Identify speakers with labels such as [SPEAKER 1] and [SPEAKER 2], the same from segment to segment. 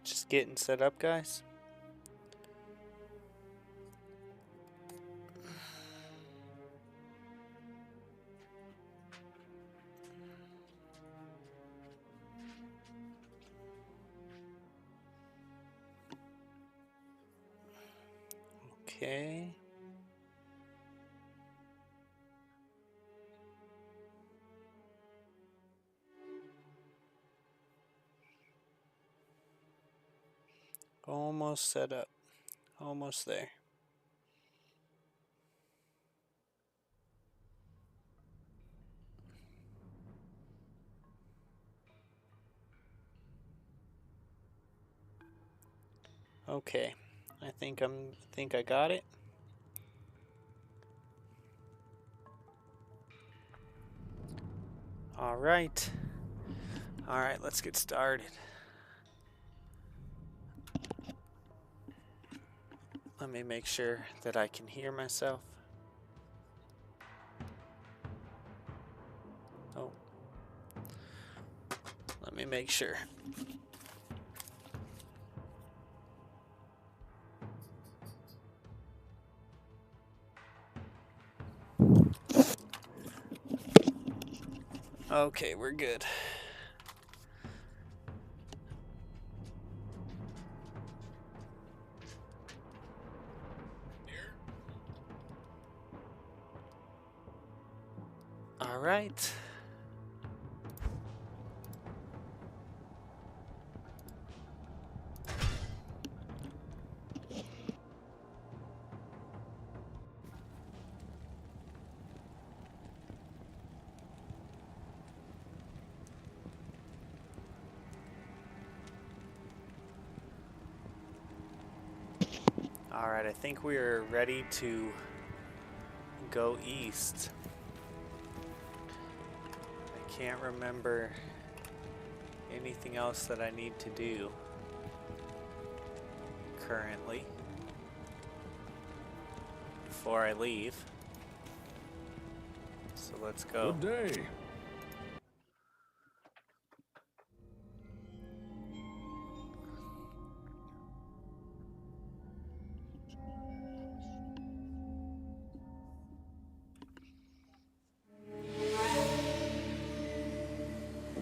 [SPEAKER 1] Just getting set up, guys. Okay. Almost set up. Almost there. Okay. I think I got it. All right. All right, let's get started. Let me make sure that I can hear myself. Oh. Let me make sure. Okay, we're good. All right. All right, I think we are ready to go east. I can't remember anything else that I need to do currently before I leave. So let's go.
[SPEAKER 2] Good day.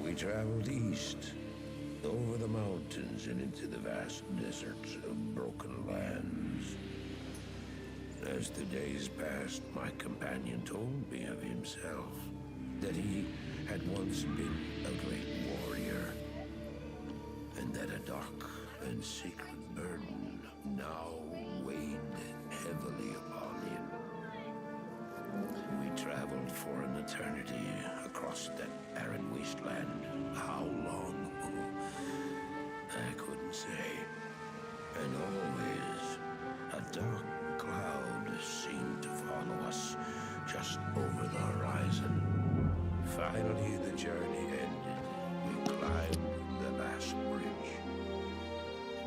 [SPEAKER 2] We traveled east, over the mountains and into the vast deserts of broken lands. As the days passed, my companion told me of himself, that he had once been a great warrior, and that a dark and secret burden now weighed heavily upon him. We traveled for an eternity across that arid wasteland. How long? I couldn't say. And always, a dark cloud seemed to follow us just over the horizon. Finally, the journey ended. We climbed the last bridge.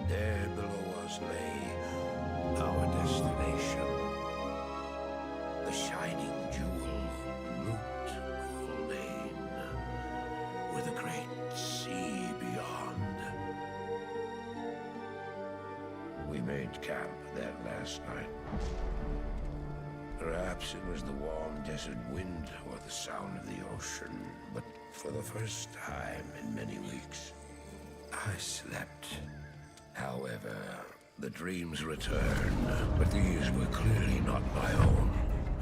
[SPEAKER 2] There below us lay our destination. The shining jewel, Loot Lane, with a great sea beyond. We made camp that last night. Perhaps it was the warm desert wind or the sound of the ocean, but for the first time in many weeks, I slept. However, the dreams returned, but these were clearly not my own.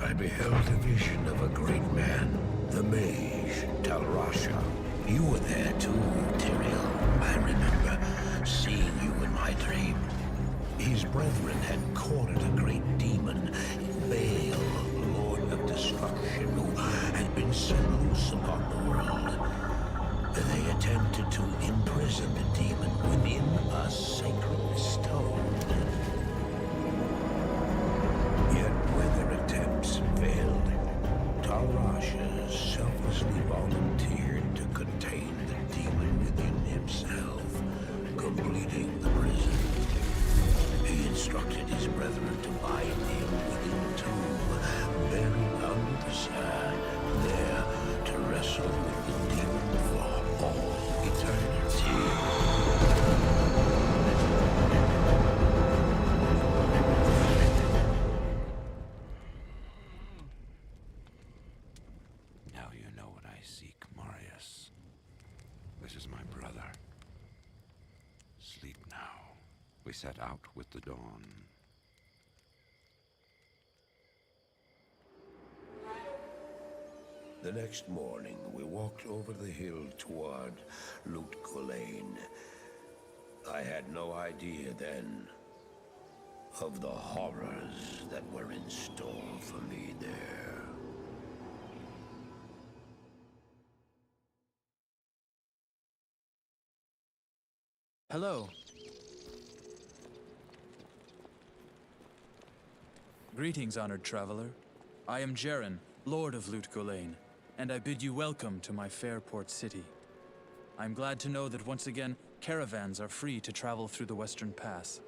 [SPEAKER 2] I beheld a vision of a great man, the mage, Talrasha. You were there too, Tyrael. I remember seeing you in my dream. His brethren had cornered a great demon, Baal, Lord of Destruction, who had been set loose upon the world. They attempted to imprison the demon within a sacred stone. Yet when their attempts failed, Talrasha selflessly volunteered to contain the demon within himself, completing the prison. He instructed his brethren to bind him within a tomb, buried under the sand, there to wrestle with the demon for all eternity. We set out with the dawn. The next morning, we walked over the hill toward Lut Gholein. I had no idea then of the horrors that were in store for me there.
[SPEAKER 3] Hello. Greetings, honored traveler. I am Jaren, Lord of Lut Gholein, and I bid you welcome to my fair port city. I'm glad to know that once again, caravans are free to travel through the Western Pass.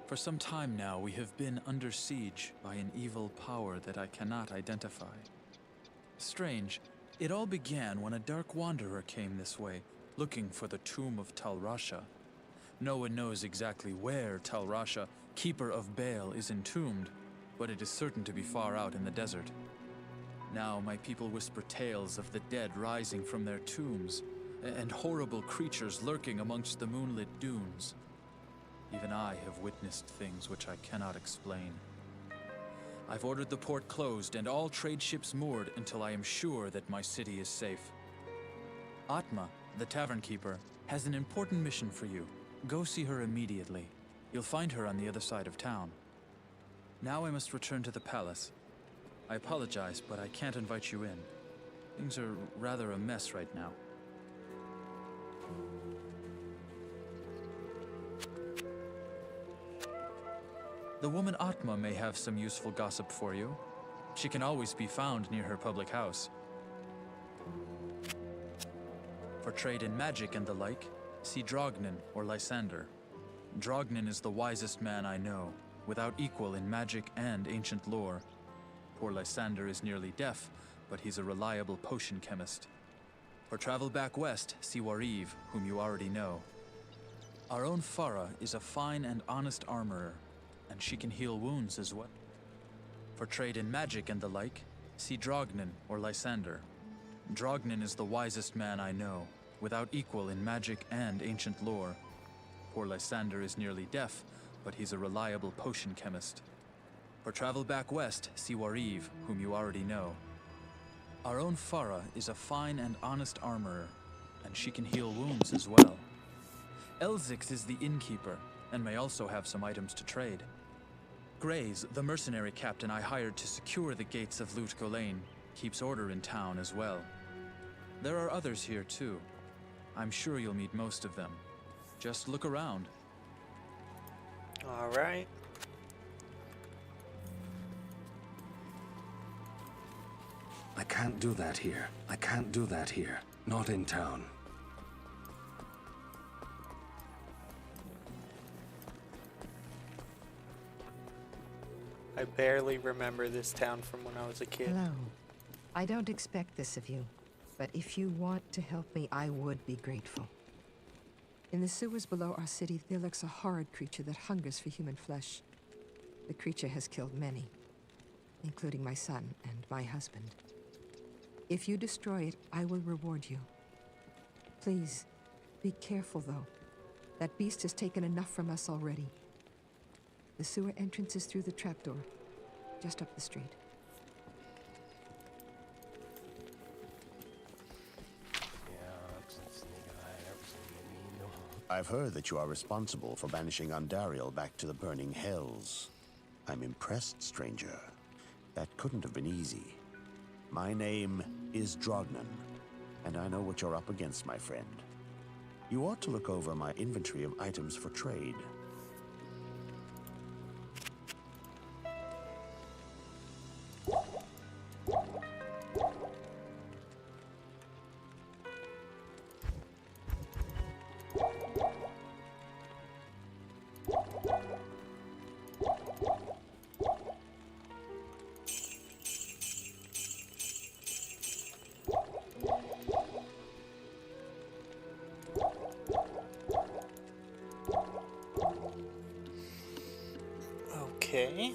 [SPEAKER 3] For some time now, we have been under siege by an evil power that I cannot identify. Strange, it all began when a dark wanderer came this way, looking for the tomb of Tal Rasha. No one knows exactly where Tal Rasha, keeper of Baal, is entombed, but it is certain to be far out in the desert. Now my people whisper tales of the dead rising from their tombs, and horrible creatures lurking amongst the moonlit dunes. Even I have witnessed things which I cannot explain. I've ordered the port closed and all trade ships moored until I am sure that my city is safe. Atma, the tavern keeper, has an important mission for you. Go see her immediately. You'll find her on the other side of town. Now I must return to the palace. I apologize, but I can't invite you in. Things are rather a mess right now. The woman Atma may have some useful gossip for you. She can always be found near her public house. For trade in magic and the like, see Drognin or Lysander. Drognin is the wisest man I know, without equal in magic and ancient lore. Poor Lysander is nearly deaf, but he's a reliable potion chemist. For travel back west, see Wariv, whom you already know. Our own Farah is a fine and honest armorer, and she can heal wounds as well. For trade in magic and the like, see Drognin or Lysander. Drognin is the wisest man I know, without equal in magic and ancient lore. Poor Lysander is nearly deaf, but he's a reliable potion chemist. For travel back west, see Wariv, whom you already know. Our own Farah is a fine and honest armorer, and she can heal wounds as well. Elzix is the innkeeper, and may also have some items to trade. Grays, the mercenary captain I hired to secure the gates of Lut Gholein, keeps order in town as well. There are others here too. I'm sure you'll meet most of them. Just look around.
[SPEAKER 1] All right.
[SPEAKER 4] I can't do that here. I can't do that here. Not in town.
[SPEAKER 1] I barely remember this town from when I was a kid.
[SPEAKER 5] Hello. I don't expect this of you, but if you want to help me, I would be grateful. In the sewers below our city, there lurks a horrid creature that hungers for human flesh. The creature has killed many, including my son and my husband. If you destroy it, I will reward you. Please, be careful though. That beast has taken enough from us already. The sewer entrance is through the trapdoor, just up the street.
[SPEAKER 6] I've heard that you are responsible for banishing Andariel back to the burning hells. I'm impressed, stranger. That couldn't have been easy. My name is Drognin, and I know what you're up against, my friend. You ought to look over my inventory of items for trade.
[SPEAKER 1] Okay.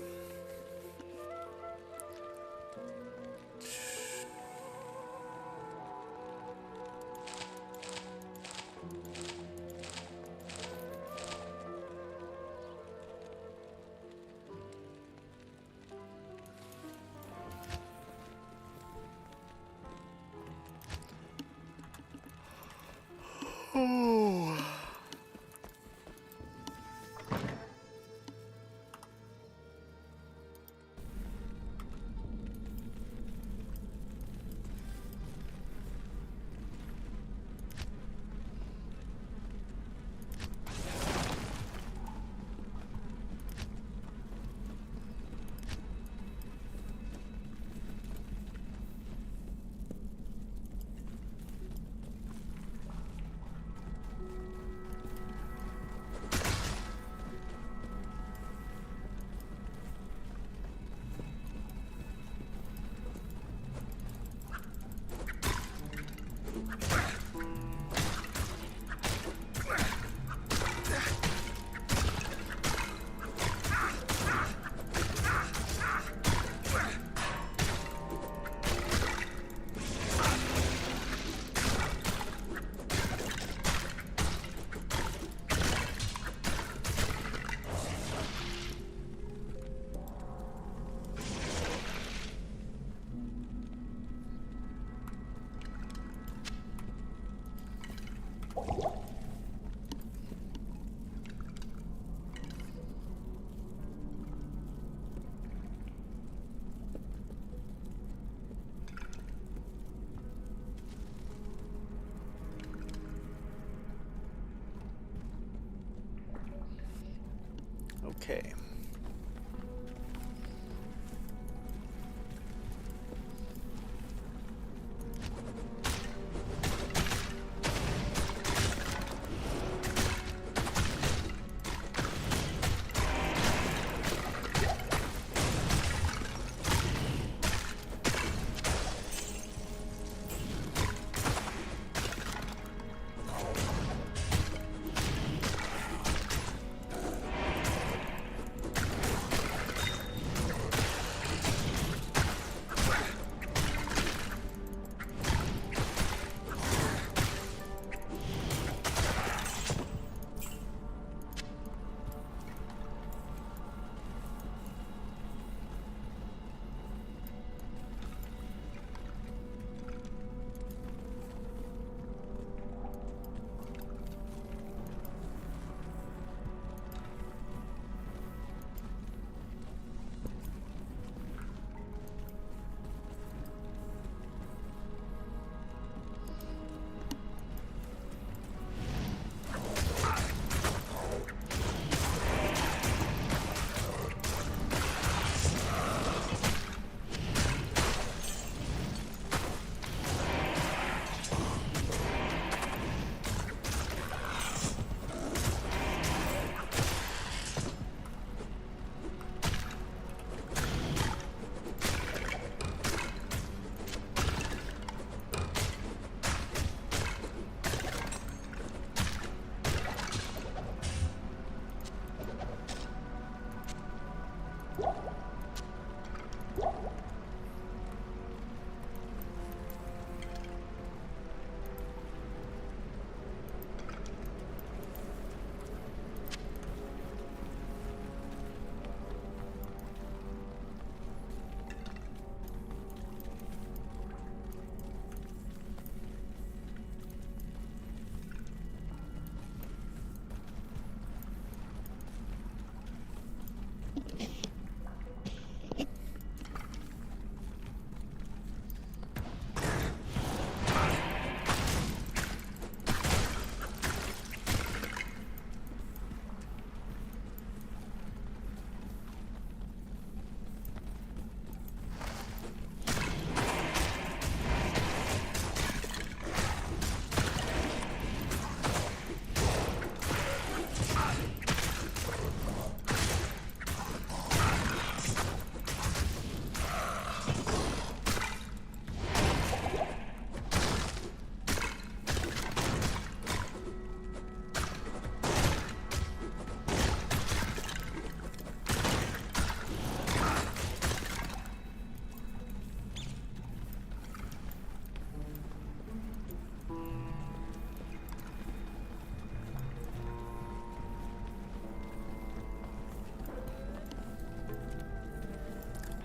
[SPEAKER 1] Okay.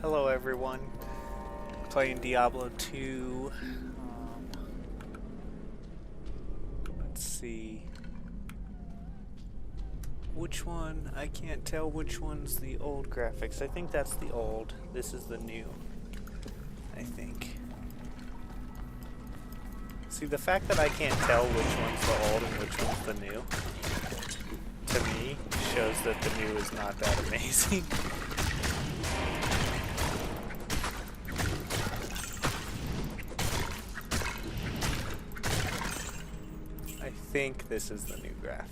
[SPEAKER 1] Hello everyone, playing Diablo 2. Let's see. Which one? I can't tell which one's the old graphics. I think that's the old. This is the new. I think. See, the fact that I can't tell which one's the old and which one's the new, to me, shows that the new is not that amazing. I think this is the new graphics.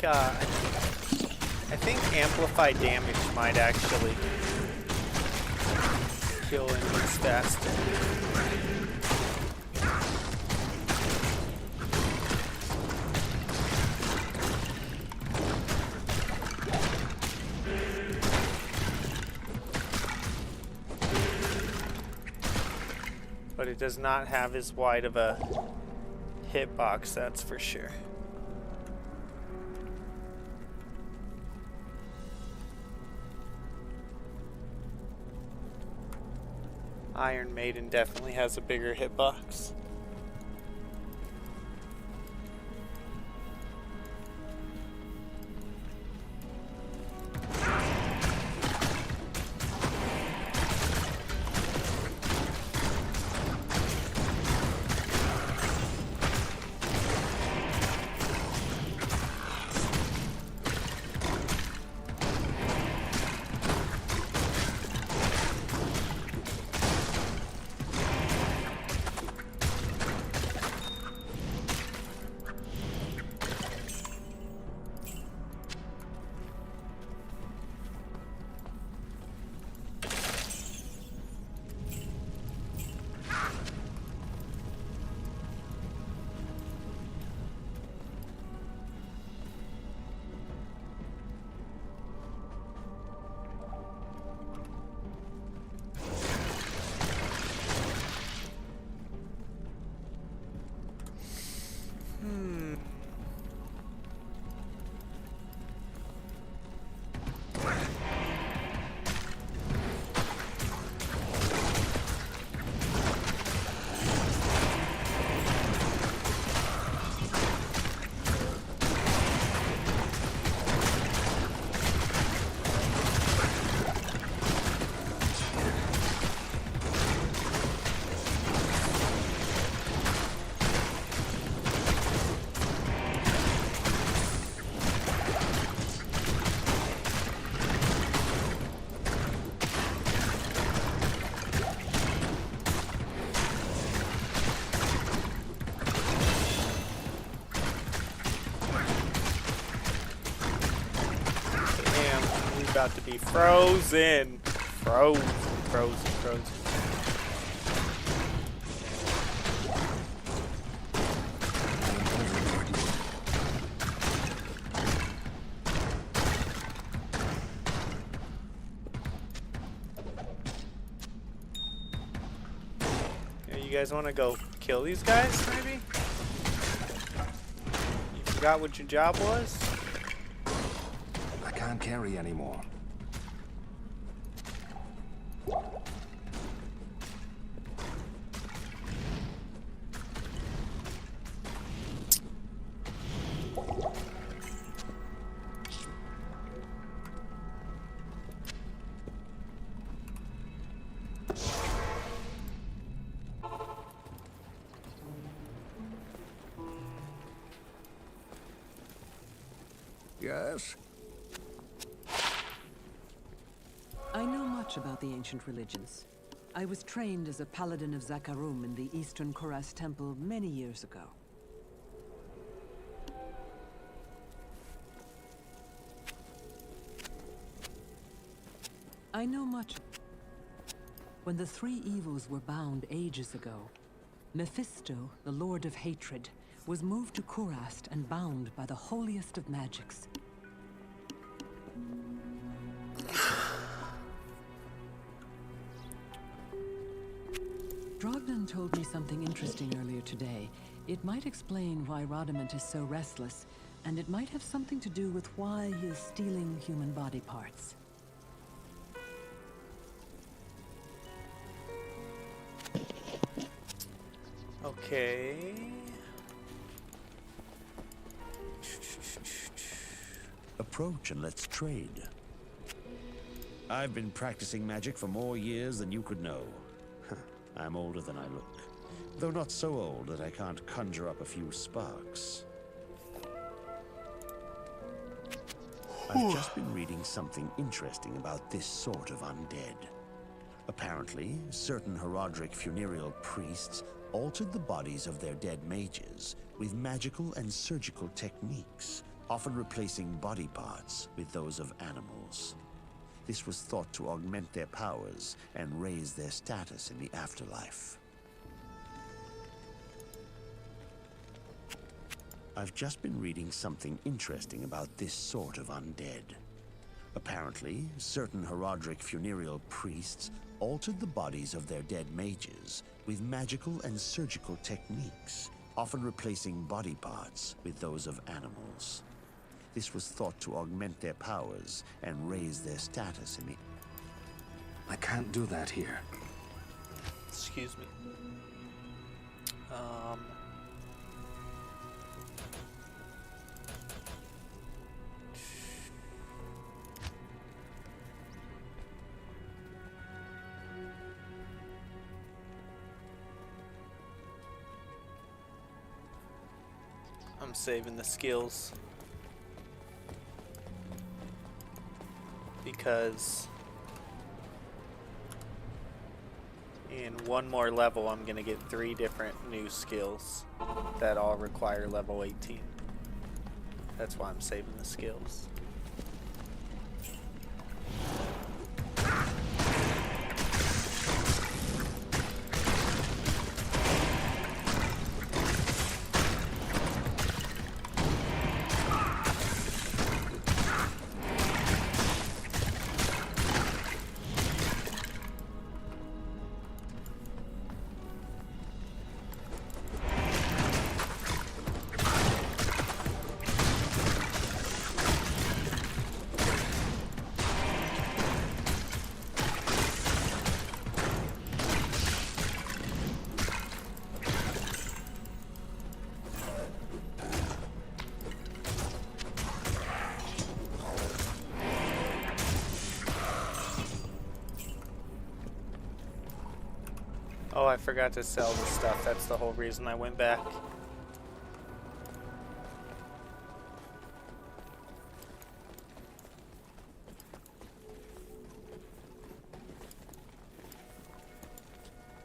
[SPEAKER 1] I think amplified damage might actually kill enemies faster. But it does not have as wide of a hitbox, that's for sure. Iron Maiden definitely has a bigger hitbox. About to be frozen. Frozen. Yeah, you guys want to go kill these guys, maybe? You forgot what your job was?
[SPEAKER 4] I can't carry anymore. Yes?
[SPEAKER 7] I know much about the ancient religions. I was trained as a paladin of Zakarum in the Eastern Koras Temple many years ago. I know much. When the three evils were bound ages ago, Mephisto, the Lord of Hatred, was moved to Kurast and bound by the holiest of magics. Drogden told me something interesting earlier today. It might explain why Rodamant is so restless, and it might have something to do with why he is stealing human body parts.
[SPEAKER 1] Okay.
[SPEAKER 6] Approach and let's trade. I've been practicing magic for more years than you could know. I'm older than I look, though not so old that I can't conjure up a few sparks. I've just been reading something interesting about this sort of undead. Apparently, certain Herodric funereal priests altered the bodies of their dead mages with magical and surgical techniques often replacing body parts with those of animals. This was thought to augment their powers and raise their status in the afterlife. I've just been reading something interesting about this sort of undead. Apparently, certain Herodric funereal priests altered the bodies of their dead mages with magical and surgical techniques, often replacing body parts with those of animals. This was thought to augment their powers and raise their status in the...
[SPEAKER 4] I can't do that here.
[SPEAKER 1] Excuse me. I'm saving the skills because in one more level I'm gonna get 3 different new skills that all require level 18. That's why I'm saving the skills. Oh, I forgot to sell the stuff. That's the whole reason I went back.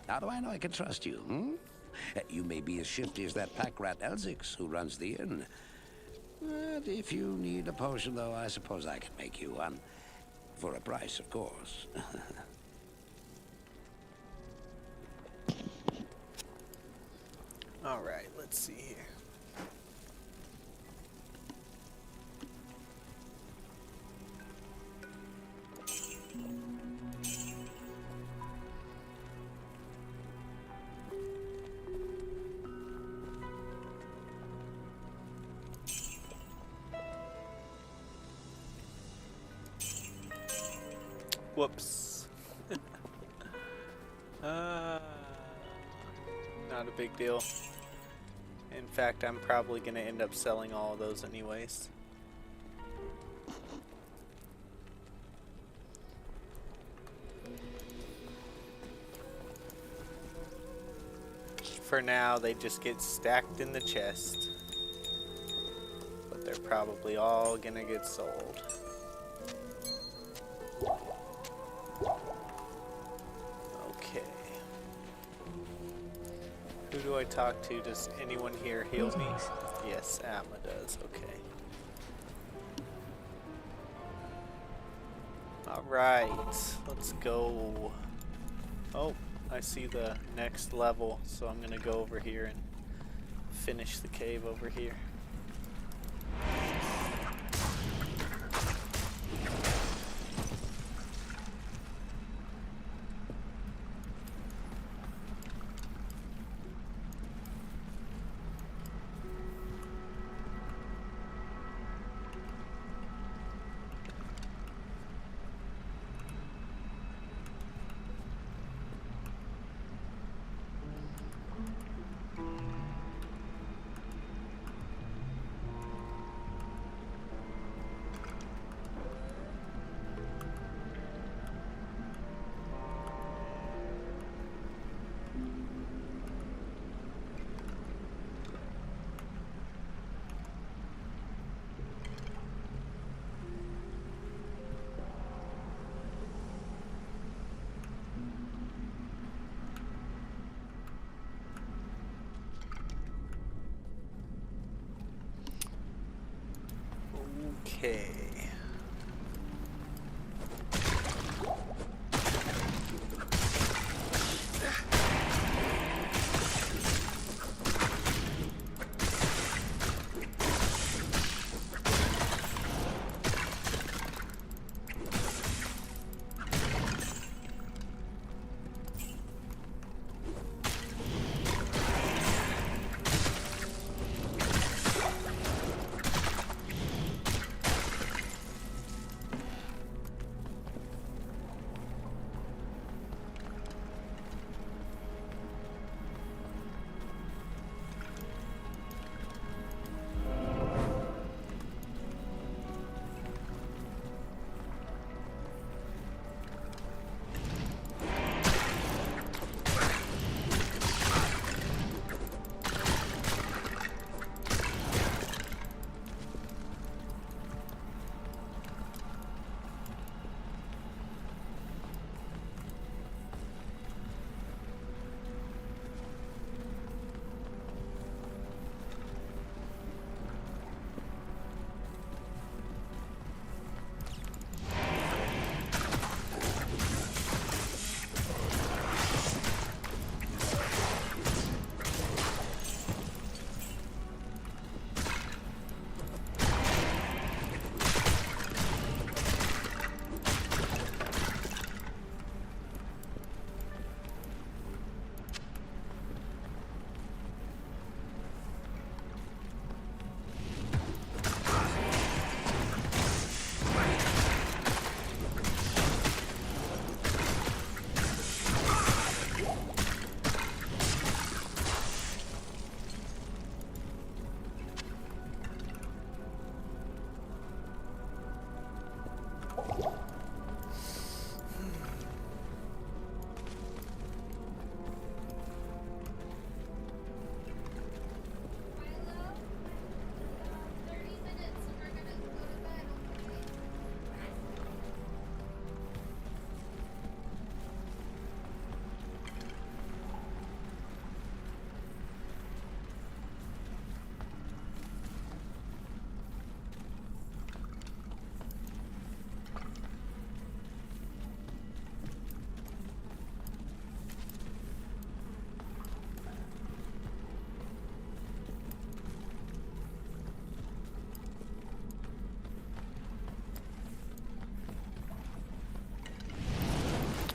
[SPEAKER 2] How do I know I can trust you, hmm? You may be as shifty as that pack rat Elzix who runs the inn. But if you need a potion, though, I suppose I can make you one. For a price, of course.
[SPEAKER 1] Alright, let's see here. Whoops. Not a big deal. In fact, I'm probably going to end up selling all of those anyways. For now, they just get stacked in the chest. But they're probably all going to get sold. Okay. Who do I talk to? Does anyone here heal me? Yes, Atma does. Okay. Alright, let's go. Oh, I see the next level, so I'm gonna go over here and finish the cave over here. Okay.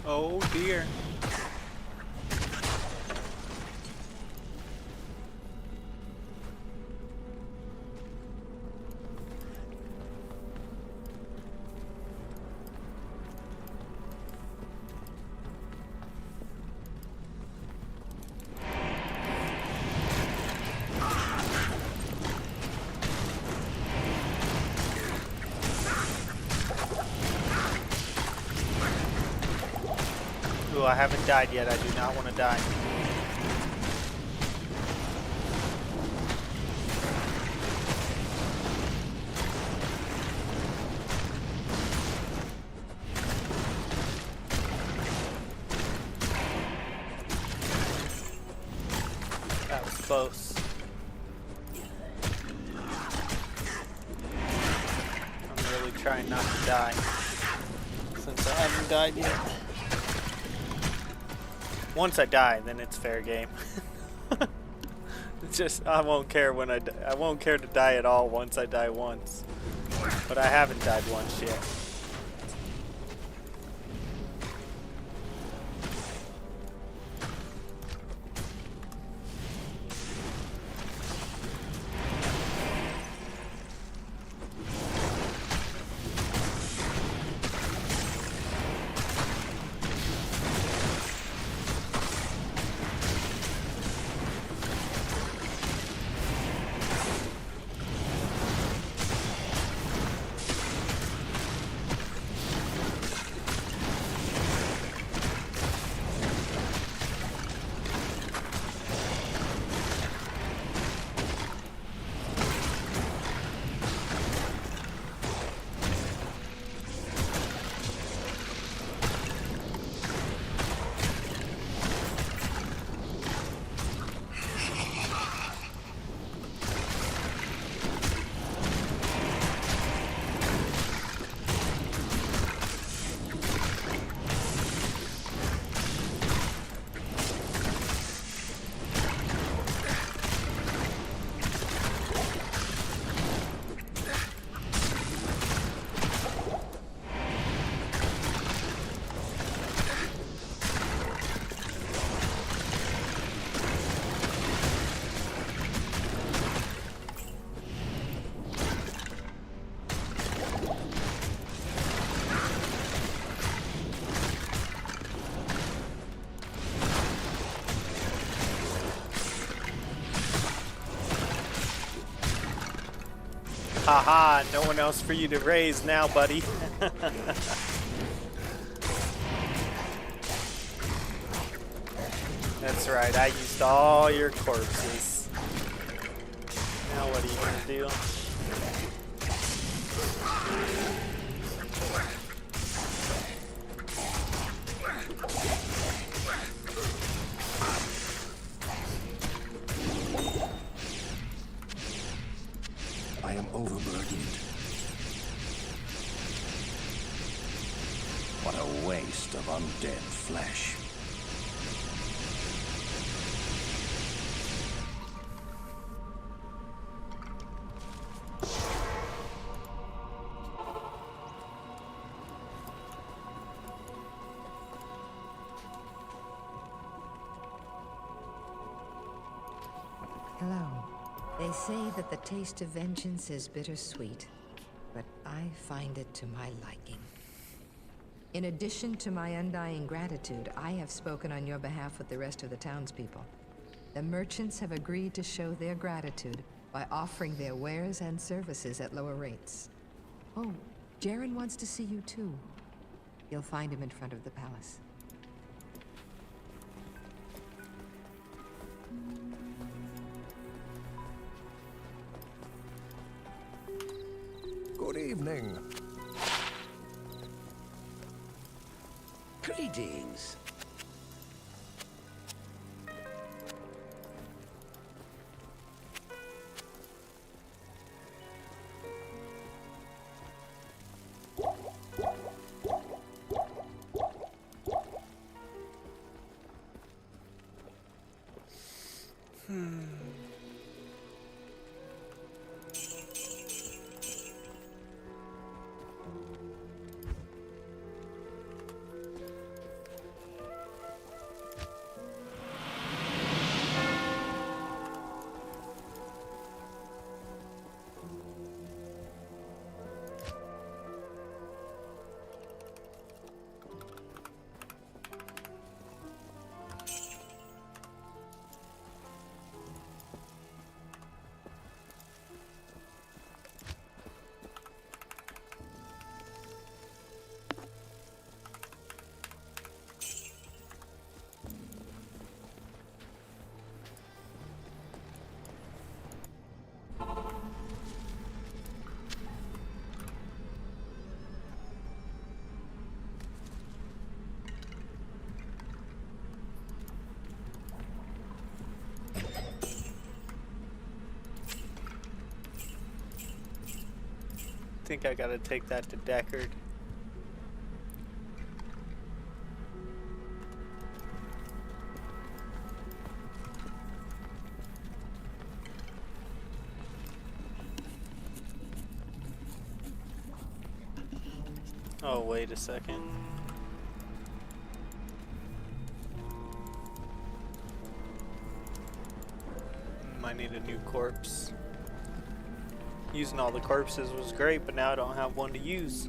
[SPEAKER 1] Oh dear. Ooh, I haven't died yet. I do not want to die. That was close. I'm really trying not to die since I haven't died yet. Once I die, then it's fair game. It's just I won't care when I won't care to die at all once I die once. But I haven't died once yet. Haha, no one else for you to raise now, buddy. That's right, I used all your corpses. Now what are you gonna do?
[SPEAKER 4] I am overburdened. What a waste of undead flesh.
[SPEAKER 5] Hello. They say that the taste of vengeance is bittersweet, but I find it to my liking. In addition to my undying gratitude, I have spoken on your behalf with the rest of the townspeople. The merchants have agreed to show their gratitude by offering their wares and services at lower rates. Oh, Jaren wants to see you too. You'll find him in front of the palace.
[SPEAKER 8] Good evening.
[SPEAKER 2] Greetings.
[SPEAKER 1] I think I gotta take that to Deckard. Oh, wait a second. I need a new corpse. Using all the corpses was great, but now I don't have one to use.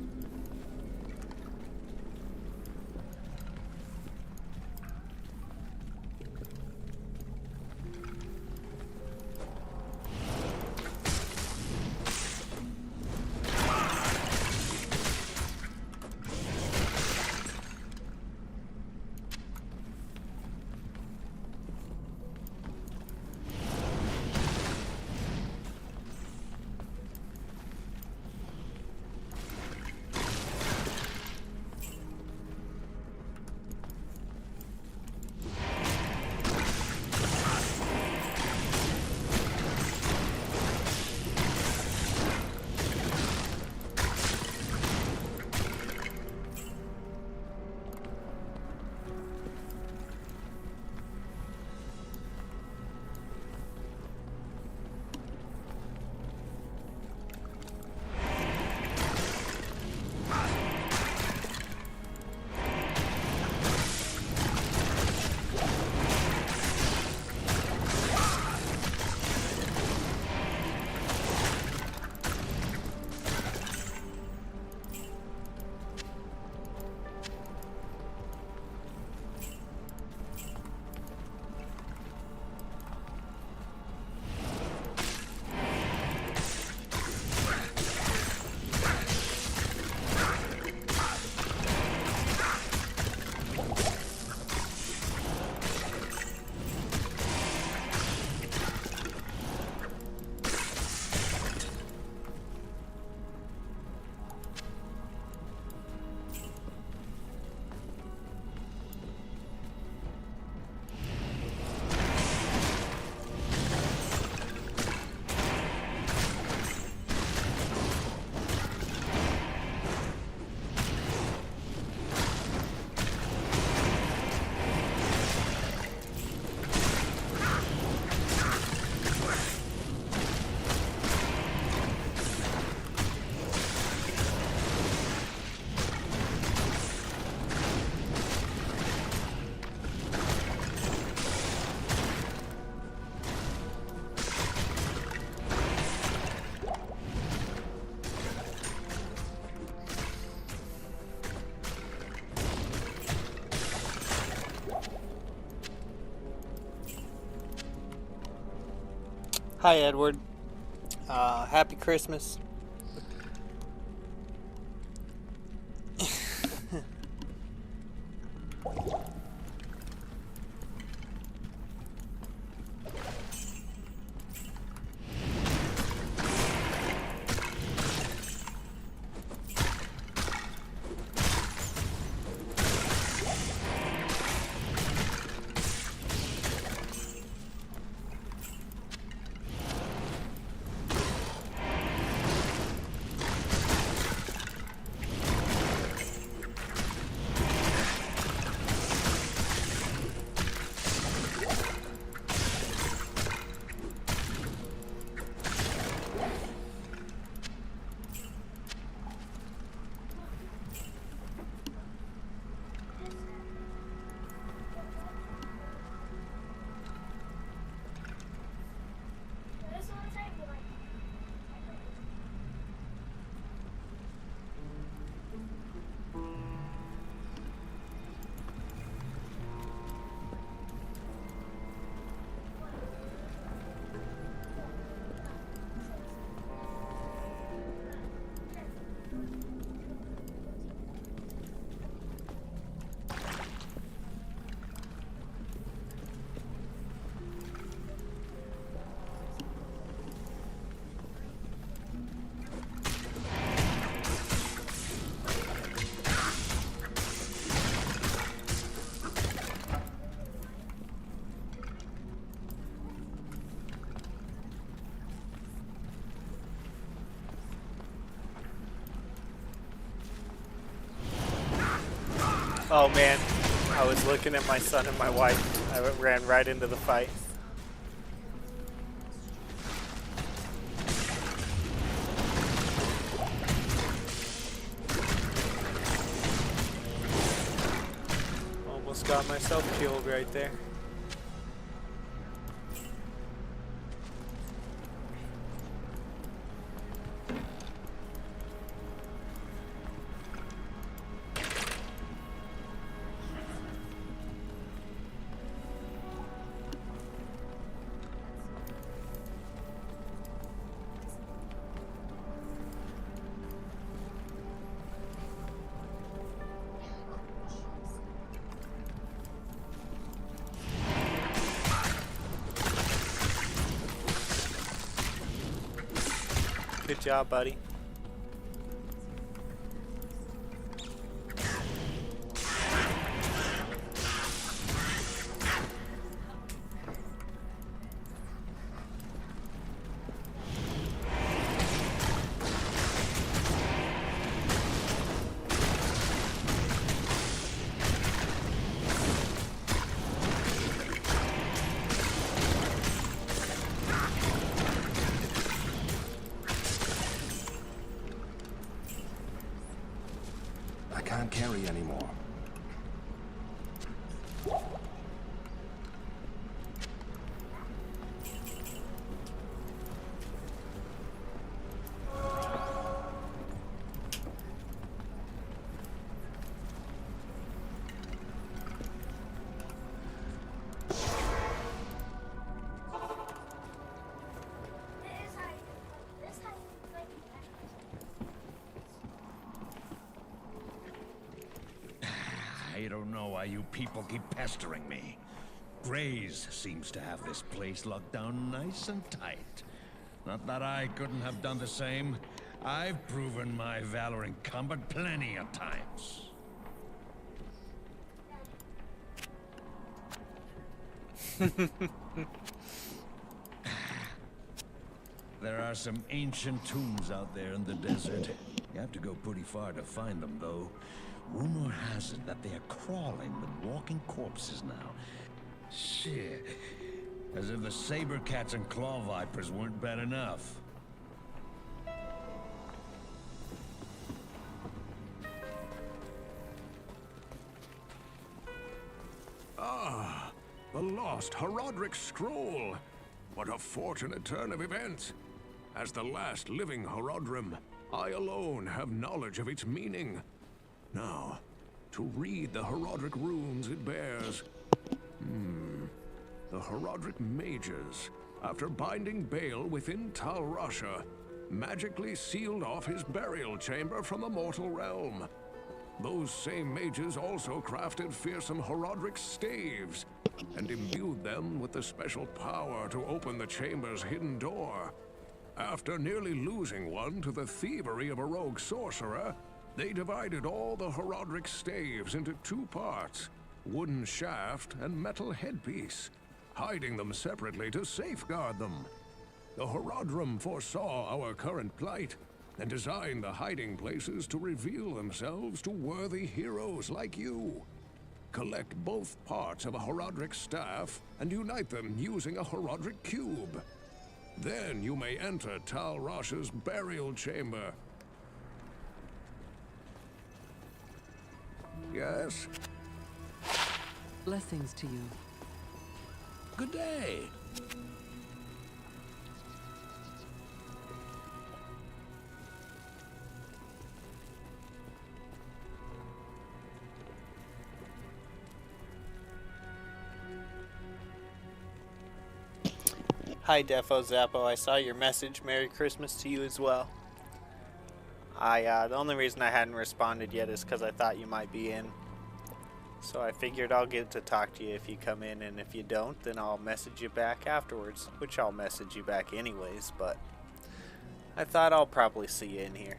[SPEAKER 1] Hi, Edward. Happy Christmas. Oh man, I was looking at my son and my wife. I ran right into the fight. Almost got myself killed right there. Good job, buddy.
[SPEAKER 4] Can't carry anymore.
[SPEAKER 2] I don't know why you people keep pestering me. Grays seems to have this place locked down nice and tight. Not that I couldn't have done the same. I've proven my valor in combat plenty of times. There are some ancient tombs out there in the desert. You have to go pretty far to find them, though. Rumor has it that they are crawling with walking corpses now. Shit. As if the saber cats and claw vipers weren't bad enough.
[SPEAKER 8] Ah, the lost Horodric scroll. What a fortunate turn of events. As the last living Horodrim, I alone have knowledge of its meaning. Now, to read the Horodric runes it bears. The Horodric mages. after binding Bale within Tal Rasha, magically sealed off his burial chamber from the mortal realm. Those same mages also crafted fearsome Horodric staves and imbued them with the special power to open the chamber's hidden door. After nearly losing one to the thievery of a rogue sorcerer, they divided all the Horodric staves into 2 parts, wooden shaft and metal headpiece, hiding them separately to safeguard them. The Horodrum foresaw our current plight and designed the hiding places to reveal themselves to worthy heroes like you. Collect both parts of a Horodric staff and unite them using a Horodric cube. Then you may enter Tal Rasha's burial chamber. Yes?
[SPEAKER 7] Blessings to you.
[SPEAKER 2] Good day.
[SPEAKER 1] Hi Defo Zappo, I saw your message. Merry Christmas to you as well. The only reason I hadn't responded yet is because I thought you might be in. So I figured I'll get to talk to you if you come in, and if you don't, then I'll message you back afterwards. Which I'll message you back anyways, but I thought I'll probably see you in here.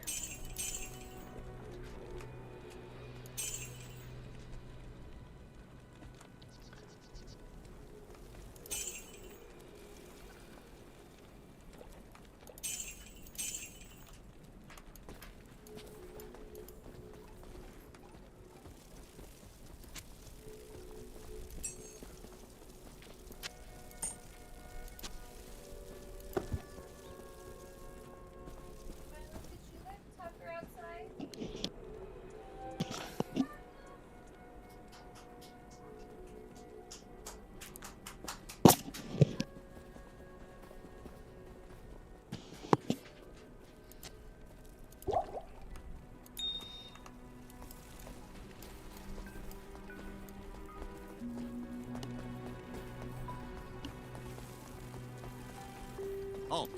[SPEAKER 9] Halt.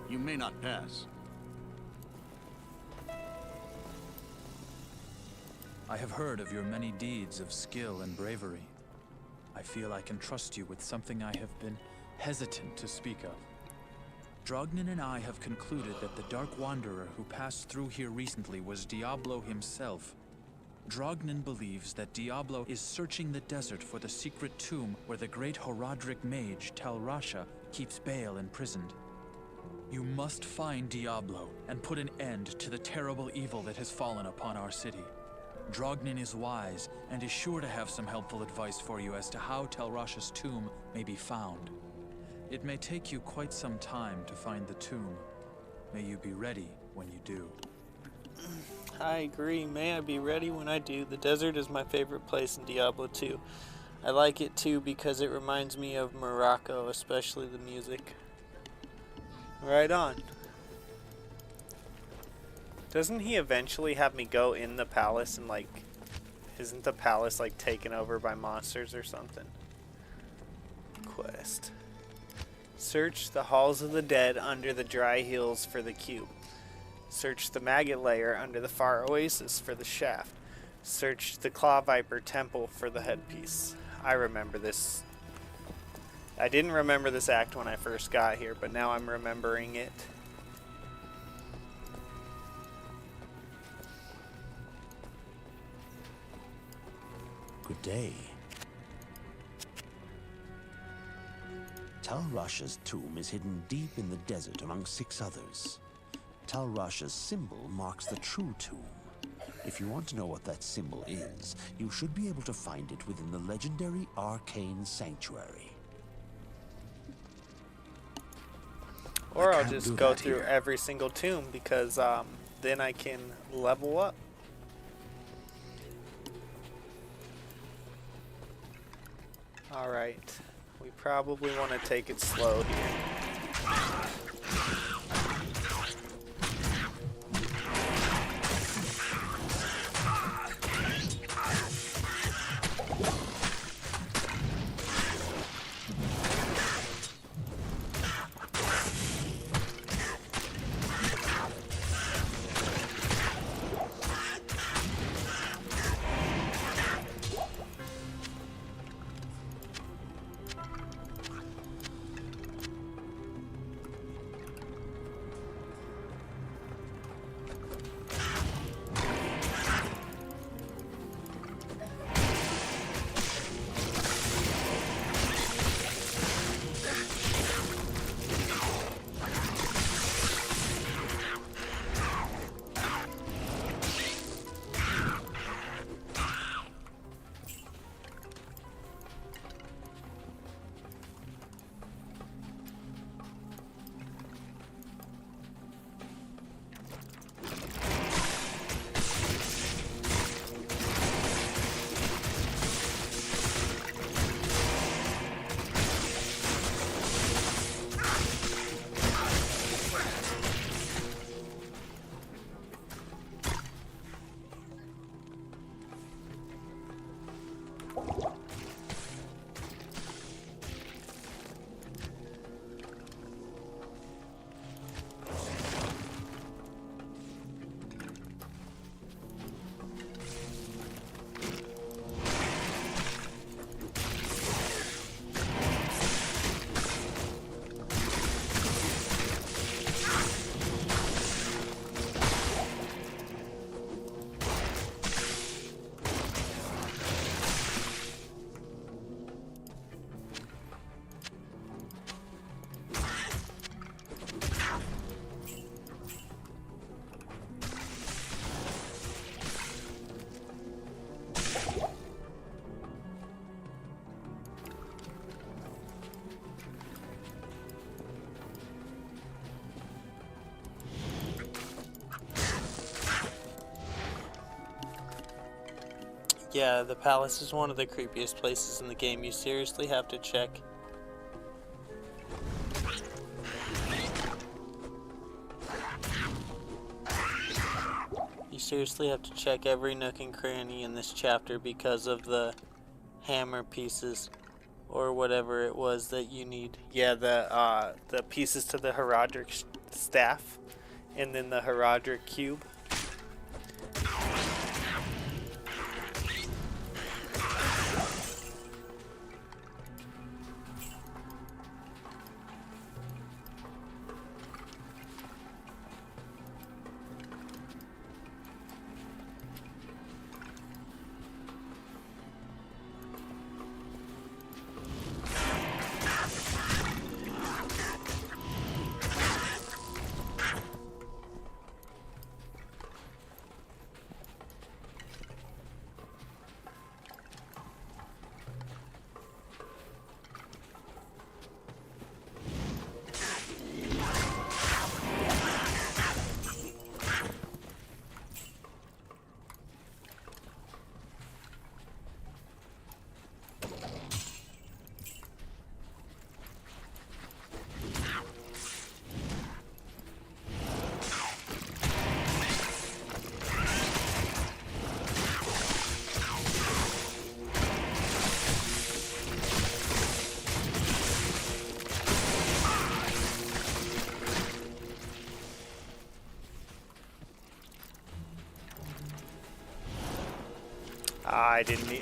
[SPEAKER 9] You may not pass.
[SPEAKER 3] I have heard of your many deeds of skill and bravery. I feel I can trust you with something I have been hesitant to speak of. Drognin and I have concluded that the Dark Wanderer who passed through here recently was Diablo himself. Drognin believes that Diablo is searching the desert for the secret tomb where the great Horodric mage Tal Rasha keeps Bale imprisoned. You must find Diablo and put an end to the terrible evil that has fallen upon our city. Drognin is wise and is sure to have some helpful advice for you as to how Tal Rasha's tomb may be found. It may take you quite some time to find the tomb. May you be ready when you do.
[SPEAKER 1] I agree. May I be ready when I do. The desert is my favorite place in Diablo 2. I like it too because it reminds me of Morocco, especially the music. Right on. Doesn't he eventually have me go in the palace and like, isn't the palace like taken over by monsters or something? Quest. Search the halls of the dead under the dry hills for the cube. Search the maggot lair under the far oasis for the shaft. Search the Claw Viper temple for the headpiece. I remember this. I didn't remember this act when I first got here, but now I'm remembering it.
[SPEAKER 6] Good day. Tal Rasha's tomb is hidden deep in the desert among 6 others. Tal Rasha's symbol marks the true tomb. If you want to know what that symbol is, you should be able to find it within the legendary Arcane Sanctuary.
[SPEAKER 1] Or I'll just go through every single tomb because then I can level up. Alright, we probably want to take it slow here. Yeah, the palace is one of the creepiest places in the game. You seriously have to check. You seriously have to check every nook and cranny in this chapter because of the hammer pieces or whatever it was that you need. Yeah, the pieces to the Herodric staff and then the Herodric cube.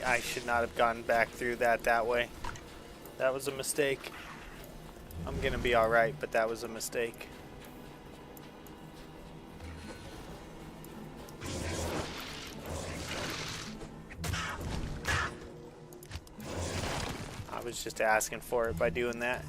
[SPEAKER 1] I should not have gone back through that way. That was a mistake. I'm gonna be alright, but that was a mistake. I was just asking for it by doing that.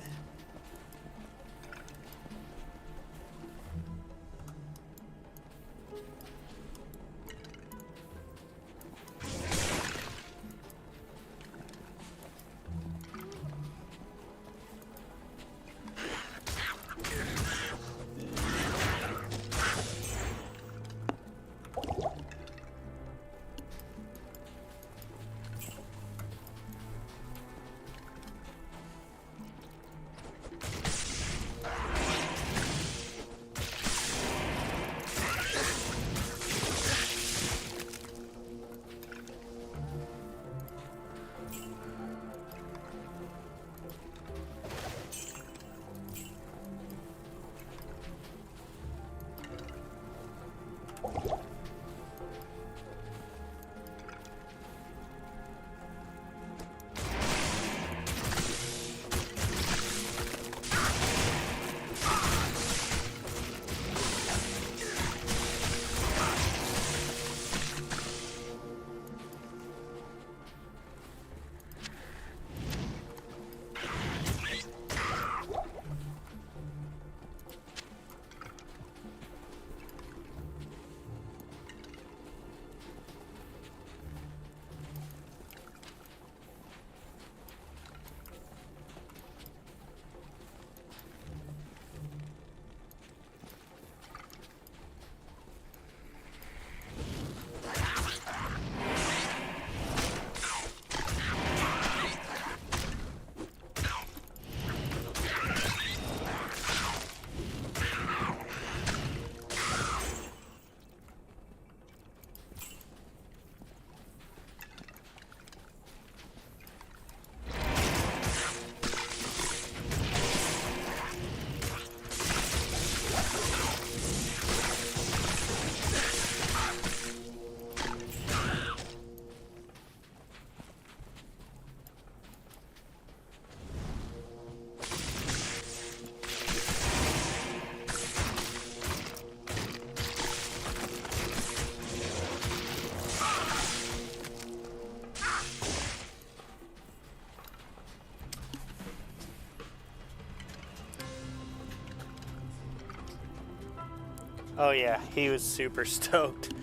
[SPEAKER 1] Oh yeah, he was super stoked.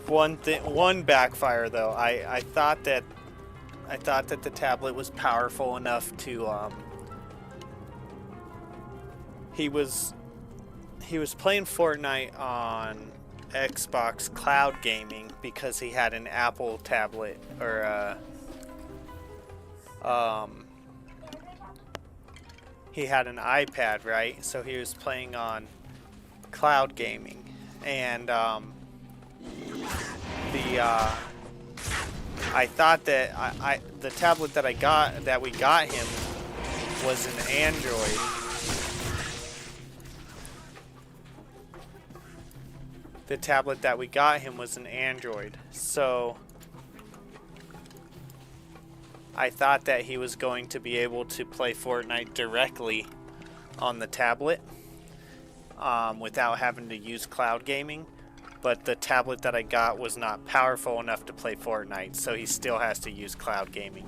[SPEAKER 1] One backfire though. I thought that the tablet was powerful enough to he was playing Fortnite on Xbox Cloud Gaming because he had an Apple tablet or he had an iPad, right? So he was playing on cloud gaming, and I thought that the tablet that we got him was an Android. The tablet that we got him was an Android, so I thought that he was going to be able to play Fortnite directly on the tablet without having to use cloud gaming, but the tablet that I got was not powerful enough to play Fortnite, so he still has to use cloud gaming.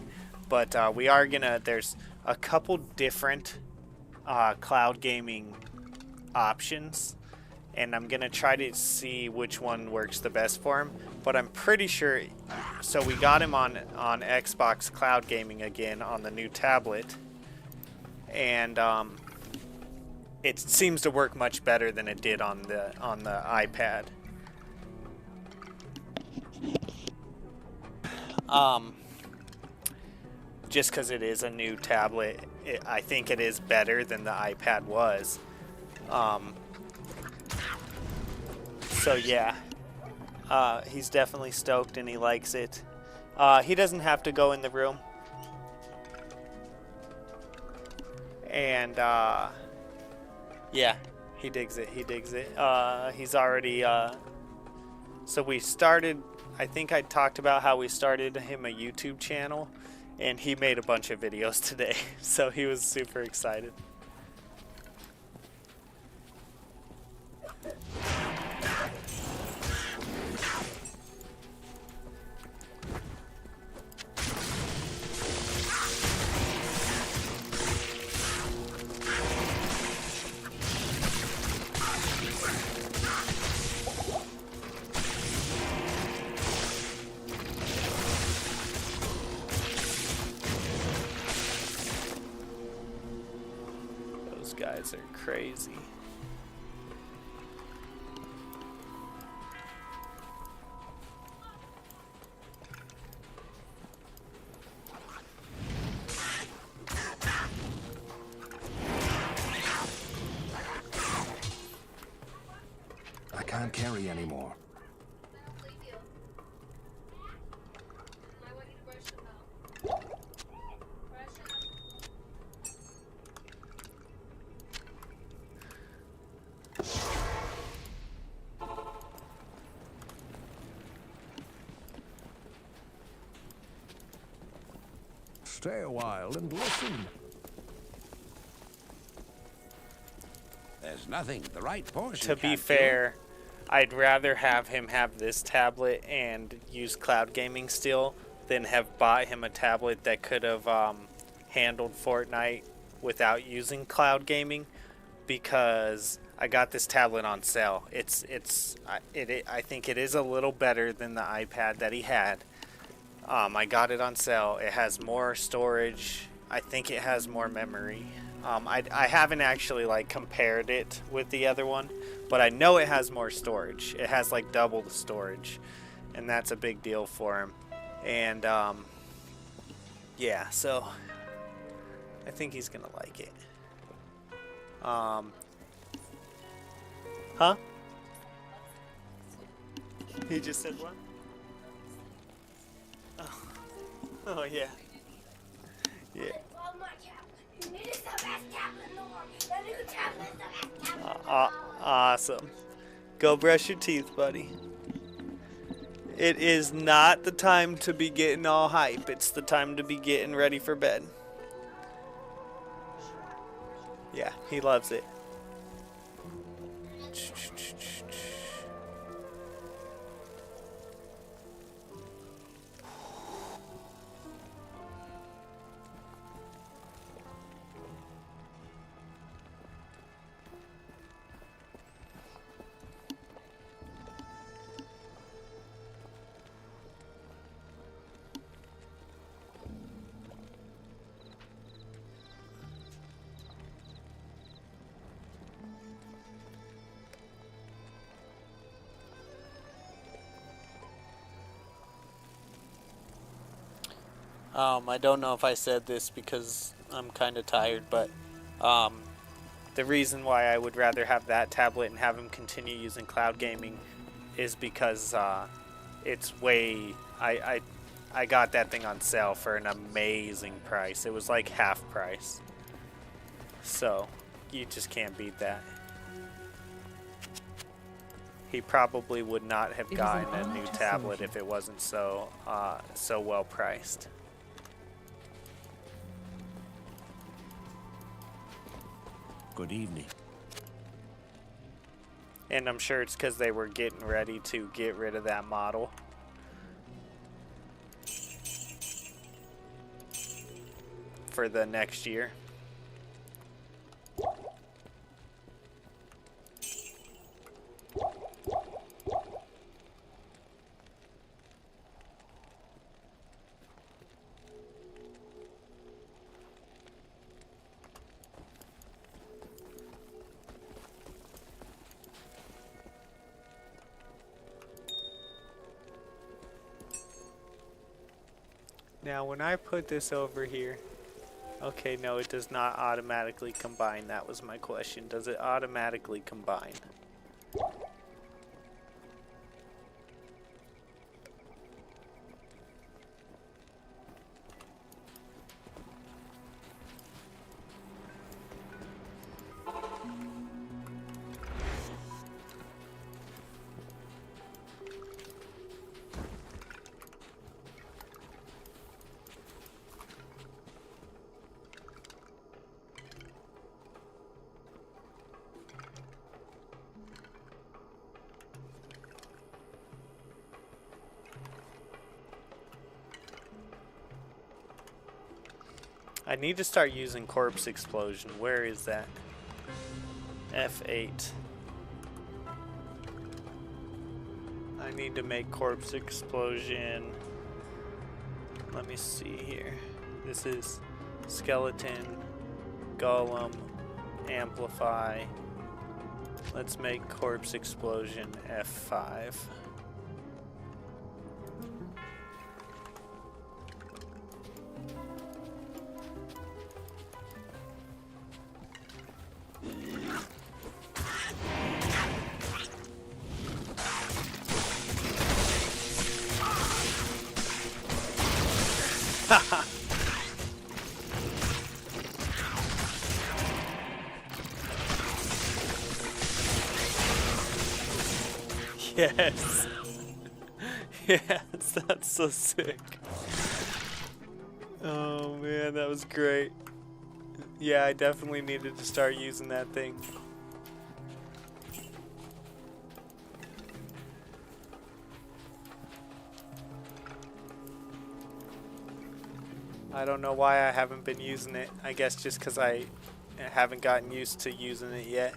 [SPEAKER 1] But we are gonna, there's a couple different cloud gaming options, and I'm gonna try to see which one works the best for him. But I'm pretty sure, so we got him on Xbox Cloud Gaming again on the new tablet, and it seems to work much better than it did on the iPad. Just because it is a new tablet, I think it is better than the iPad was. So yeah, he's definitely stoked and he likes it. He doesn't have to go in the room. And yeah, he digs it. He digs it. He's already. So we started. I think I talked about how we started him a YouTube channel, and he made a bunch of videos today. So he was super excited. Those guys are crazy.
[SPEAKER 4] I can't carry anymore.
[SPEAKER 8] Stay a while and listen.
[SPEAKER 2] There's nothing the right portion.
[SPEAKER 1] To be
[SPEAKER 2] can't do.
[SPEAKER 1] fair, I'd rather have him have this tablet and use cloud gaming still than have bought him a tablet that could have handled Fortnite without using cloud gaming, because I got this tablet on sale. I think it is a little better than the iPad that he had. I got it on sale. It has more storage. I think it has more memory. I haven't actually like compared it with the other one, but I know it has more storage. It has like double the storage, and that's a big deal for him. And yeah, so I think he's gonna like it. Huh? He just said what? Oh yeah. Yeah. Awesome. Go brush your teeth, buddy. It is not the time to be getting all hype. It's the time to be getting ready for bed. Yeah, he loves it. I don't know if I said this because I'm kind of tired, but the reason why I would rather have that tablet and have him continue using cloud gaming is because it's way... I got that thing on sale for an amazing price. It was like half price. So, you just can't beat that. He probably would not have gotten a new tablet if it wasn't so well priced.
[SPEAKER 6] Good evening.
[SPEAKER 1] And I'm sure it's because they were getting ready to get rid of that model. For the next year. Now when I put this over here, okay, no, it does not automatically combine. That was my question. Does it automatically combine? I need to start using corpse explosion. Where is that? F8. I need to make corpse explosion. Let me see here. This is skeleton, golem, amplify. Let's make corpse explosion F5. Yes. Yes, that's so sick. Oh man, that was great. Yeah, I definitely needed to start using that thing. I don't know why I haven't been using it. I guess just because I haven't gotten used to using it yet.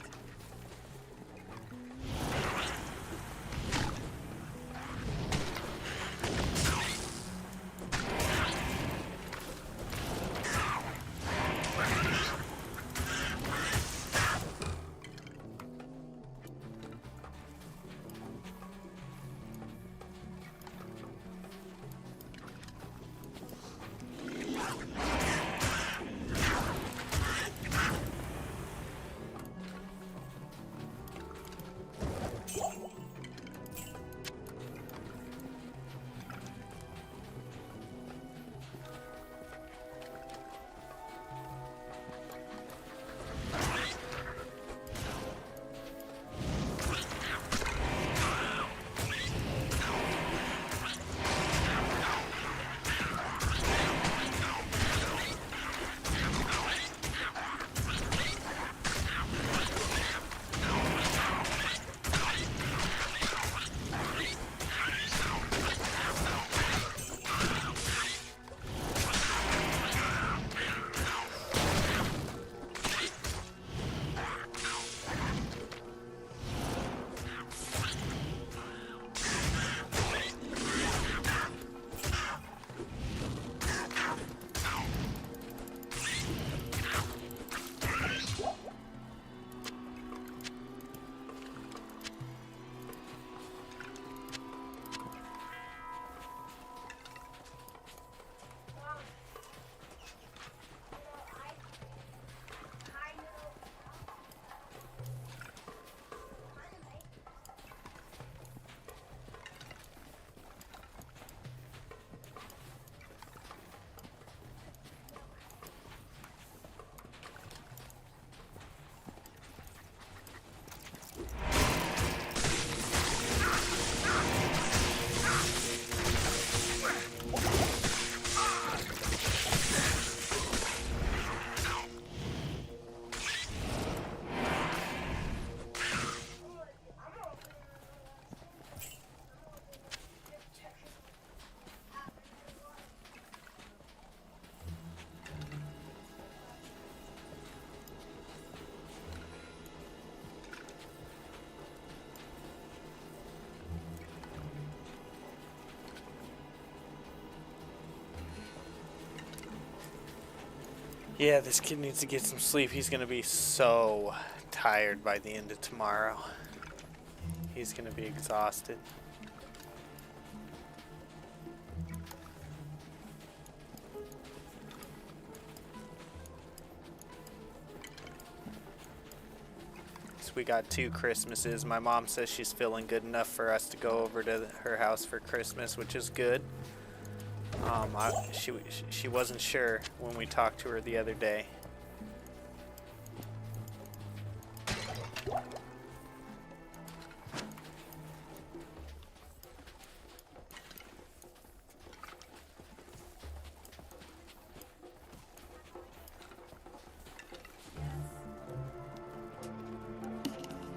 [SPEAKER 1] Yeah, this kid needs to get some sleep. He's gonna be so tired by the end of tomorrow. He's gonna be exhausted. So we got 2 Christmases. My mom says she's feeling good enough for us to go over to her house for Christmas, which is good. She wasn't sure when we talked to her the other day.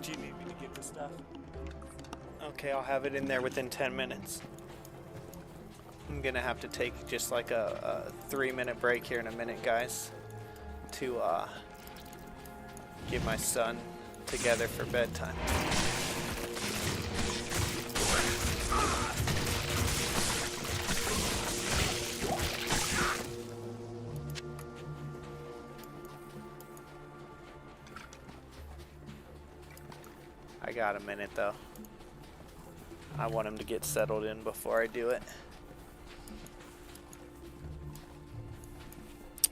[SPEAKER 1] Do you need me to get the stuff? Okay, I'll have it in there within 10 minutes. I'm gonna have to take just like a 3-minute break here in a minute, guys, to get my son together for bedtime. I got a minute though. I want him to get settled in before I do it.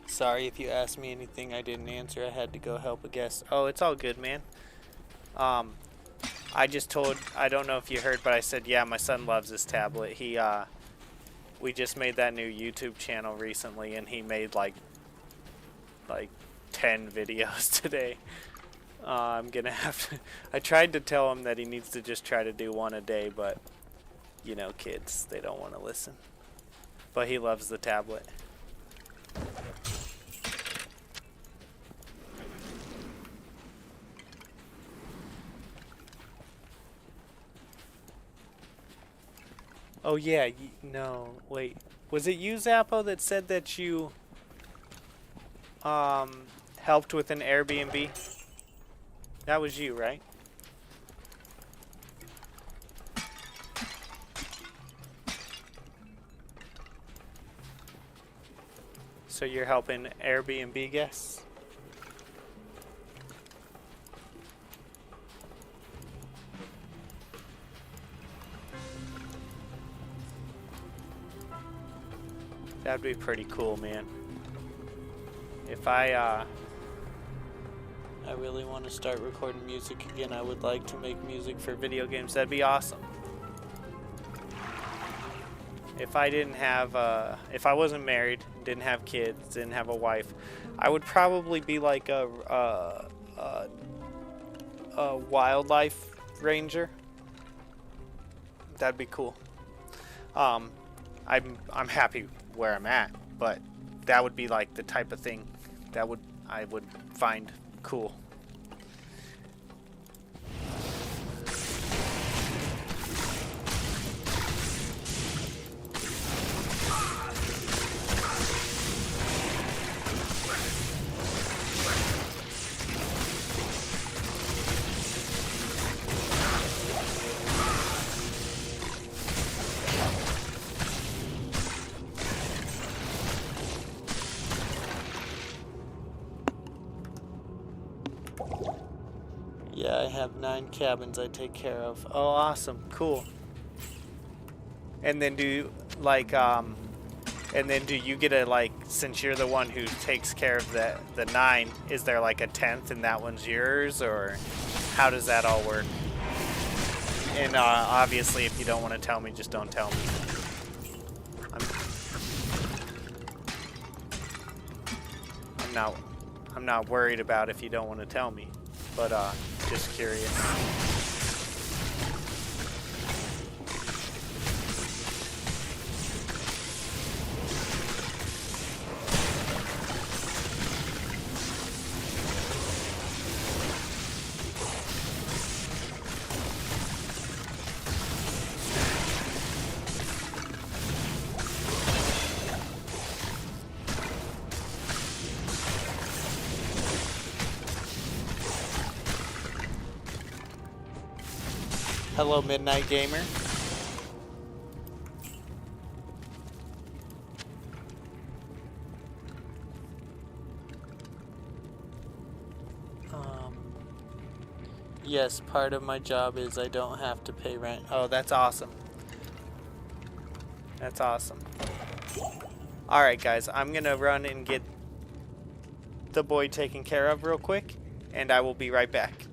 [SPEAKER 1] Sorry if you asked me anything I didn't answer. I had to go help a guest. Oh, it's all good, man. I don't know if you heard, but I said, yeah, my son loves this tablet. We just made that new YouTube channel recently, and he made like 10 videos today. I'm gonna have to, I tried to tell him that he needs to just try to do 1 a day, but you know, kids, they don't want to listen. But he loves the tablet. Oh yeah, no, wait. Was it you, Zappo, that said that you helped with an Airbnb? That was you, right? So you're helping Airbnb guests? That'd be pretty cool, man. If I really want to start recording music again, I would like to make music for video games. That'd be awesome. If I didn't have, if I wasn't married, didn't have kids, didn't have a wife, I would probably be like a wildlife ranger. That'd be cool. I'm happy where I'm at, but that would be like the type of thing that I would find cool. Yeah, I have 9 cabins I take care of. Oh, awesome. Cool. And then do you, like, and then do you get a, like, since you're the one who takes care of the 9, is there like a 10th and that one's yours, or how does that all work? And obviously, if you don't want to tell me, just don't tell me. I'm not worried about if you don't want to tell me, but just curious. Hello, Midnight Gamer. Yes, part of my job is I don't have to pay rent. Oh, that's awesome. That's awesome. Alright, guys, I'm gonna run and get the boy taken care of real quick, and I will be right back.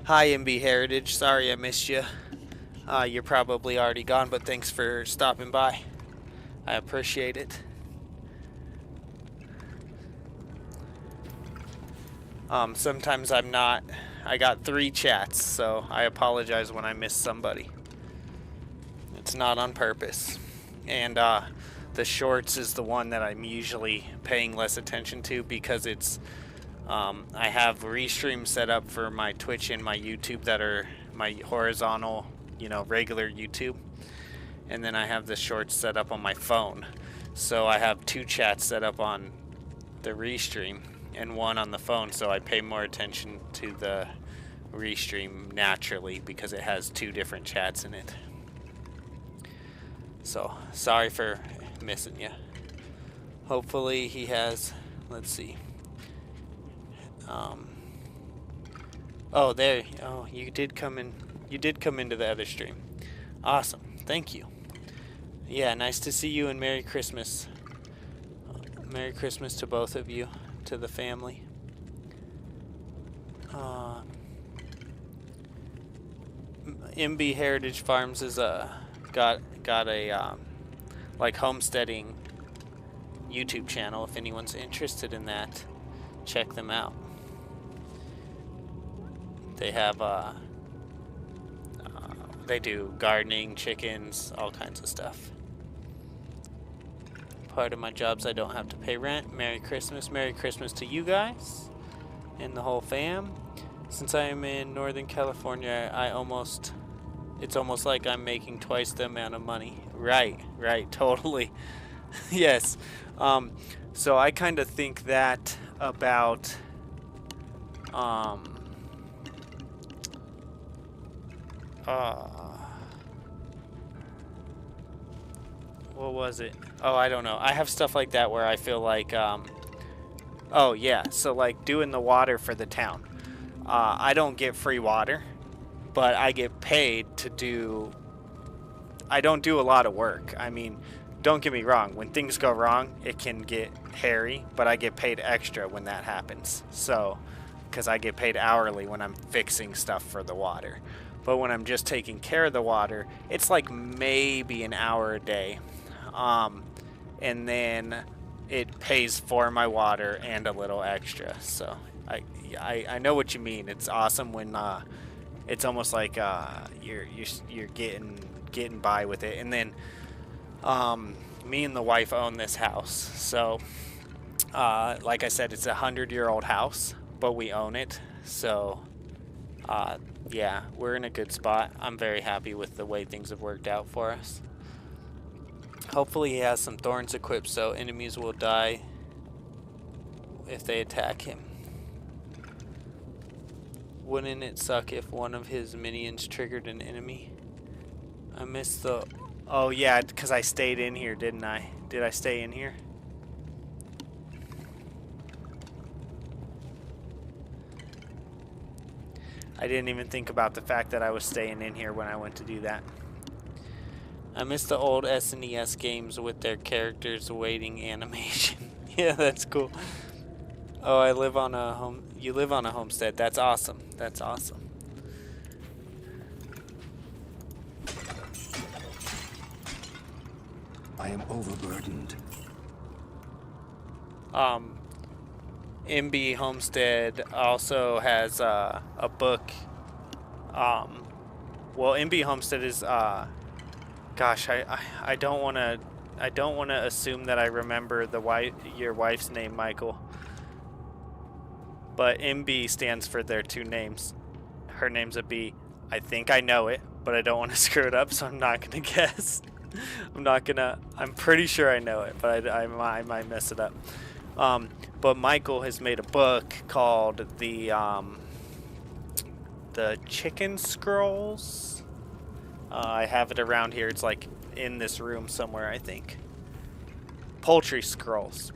[SPEAKER 1] Hi, MB Heritage. Sorry I missed you. You're probably already gone, but thanks for stopping by. I appreciate it. Sometimes I'm not. I got 3 chats, so I apologize when I miss somebody. It's not on purpose. And the shorts is the one that I'm usually paying less attention to because it's I have restream set up for my Twitch and my YouTube that are my horizontal, you know, regular YouTube. And then I have the shorts set up on my phone. So I have 2 chats set up on the restream and 1 on the phone, so I pay more attention to the restream naturally because it has 2 different chats in it. So, sorry for missing you. Hopefully he has, let's see. Oh, there. Oh, you did come in. You did come into the other stream. Awesome. Thank you. Yeah, nice to see you and Merry Christmas. Merry Christmas to both of you, to the family. MB Heritage Farms is got a like homesteading YouTube channel. If anyone's interested in that, check them out. They have they do gardening, chickens, all kinds of stuff. Part of my job's I don't have to pay rent. Merry Christmas. Merry Christmas to you guys and the whole fam. Since I am in Northern California, it's almost like I'm making twice the amount of money. Right, totally. Yes. So I kind of think that about what was it? Oh, I don't know. I have stuff like that where I feel like Oh yeah, so like doing the water for the town. I don't get free water, but I get paid to do. I don't do a lot of work. I mean, don't get me wrong. When things go wrong, it can get hairy, but I get paid extra when that happens. So, because I get paid hourly when I'm fixing stuff for the water. But when I'm just taking care of the water, it's like maybe an hour a day. And then it pays for my water and a little extra. So I know what you mean. It's awesome when it's almost like you're getting by with it. And then me and the wife own this house. So like I said, it's a 100-year-old house, but we own it. So yeah, we're in a good spot. I'm very happy with the way things have worked out for us. Hopefully he has some thorns equipped so enemies will die if they attack him. Wouldn't it suck if one of his minions triggered an enemy? I missed the... Oh yeah, because I stayed in here, didn't I? Did I stay in here? I didn't even think about the fact that I was staying in here when I went to do that. I miss the old SNES games with their characters waiting animation. Yeah, that's cool. Oh, I live on a home. You live on a homestead. That's awesome. That's awesome.
[SPEAKER 4] I am overburdened.
[SPEAKER 1] MB Homestead also has a book. Well, MB Homestead is gosh, I don't want to assume that I remember your wife's name, Michael. But MB stands for their two names. Her name's a B. I think I know it, but I don't want to screw it up, so I'm not gonna guess. I'm pretty sure I know it, but I might mess it up. But Michael has made a book called the Chicken Scrolls. I have it around here. It's like in this room somewhere, I think. Poultry Scrolls.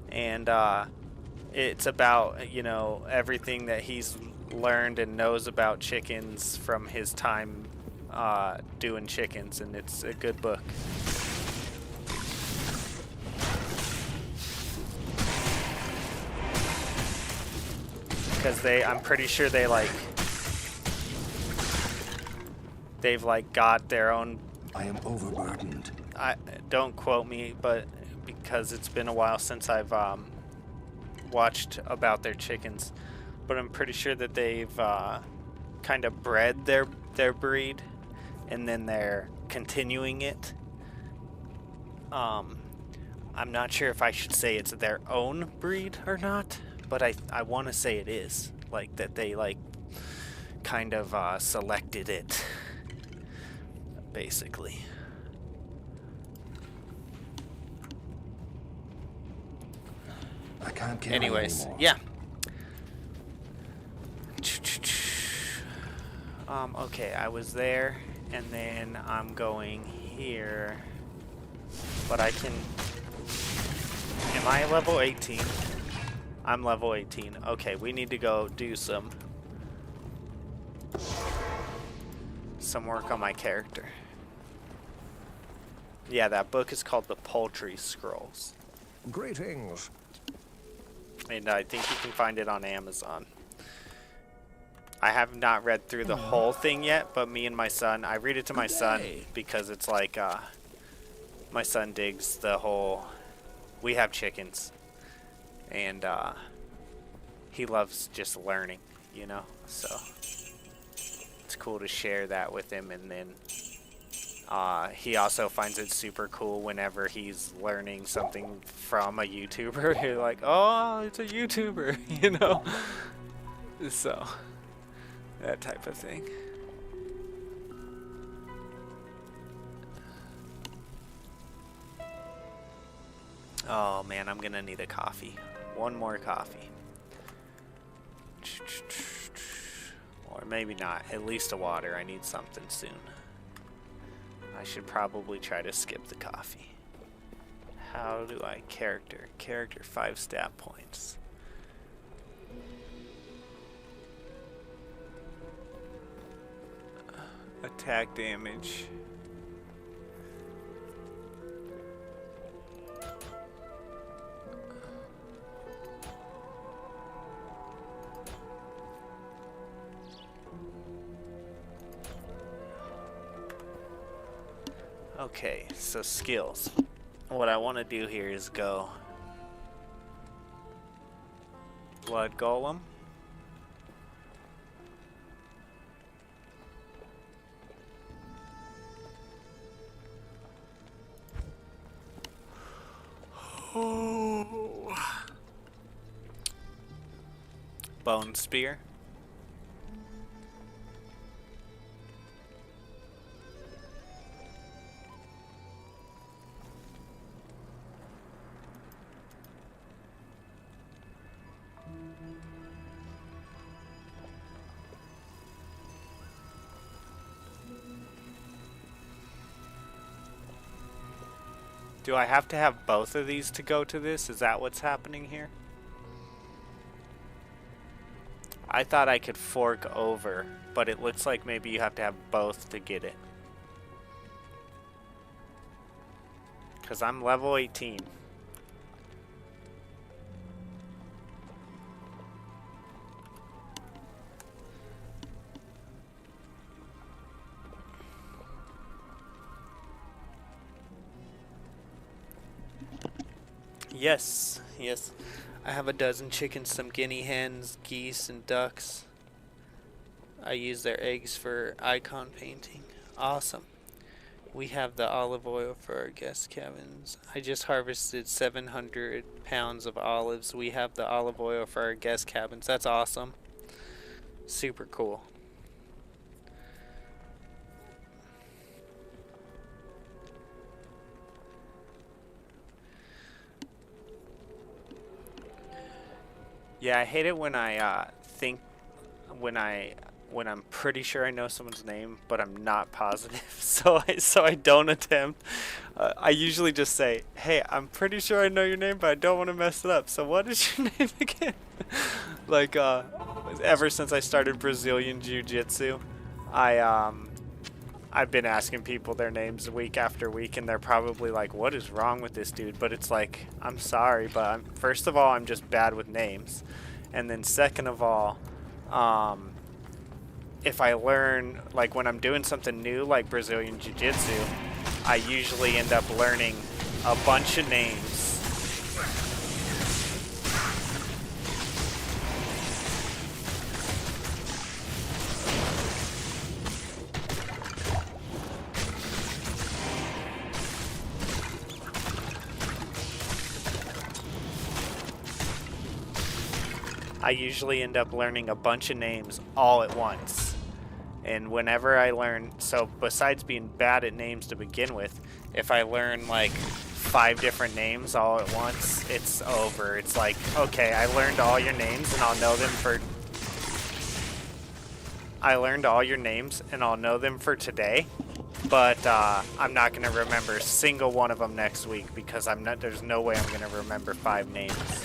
[SPEAKER 1] And it's about, you know, everything that he's learned and knows about chickens from his time doing chickens, and it's a good book. Because I'm pretty sure they've got their own.
[SPEAKER 4] I am overburdened.
[SPEAKER 1] Don't quote me, but because it's been a while since I've watched about their chickens, but I'm pretty sure that they've kind of bred their breed, and then they're continuing it. I'm not sure if I should say it's their own breed or not, but I want to say it is, like that they kind of selected it, basically.
[SPEAKER 4] I can't carry
[SPEAKER 1] Anyways,
[SPEAKER 4] anymore.
[SPEAKER 1] yeah. Okay, I was there, and then I'm going here, but I can. Am I level 18? I'm level 18. Okay, we need to go do some work on my character. Yeah, that book is called The Poultry Scrolls.
[SPEAKER 8] Greetings.
[SPEAKER 1] And I think you can find it on Amazon. I have not read through the whole thing yet, but me and my son, I read it to my son because it's like, my son digs the whole, we have chickens, and he loves just learning, you know, so it's cool to share that with him. And then he also finds it super cool whenever he's learning something from a YouTuber. You're like, oh, it's a YouTuber, you know? So, that type of thing. Oh man, I'm gonna need a coffee. One more coffee. Or maybe not. At least a water. I need something soon. I should probably try to skip the coffee. How do I character? Character 5 stat points. Attack damage. Okay, so skills. What I want to do here is go Blood Golem. Oh. Bone Spear. Do I have to have both of these to go to this? Is that what's happening here? I thought I could fork over, but it looks like maybe you have to have both to get it. Because I'm level 18. Yes, yes. I have a dozen chickens, some guinea hens, geese, and ducks. I use their eggs for icon painting. Awesome. We have the olive oil for our guest cabins. I just harvested 700 pounds of olives. We have the olive oil for our guest cabins. That's awesome. Super cool. Yeah, I hate it when I think when I'm pretty sure I know someone's name, but I'm not positive. So I don't attempt. I usually just say, "Hey, I'm pretty sure I know your name, but I don't want to mess it up. So what is your name again?" Like ever since I started Brazilian Jiu-Jitsu, I've been asking people their names week after week, and they're probably like, "What is wrong with this dude?" But it's like, I'm sorry, but first of all, I'm just bad with names, and then second of all, if I learn, like when I'm doing something new, like Brazilian Jiu-Jitsu, I usually end up learning a bunch of names. I usually end up learning a bunch of names all at once. And whenever I learn, so besides being bad at names to begin with, if I learn like 5 different names all at once, it's over. It's like, okay, I learned all your names and I'll know them for today, but I'm not going to remember a single one of them next week because there's no way I'm going to remember 5 names.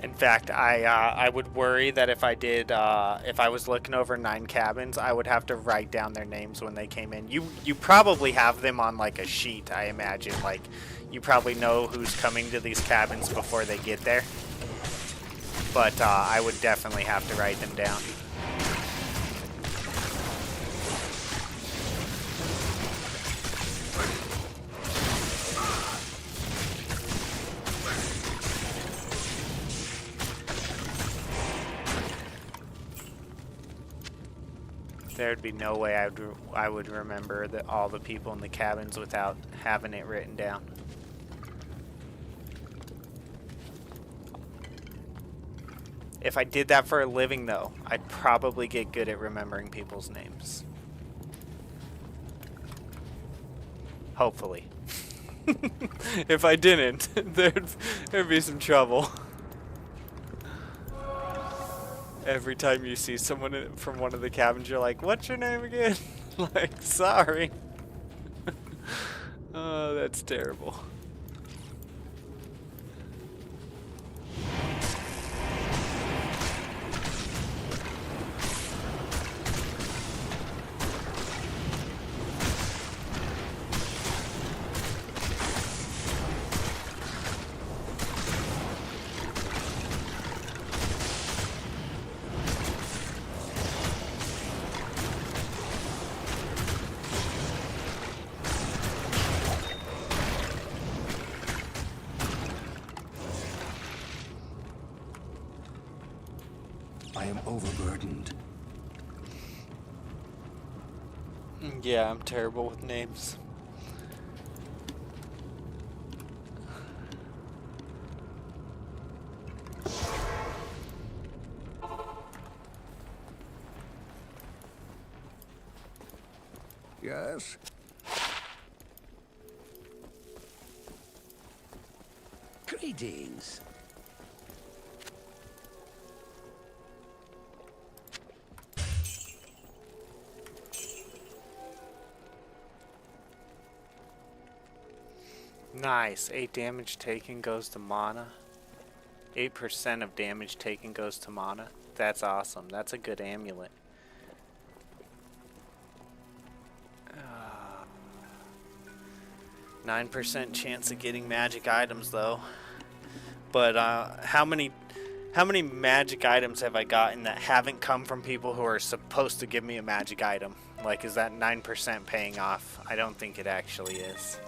[SPEAKER 1] In fact, I would worry that if I was looking over 9 cabins, I would have to write down their names when they came in. You probably have them on like a sheet, I imagine. Like, you probably know who's coming to these cabins before they get there. But I would definitely have to write them down. There'd be no way I would remember all the people in the cabins without having it written down. If I did that for a living, though, I'd probably get good at remembering people's names. Hopefully. If I didn't, there'd be some trouble. Every time you see someone from one of the cabins, you're like, what's your name again? Like, sorry. Oh, that's terrible.
[SPEAKER 4] I am overburdened.
[SPEAKER 1] Yeah, I'm terrible with names.
[SPEAKER 8] Yes?
[SPEAKER 2] Greetings.
[SPEAKER 1] Nice. 8 damage taken goes to mana. 8% of damage taken goes to mana. That's awesome. That's a good amulet. 9% chance of getting magic items though. But how many magic items have I gotten that haven't come from people who are supposed to give me a magic item? Like, is that 9% paying off? I don't think it actually is.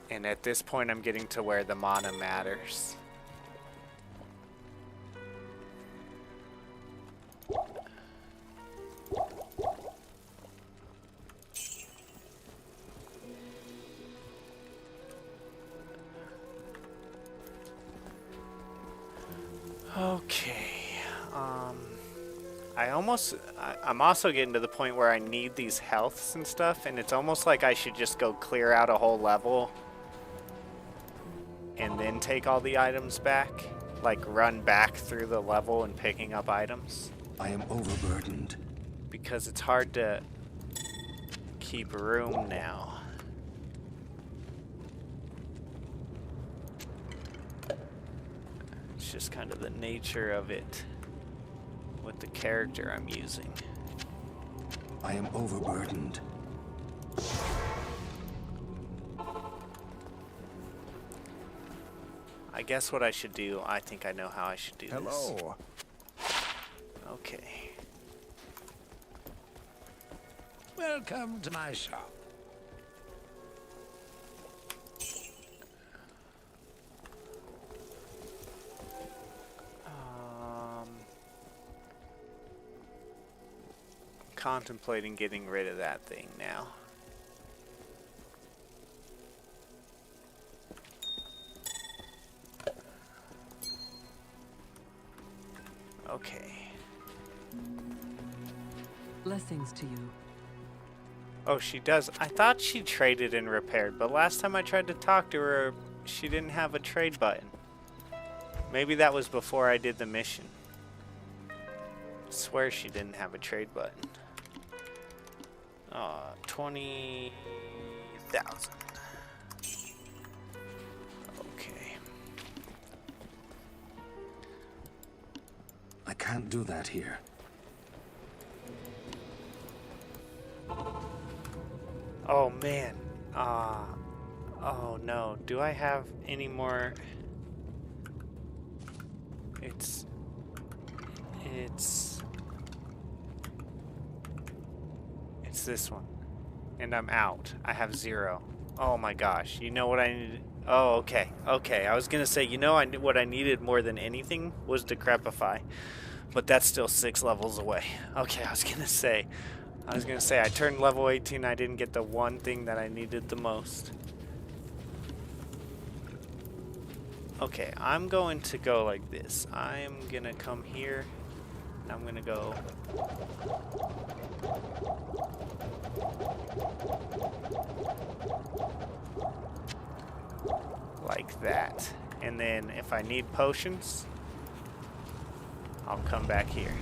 [SPEAKER 1] And at this point, I'm getting to where the mana matters. Okay. I'm also getting to the point where I need these healths and stuff, and it's almost like I should just go clear out a whole level and then take all the items back. Like, run back through the level and picking up items.
[SPEAKER 4] I am overburdened.
[SPEAKER 1] Because it's hard to keep room now. It's just kind of the nature of it with the character I'm using.
[SPEAKER 4] I am overburdened.
[SPEAKER 1] I guess what I should do, I think I know how I should do this.
[SPEAKER 8] Hello.
[SPEAKER 1] Okay.
[SPEAKER 2] Welcome to my shop.
[SPEAKER 1] Contemplating getting rid of that thing now. Okay.
[SPEAKER 7] Blessings to you.
[SPEAKER 1] Oh, she does. I thought she traded and repaired, but last time I tried to talk to her, she didn't have a trade button. Maybe that was before I did the mission. I swear she didn't have a trade button. 20,000. Okay.
[SPEAKER 4] I can't do that here.
[SPEAKER 1] Oh man. Oh no. Do I have any more? It's this one. And I'm out. I have 0. Oh my gosh. You know what I need? Oh, okay. Okay. I was going to say, you know, what I needed more than anything was Decrepify. But that's still 6 levels away. Okay, I was going to say I turned level 18. I didn't get the one thing that I needed the most. Okay, I'm going to go like this. I'm going to come here. And I'm going to go Like that. And then if I need potions, I'll come back here.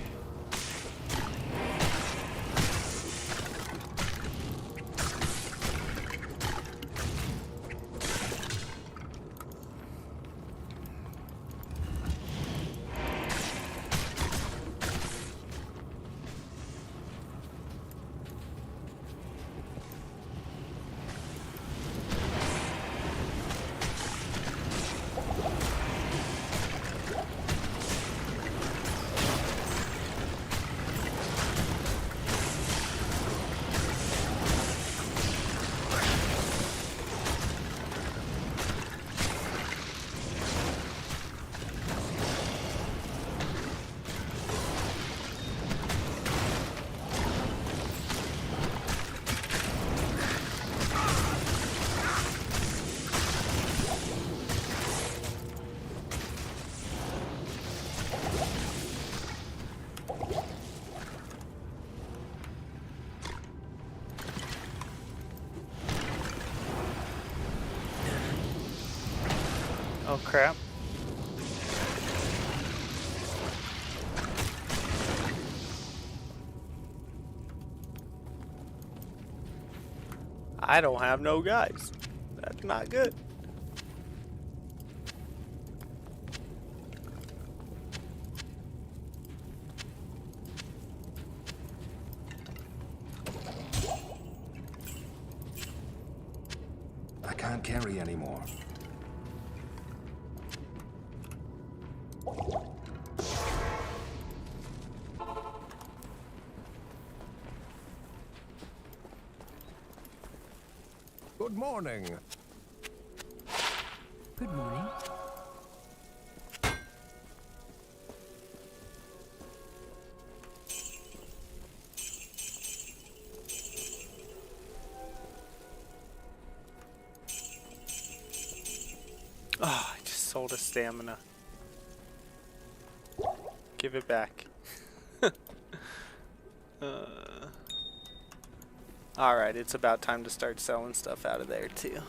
[SPEAKER 1] Oh crap. I don't have no guys. That's not good.
[SPEAKER 4] I can't carry anymore.
[SPEAKER 8] Good morning.
[SPEAKER 7] Good morning.
[SPEAKER 1] Oh, I just sold a stamina. Give it back. Alright, it's about time to start selling stuff out of there too.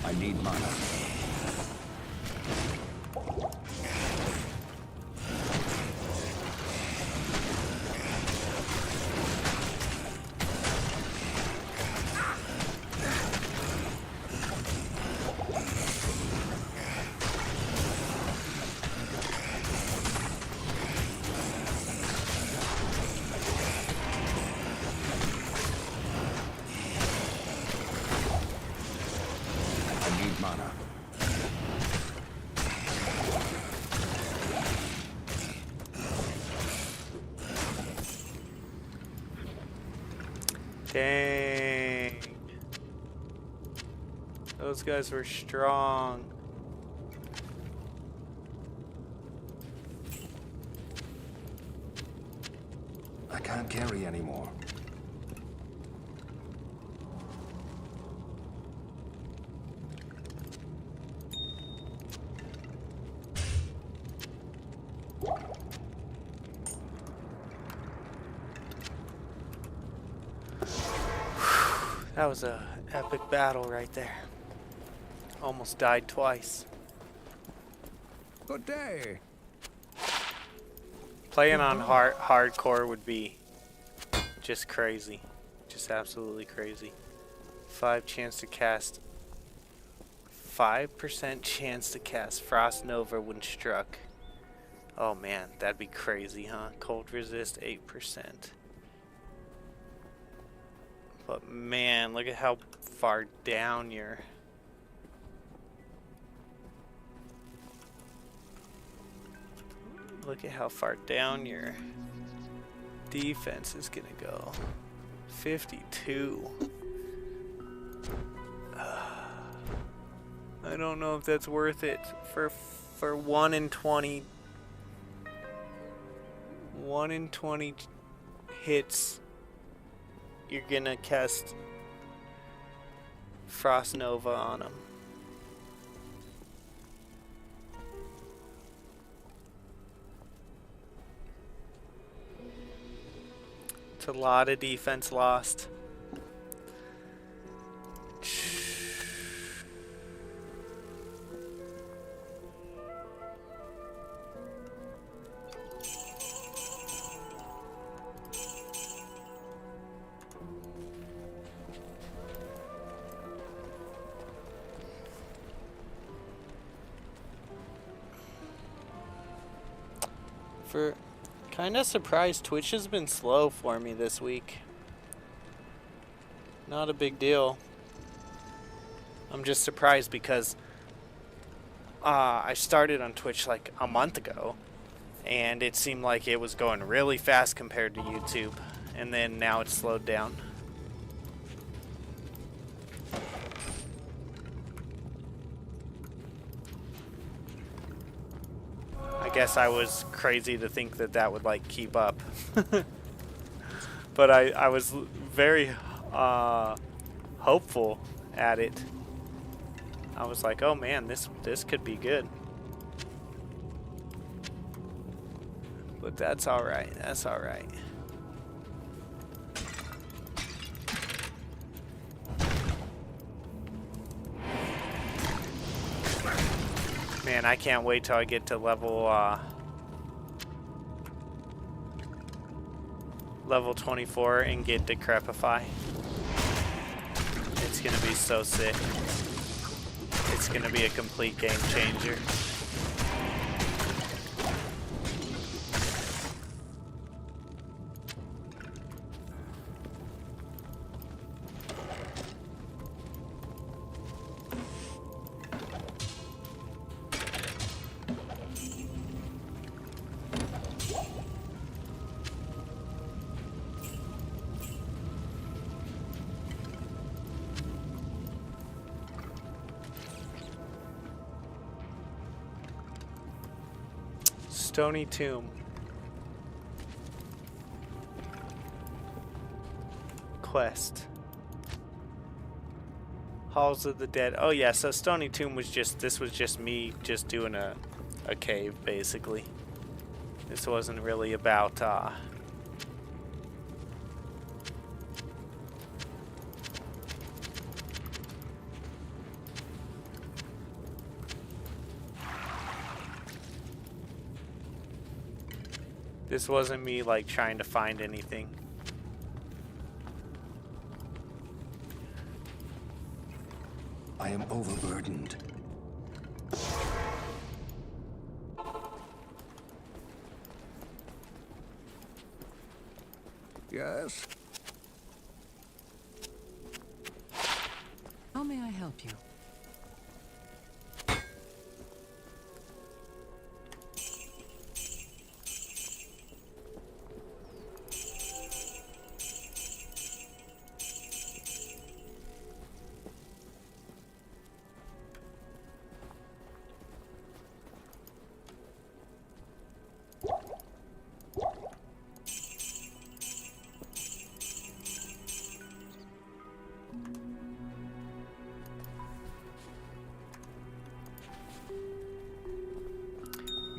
[SPEAKER 4] I need mana. I need mana.
[SPEAKER 1] Dang. Those guys were strong.
[SPEAKER 4] I can't carry anymore.
[SPEAKER 1] That was a epic battle right there. Almost died twice.
[SPEAKER 8] Good day.
[SPEAKER 1] Playing on hardcore would be just crazy. Just absolutely crazy. 5% chance to cast Frost Nova when struck. Oh man, that'd be crazy, huh? Cold resist 8%. But man, look at how far down you're. Look at how far down your defense is gonna go. 52. I don't know if that's worth it for 1 in 20. 1 in 20 hits. You're gonna cast Frost Nova on them. It's a lot of defense lost. Kinda surprised Twitch has been slow for me this week. Not a big deal. I'm just surprised because I started on Twitch like a month ago and it seemed like it was going really fast compared to YouTube, and then now it's slowed down. I guess I was crazy to think that that would like keep up. But I was very hopeful at it. I was like, oh man, this could be good. But that's alright, that's alright. Man, I can't wait till I get to level 24 and get Decrepify. It's gonna be so sick. It's gonna be a complete game changer. Stony Tomb. Quest. Halls of the Dead. Oh yeah, so Stony Tomb was just, this was just me just doing a cave, basically. This wasn't really about, this wasn't me like trying to find anything.
[SPEAKER 4] I am overburdened.
[SPEAKER 8] Yes?
[SPEAKER 7] How may I help you?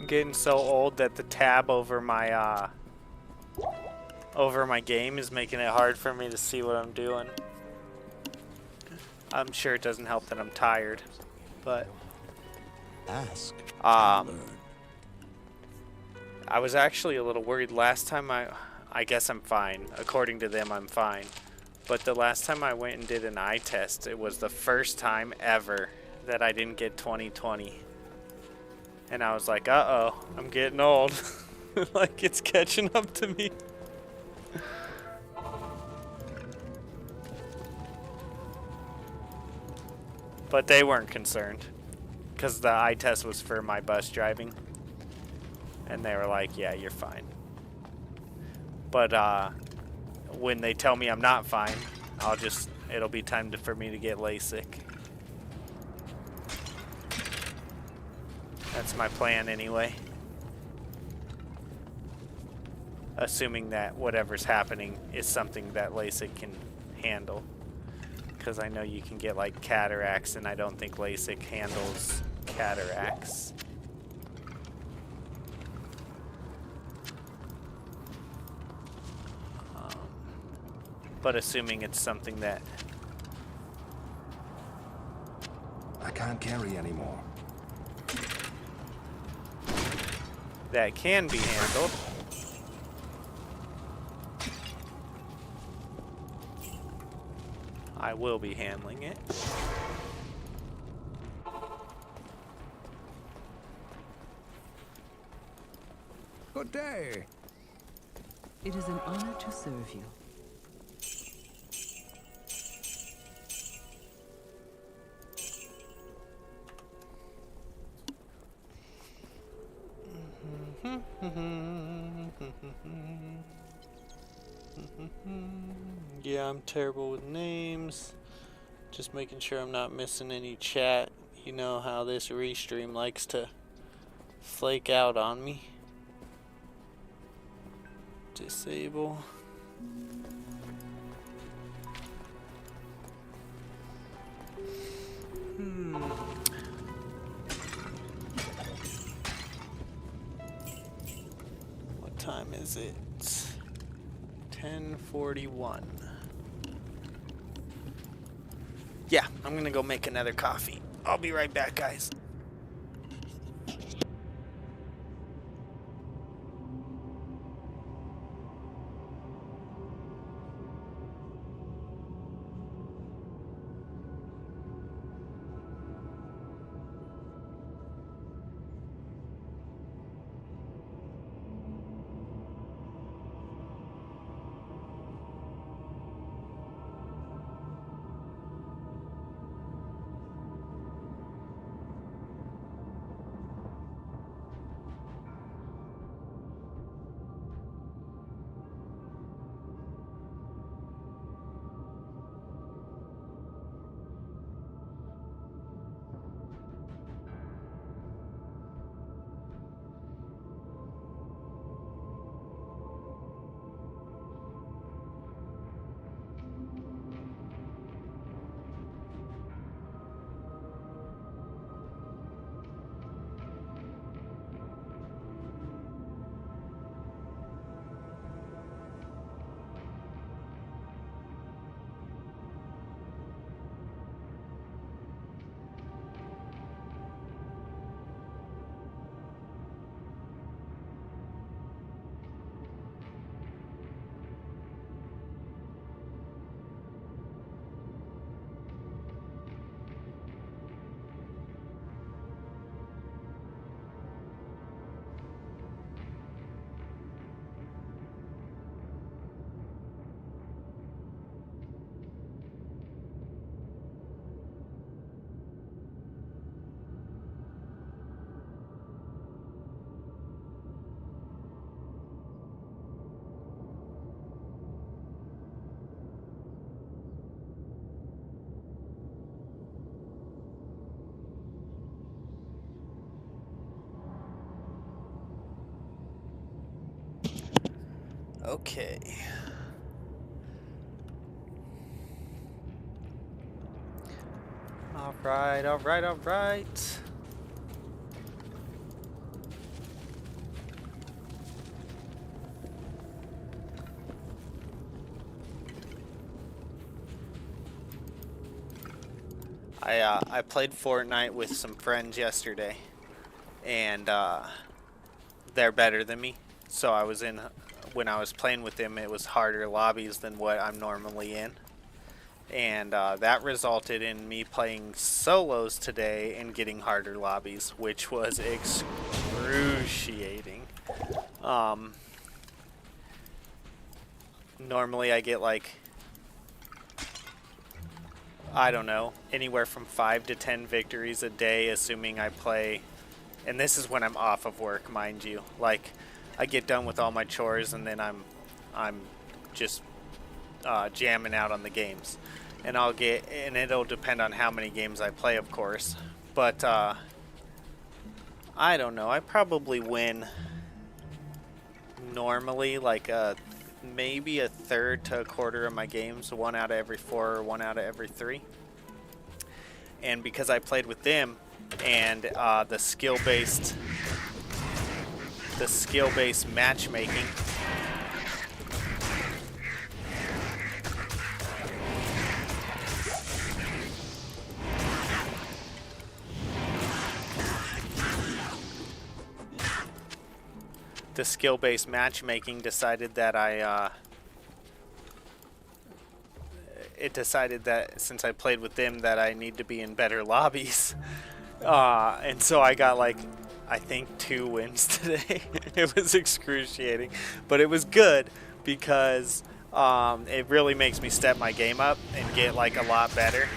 [SPEAKER 1] Getting so old that the tab over my game is making it hard for me to see what I'm doing. I'm sure it doesn't help that I'm tired, but
[SPEAKER 6] Ask.
[SPEAKER 1] I was actually a little worried last time I guess I'm fine. According to them, I'm fine. But the last time I went and did an eye test, it was the first time ever that I didn't get 20/20. And I was like, uh-oh, I'm getting old. Like, it's catching up to me. But they weren't concerned, because the eye test was for my bus driving. And they were like, yeah, you're fine. But when they tell me I'm not fine, it'll be time for me to get LASIK. That's my plan anyway. Assuming that whatever's happening is something that LASIK can handle. Because I know you can get like cataracts, and I don't think LASIK handles cataracts. But assuming it's something that...
[SPEAKER 4] I can't carry anymore.
[SPEAKER 1] that can be handled. I will be handling it.
[SPEAKER 8] Good day.
[SPEAKER 7] It is an honor to serve you.
[SPEAKER 1] Yeah, I'm terrible with names. Just making sure I'm not missing any chat. You know how this restream likes to flake out on me. Disable. What time is it? 10:41. Yeah, I'm gonna go make another coffee. I'll be right back, guys. Okay. All right, all right, all right. I played Fortnite with some friends yesterday, and they're better than me. So when I was playing with them, it was harder lobbies than what I'm normally in. And that resulted in me playing solos today and getting harder lobbies, which was excruciating. Normally I get like, I don't know, anywhere from 5 to 10 victories a day, assuming I play, and this is when I'm off of work, mind you. Like, I get done with all my chores and then I'm just jamming out on the games, and it'll depend on how many games I play, of course. But I don't know. I probably win normally like maybe a third to a quarter of my games, 1 out of every 4 or 1 out of every 3. And because I played with them and the skill-based matchmaking, decided that it decided that since I played with them that I need to be in better lobbies. And so I got like, I think 2 wins today. It was excruciating, but it was good because it really makes me step my game up and get like a lot better.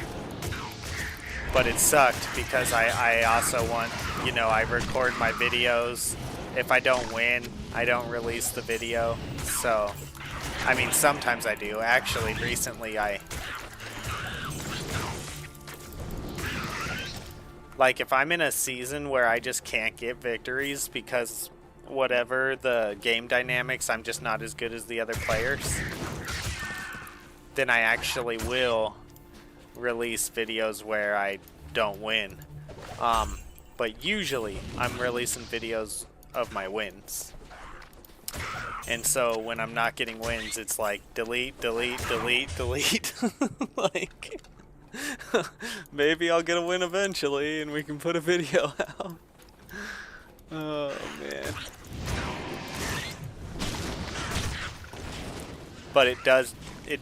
[SPEAKER 1] But it sucked because I also want, I record my videos. If I don't win, I don't release the video. So, I mean, sometimes I do. Actually, recently like, if I'm in a season where I just can't get victories because whatever the game dynamics, I'm just not as good as the other players, then I actually will release videos where I don't win. But usually, I'm releasing videos of my wins. And so when I'm not getting wins, it's like delete, delete, delete, delete. Like, maybe I'll get a win eventually and we can put a video out. Oh man. But it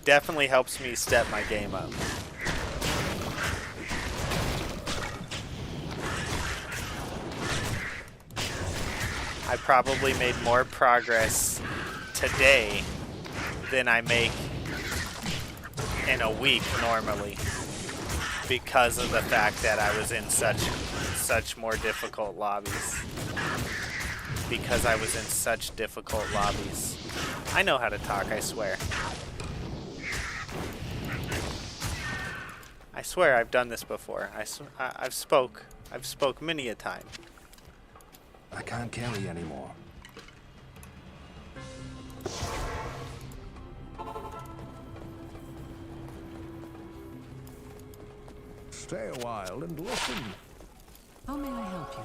[SPEAKER 1] definitely helps me step my game up. I probably made more progress today than I make in a week normally, because of the fact that I was in such more difficult lobbies. Because I was in such difficult lobbies. I know how to talk, I swear. I swear I've done this before. I've spoke many a time.
[SPEAKER 4] I can't carry anymore.
[SPEAKER 8] Stay a while and listen.
[SPEAKER 7] How may I help you?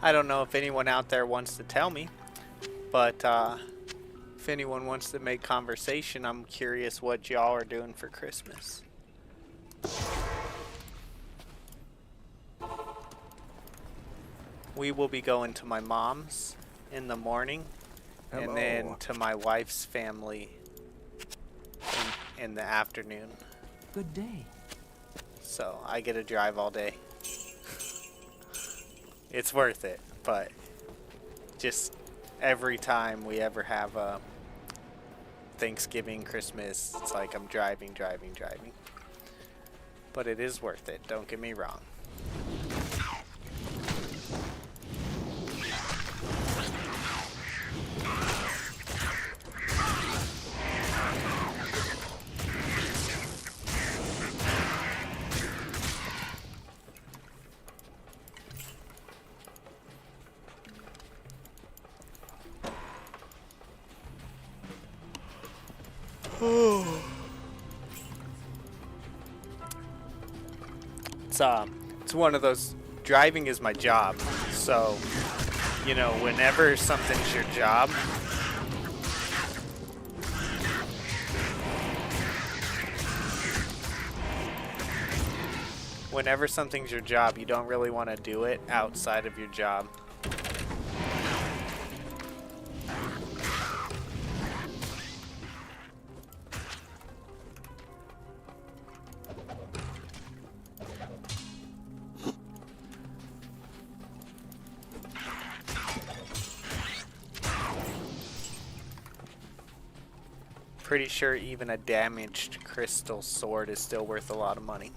[SPEAKER 1] I don't know if anyone out there wants to tell me, but if anyone wants to make conversation, I'm curious what y'all are doing for Christmas. We will be going to my mom's in the morning, and then to my wife's family in the afternoon.
[SPEAKER 7] Good day.
[SPEAKER 1] So I get to drive all day. It's worth it, but just every time we ever have a Thanksgiving, Christmas, it's like I'm driving. But it is worth it, don't get me wrong. It's one of those. Driving is my job, so you know, whenever something's your job, you don't really want to do it outside of your job. Pretty sure even a damaged crystal sword is still worth a lot of money.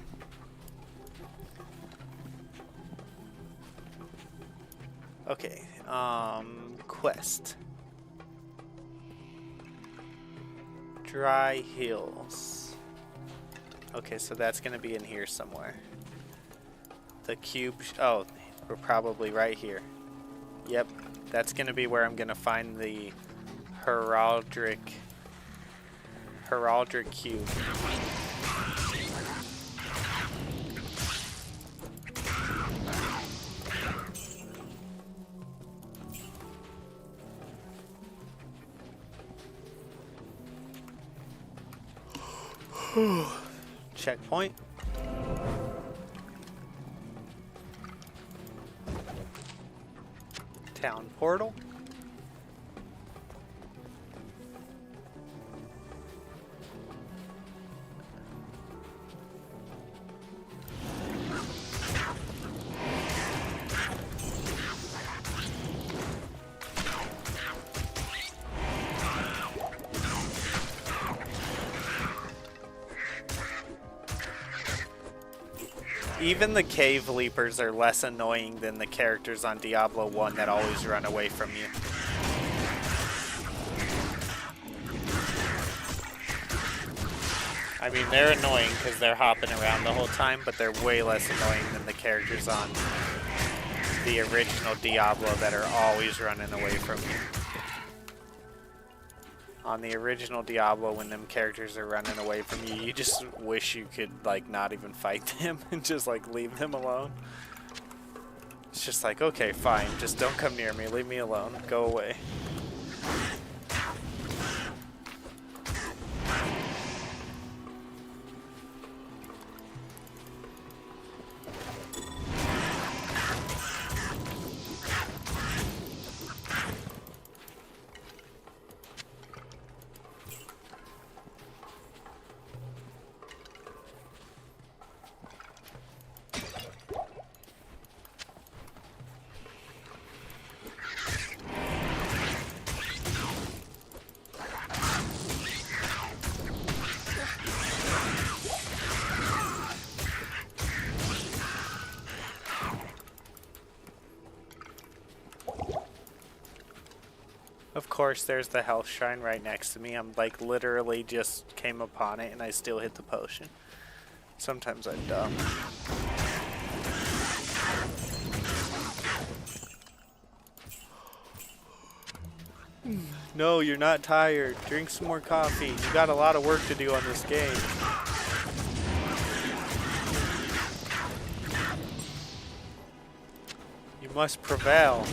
[SPEAKER 1] Okay, quest. Dry Hills. Okay, so that's gonna be in here somewhere. The cube, oh, we're probably right here. Yep, that's gonna be where I'm gonna find the heraldic cube. Checkpoint. Town portal. Even the cave leapers are less annoying than the characters on Diablo 1 that always run away from you. I mean, they're annoying because they're hopping around the whole time, but they're way less annoying than the characters on the original Diablo that are always running away from you. On the original Diablo, when them characters are running away from you, you just wish you could, like, not even fight them and just, like, leave them alone. It's just like, okay, fine, just don't come near me, leave me alone, go away. Of course, there's the health shrine right next to me. I'm like literally just came upon it and I still hit the potion. Sometimes I'm dumb. No, you're not tired. Drink some more coffee. You got a lot of work to do on this game. You must prevail.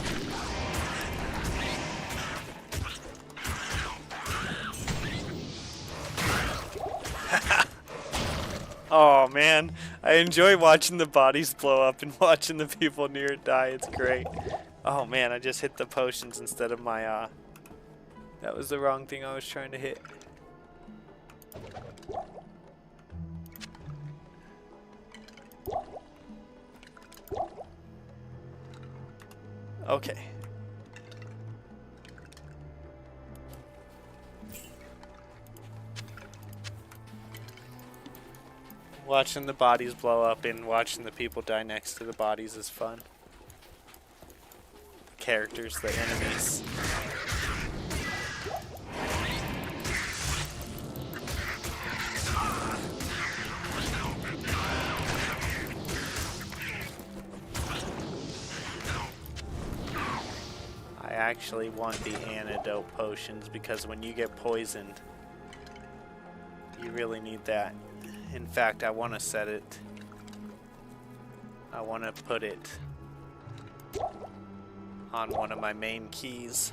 [SPEAKER 1] Oh man, I enjoy watching the bodies blow up and watching the people near it die. It's great. Oh man, I just hit the potions instead of my that was the wrong thing I was trying to hit. Okay. Watching the bodies blow up and watching the people die next to the bodies is fun. The characters, the enemies. I actually want the antidote potions because when you get poisoned, You really need that. In fact, I want to set it. I want to put it on one of my main keys.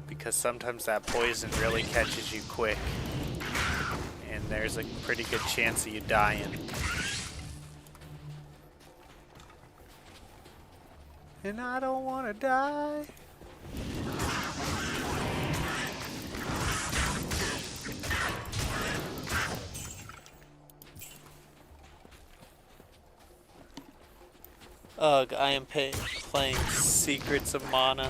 [SPEAKER 1] Because sometimes that poison really catches you quick. And there's a pretty good chance of you dying. And I don't want to die. Ugh, I am playing Secrets of Mana.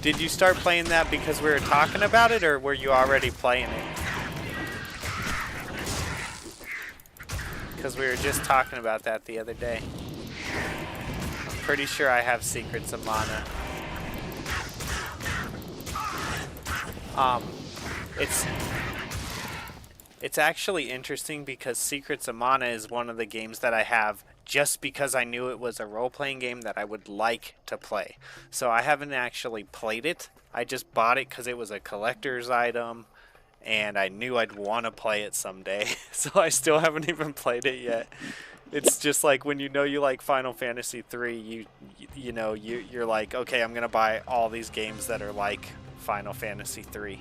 [SPEAKER 1] Did you start playing that because we were talking about it, or were you already playing it? Because we were just talking about that the other day. I'm pretty sure I have Secrets of Mana. It's actually interesting because Secrets of Mana is one of the games that I have just because I knew it was a role-playing game that I would like to play. So I haven't actually played it. I just bought it because it was a collector's item, and I knew I'd want to play it someday. So I still haven't even played it yet. It's just like when you know you like Final Fantasy 3, you're like, okay, I'm gonna buy all these games that are like Final Fantasy 3.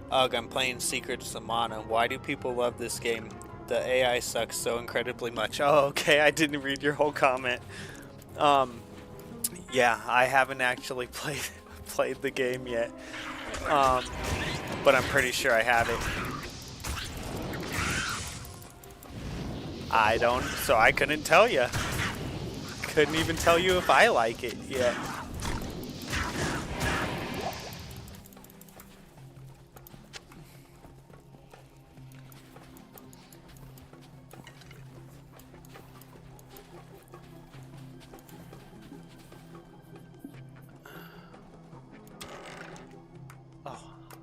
[SPEAKER 1] Ugh, I'm playing Secrets of Mana. Why do people love this game? The AI sucks so incredibly much. Oh, okay, I didn't read your whole comment. Yeah, I haven't actually played the game yet. But I'm pretty sure I have it. I don't, so I couldn't tell you. Couldn't even tell you if I like it yet.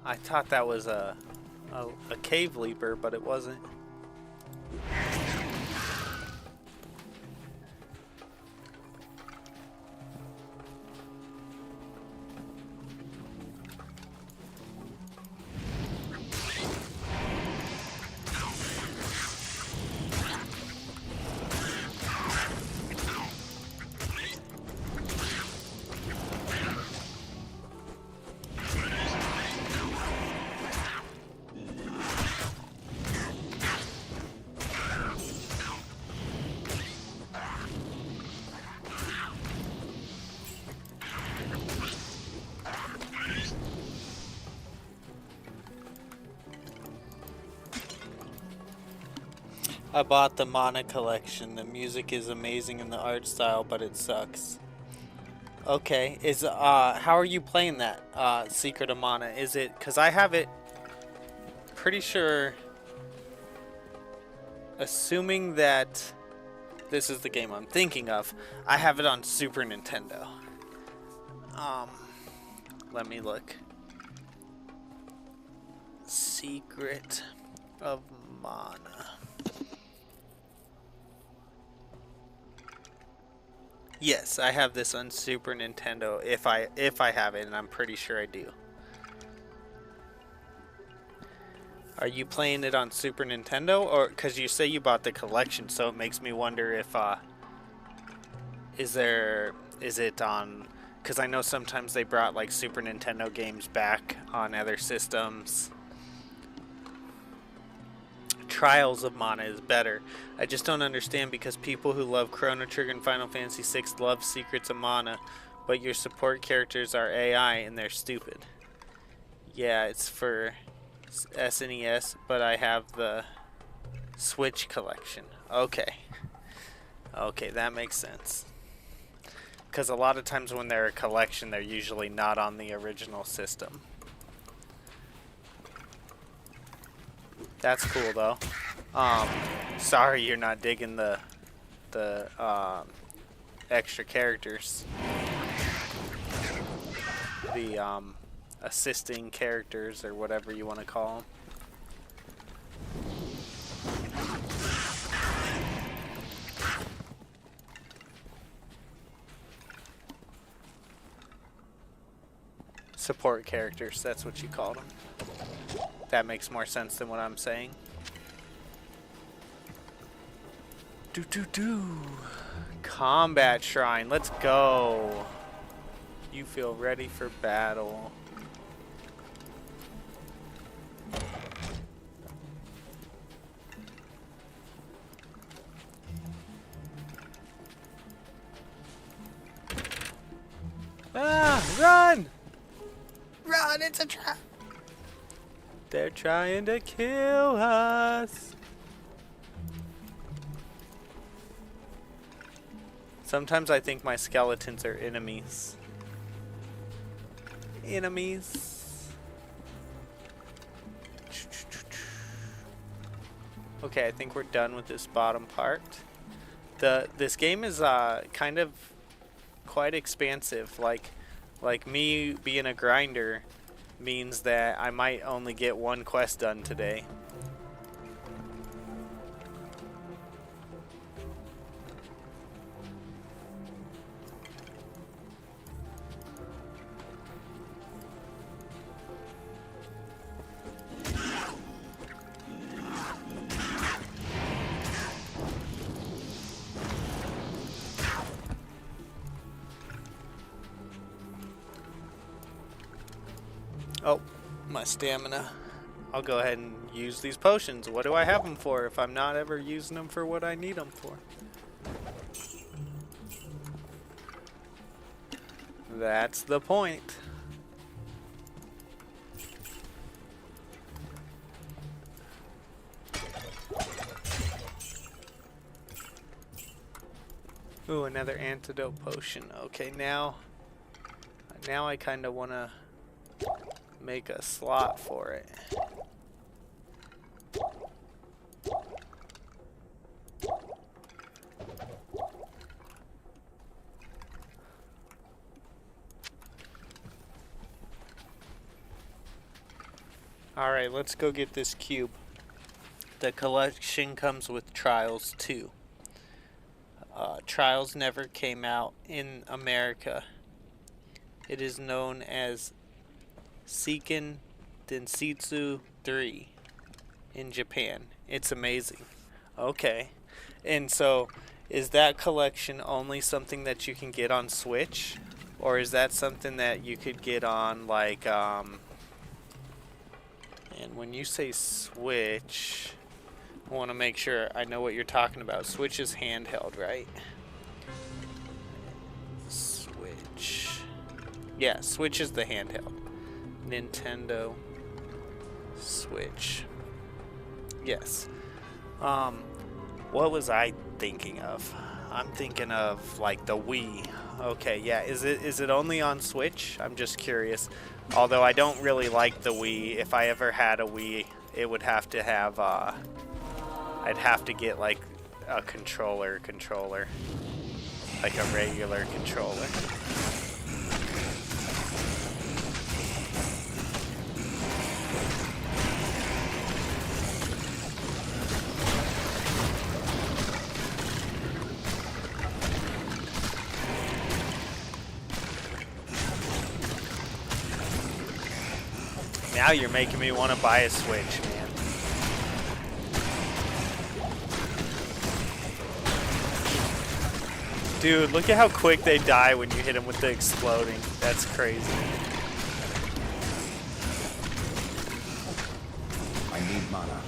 [SPEAKER 1] I thought that was a cave leaper, but it wasn't. I bought the Mana collection. The music is amazing in the art style, but it sucks. Okay, how are you playing that, Secret of Mana? Is it, because I have it, pretty sure, assuming that this is the game I'm thinking of, I have it on Super Nintendo. Let me look. Secret of Mana. Yes, I have this on Super Nintendo if I have it, and I'm pretty sure I do. Are you playing it on Super Nintendo, or because you say you bought the collection, so it makes me wonder if is it on, because I know sometimes they brought like Super Nintendo games back on other systems. Trials of Mana is better. I just don't understand because people who love Chrono Trigger and Final Fantasy VI love Secrets of Mana, but your support characters are AI and they're stupid. Yeah, it's for SNES, but I have the Switch collection. Okay. Okay, that makes sense. Because a lot of times when they're a collection, they're usually not on the original system. That's cool though. Sorry you're not digging the extra characters. assisting characters or whatever you want to call them. Support characters, that's what you call them. That makes more sense than what I'm saying. Combat shrine, let's go. You feel ready for battle. Ah, run! Run, it's a trap! They're trying to kill us. Sometimes I think my skeletons are enemies. Enemies. Okay, I think we're done with this bottom part. This game is kind of quite expansive. Like me being a grinder means that I might only get one quest done today. Oh, my stamina. I'll go ahead and use these potions. What do I have them for if I'm not ever using them for what I need them for? That's the point. Ooh, another antidote potion. Okay, now I kind of want to make a slot for it. Alright, let's go get this cube. The collection comes with Trials 2. Trials never came out in America. It is known as Seiken Densetsu 3 in Japan. It's amazing. Okay. And so, is that collection only something that you can get on Switch? Or is that something that you could get on, like, and when you say Switch, I want to make sure I know what you're talking about. Switch is handheld, right? Switch. Yeah, Switch is the handheld. Nintendo Switch. Yes. What was I thinking of? I'm thinking of like the Wii. Okay, yeah. Is it only on Switch? I'm just curious. Although I don't really like the Wii. If I ever had a Wii, it would have to have I'd have to get like a controller, like a regular controller. Now you're making me want to buy a Switch, man. Dude, look at how quick they die when you hit them with the exploding. That's crazy.
[SPEAKER 4] I need mana.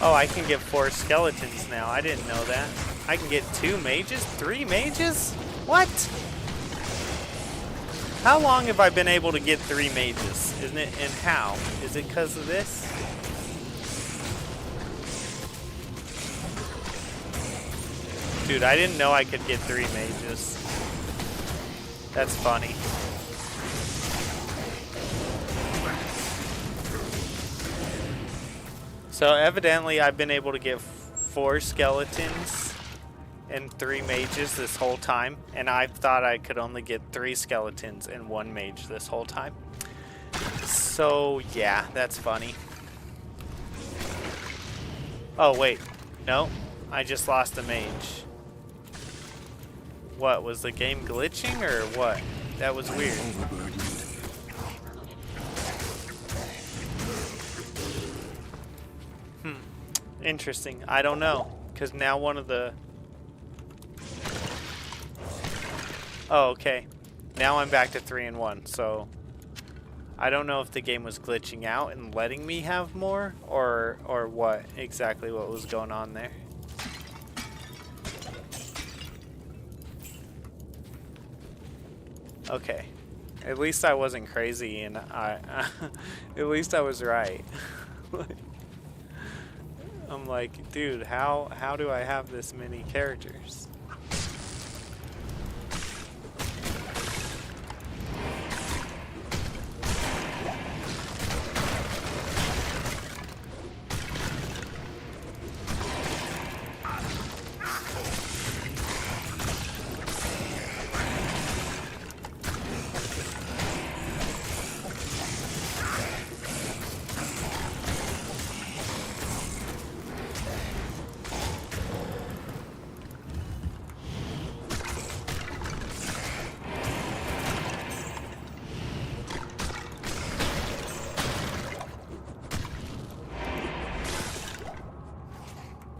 [SPEAKER 1] Oh, I can get 4 skeletons now. I didn't know that. I can get 2 mages? 3 mages? What? How long have I been able to get 3 mages? Isn't it? And how? Is it because of this? Dude, I didn't know I could get 3 mages. That's funny. So evidently I've been able to get 4 skeletons and 3 mages this whole time, and I thought I could only get 3 skeletons and 1 mage this whole time. So yeah, that's funny. Oh wait, no, I just lost a mage. What, was the game glitching or what? That was weird. Interesting. I don't know, because now one of the... Oh, okay. Now I'm back to 3 and 1, so... I don't know if the game was glitching out and letting me have more, or what, exactly what was going on there. Okay. At least I wasn't crazy, and at least I was right. I'm like, dude, how do I have this many characters?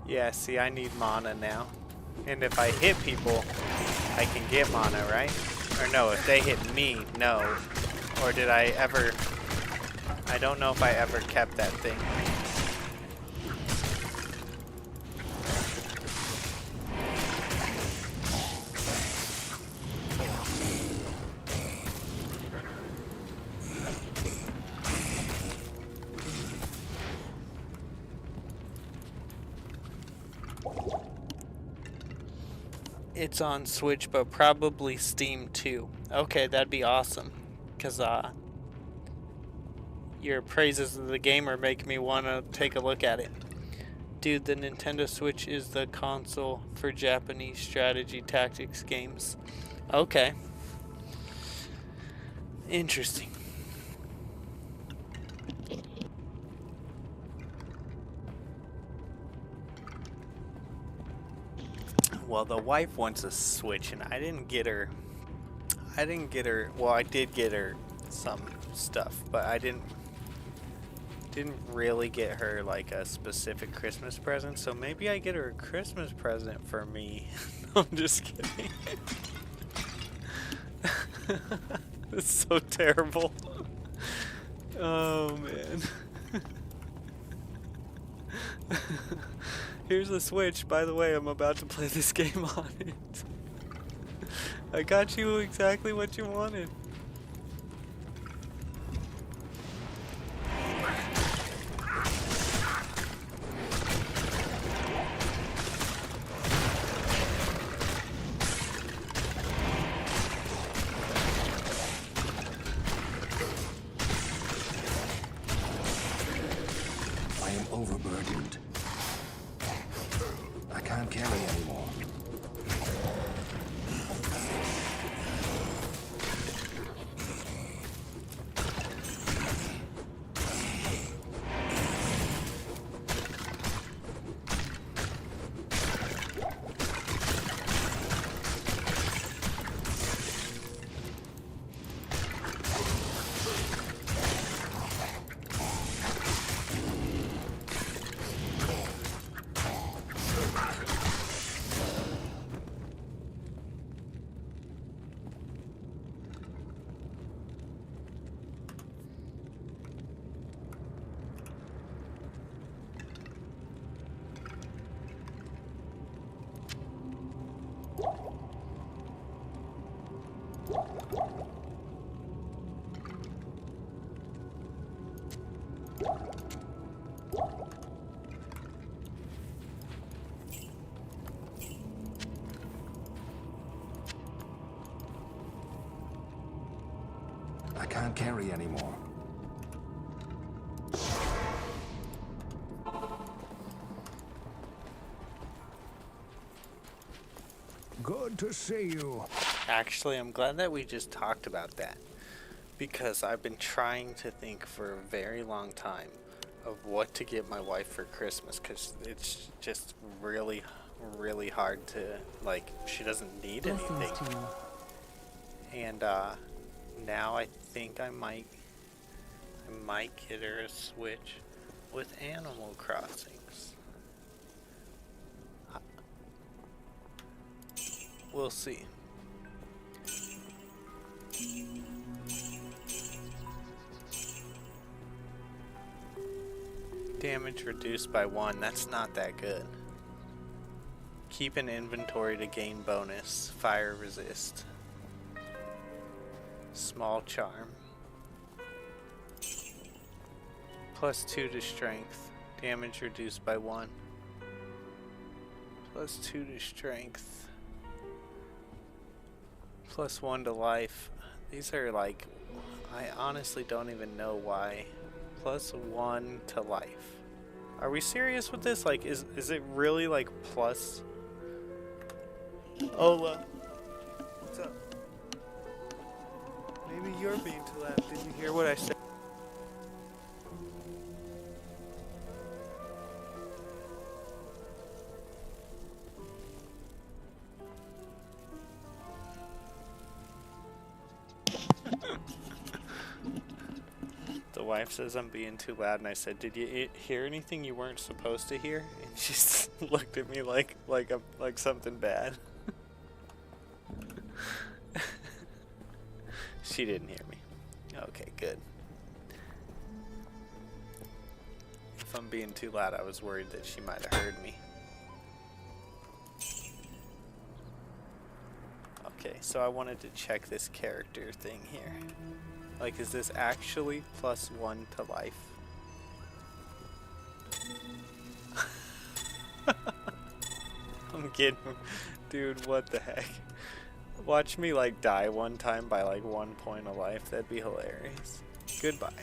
[SPEAKER 1] Yeah, see, I need mana now. And if I hit people, I can get mana, right? Or no, if they hit me, no. Or did I ever... I don't know if I ever kept that thing. It's on Switch, but probably Steam too. Okay, that'd be awesome. Because, your praises of the game are making me want to take a look at it. Dude, the Nintendo Switch is the console for Japanese strategy tactics games. Okay. Interesting. Well, the wife wants a Switch, and I didn't get her. Well, I did get her some stuff, but I didn't really get her like a specific Christmas present. So maybe I get her a Christmas present for me. No, I'm just kidding. It's so terrible. Oh man. Here's the Switch. By the way, I'm about to play this game on it. I got you exactly what you wanted.
[SPEAKER 4] I am overburdened. I can't carry anymore. I can't carry anymore.
[SPEAKER 8] Good to see you.
[SPEAKER 1] Actually, I'm glad that we just talked about that. Because I've been trying to think for a very long time of what to get my wife for Christmas. Because it's just really, really hard to, like, she doesn't need
[SPEAKER 7] Blessings
[SPEAKER 1] anything.
[SPEAKER 7] to you.
[SPEAKER 1] And now I think I might get her a Switch with Animal Crossings. We'll see. Damage reduced by 1. That's not that good. Keep an inventory to gain bonus. Fire resist. Small charm. +2 to strength. Damage reduced by 1. +2 to strength. +1 to life. These are like, I honestly don't even know why. +1 to life. Are we serious with this? Like, is it really like plus? Ola, what's up? Maybe you're being too loud. Did you hear what I said? The wife says I'm being too loud, and I said, "Did you hear anything you weren't supposed to hear?" And she just looked at me like something bad. She didn't hear me. Okay, good. If I'm being too loud, I was worried that she might have heard me. Okay, so I wanted to check this character thing here. Like, is this actually +1 to life? I'm kidding. Dude, what the heck? Watch me, like, die one time by, like, 1 point of life. That'd be hilarious. Goodbye.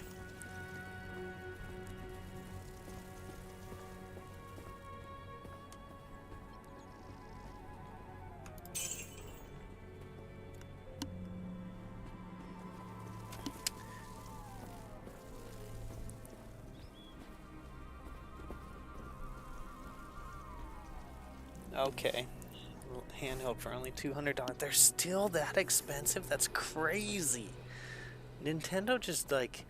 [SPEAKER 1] Okay. Handheld for only $200. They're still that expensive? That's crazy. Nintendo just, like,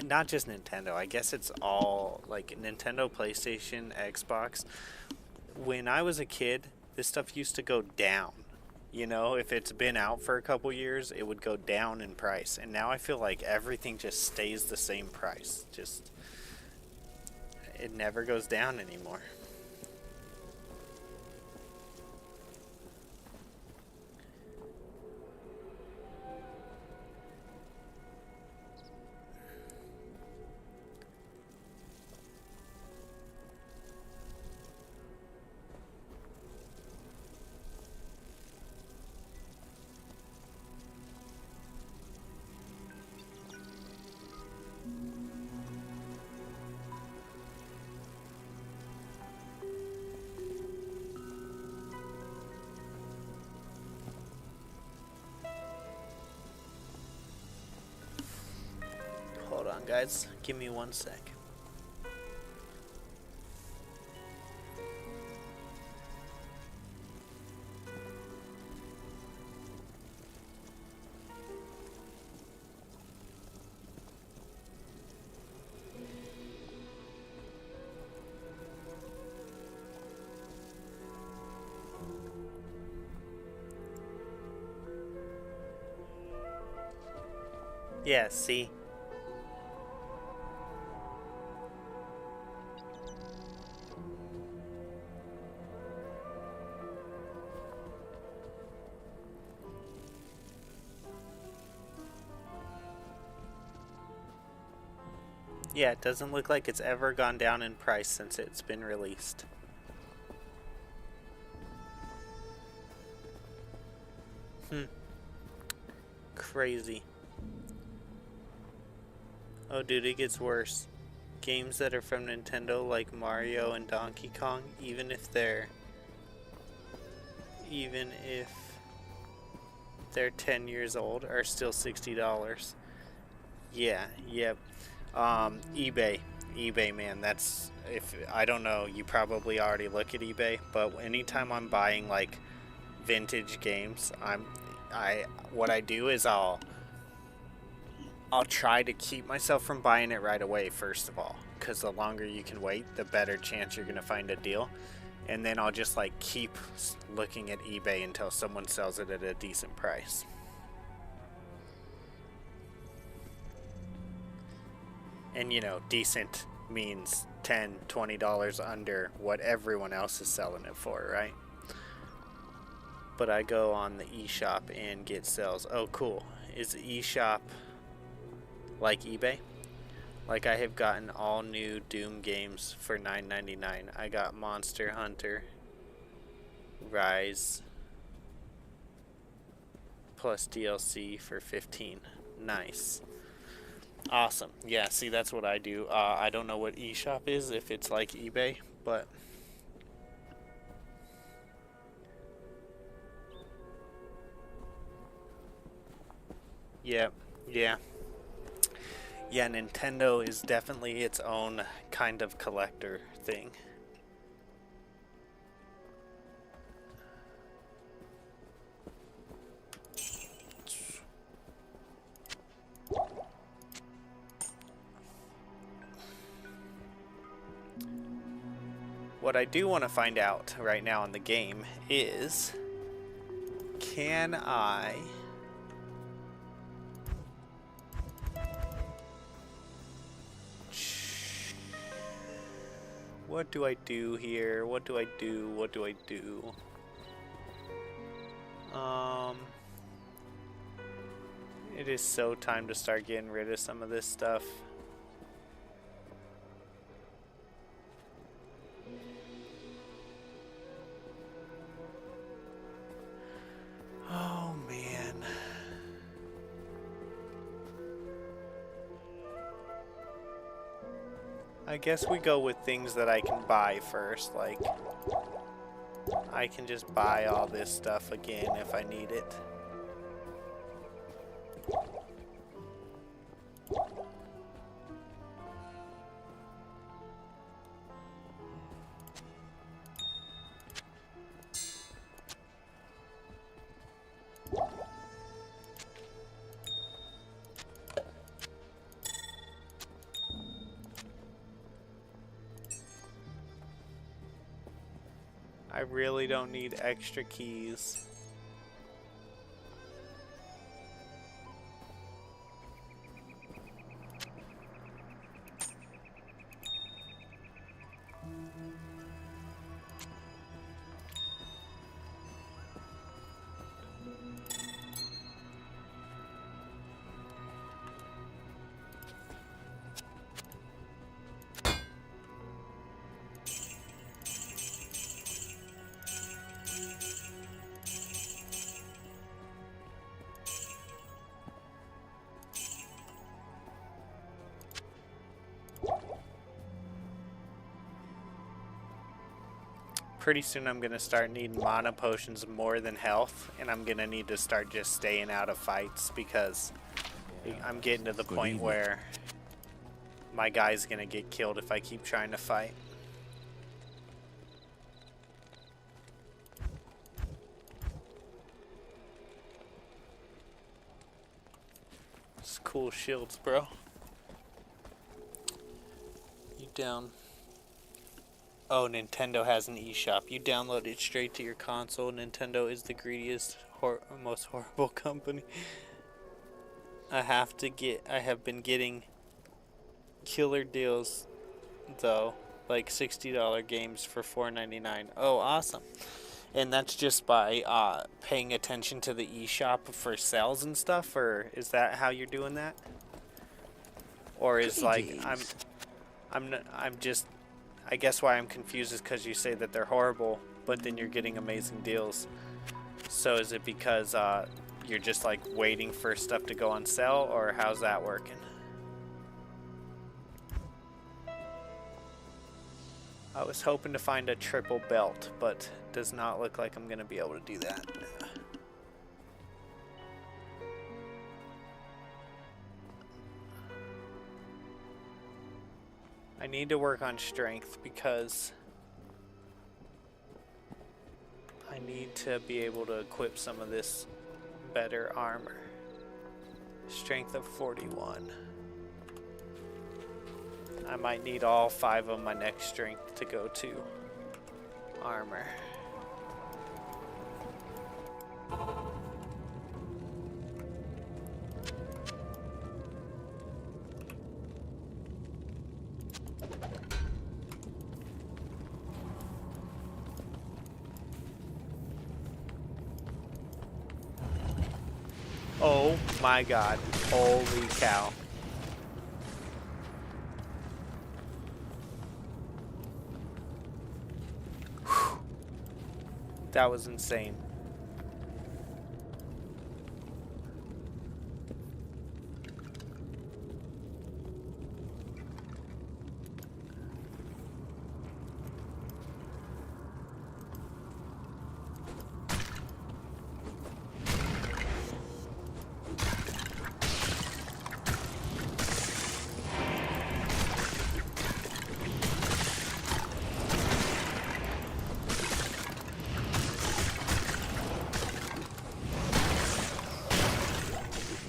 [SPEAKER 1] not just Nintendo, I guess it's all, like, Nintendo, PlayStation, Xbox. When I was a kid, this stuff used to go down. You know, if it's been out for a couple years, it would go down in price. And now I feel like everything just stays the same price. Just, it never goes down anymore. Hold on, guys. Give me 1 sec. Yeah, see? Yeah, it doesn't look like it's ever gone down in price since it's been released. Crazy. Oh, dude, it gets worse. Games that are from Nintendo, like Mario and Donkey Kong, even if they're 10 years old, are still $60. Yeah, yep. eBay, man, that's, if I don't know, you probably already look at eBay, but anytime I'm buying like vintage games, what I do is I'll try to keep myself from buying it right away, first of all, because the longer you can wait, the better chance you're gonna find a deal. And then I'll just like keep looking at eBay until someone sells it at a decent price. And you know, decent means $10, $20 under what everyone else is selling it for, right? But I go on the eShop and get sales. Oh, cool. Is the eShop like eBay? Like, I have gotten all new Doom games for $9.99. I got Monster Hunter Rise plus DLC for $15. Nice. Awesome. Yeah, see, that's what I do. I don't know what eShop is, if it's like eBay, but yeah. Yeah, Nintendo is definitely its own kind of collector thing. What I do want to find out right now in the game is, can I... What do I do here? What do I do? What do I do? It is so time to start getting rid of some of this stuff. Oh man. I guess we go with things that I can buy first, like I can just buy all this stuff again if I need it. I really don't need extra keys. Pretty soon I'm going to start needing mana potions more than health, and I'm going to need to start just staying out of fights because I'm getting to the point where my guy's going to get killed if I keep trying to fight. It's cool shields, bro. You down? Oh, Nintendo has an eShop. You download it straight to your console. Nintendo is the greediest, most horrible company. I have been getting killer deals, though, like $60 games for $4.99. Oh, awesome. And that's just by paying attention to the eShop for sales and stuff, or is that how you're doing that? Or is like I'm just, I guess why I'm confused is because you say that they're horrible, but then you're getting amazing deals. So is it because you're just like waiting for stuff to go on sale, or how's that working? I was hoping to find a triple belt, but does not look like I'm going to be able to do that. I need to work on strength because I need to be able to equip some of this better armor. Strength of 41. I might need all 5 of my next strength to go to armor. Oh my god. Holy cow. Whew. That was insane.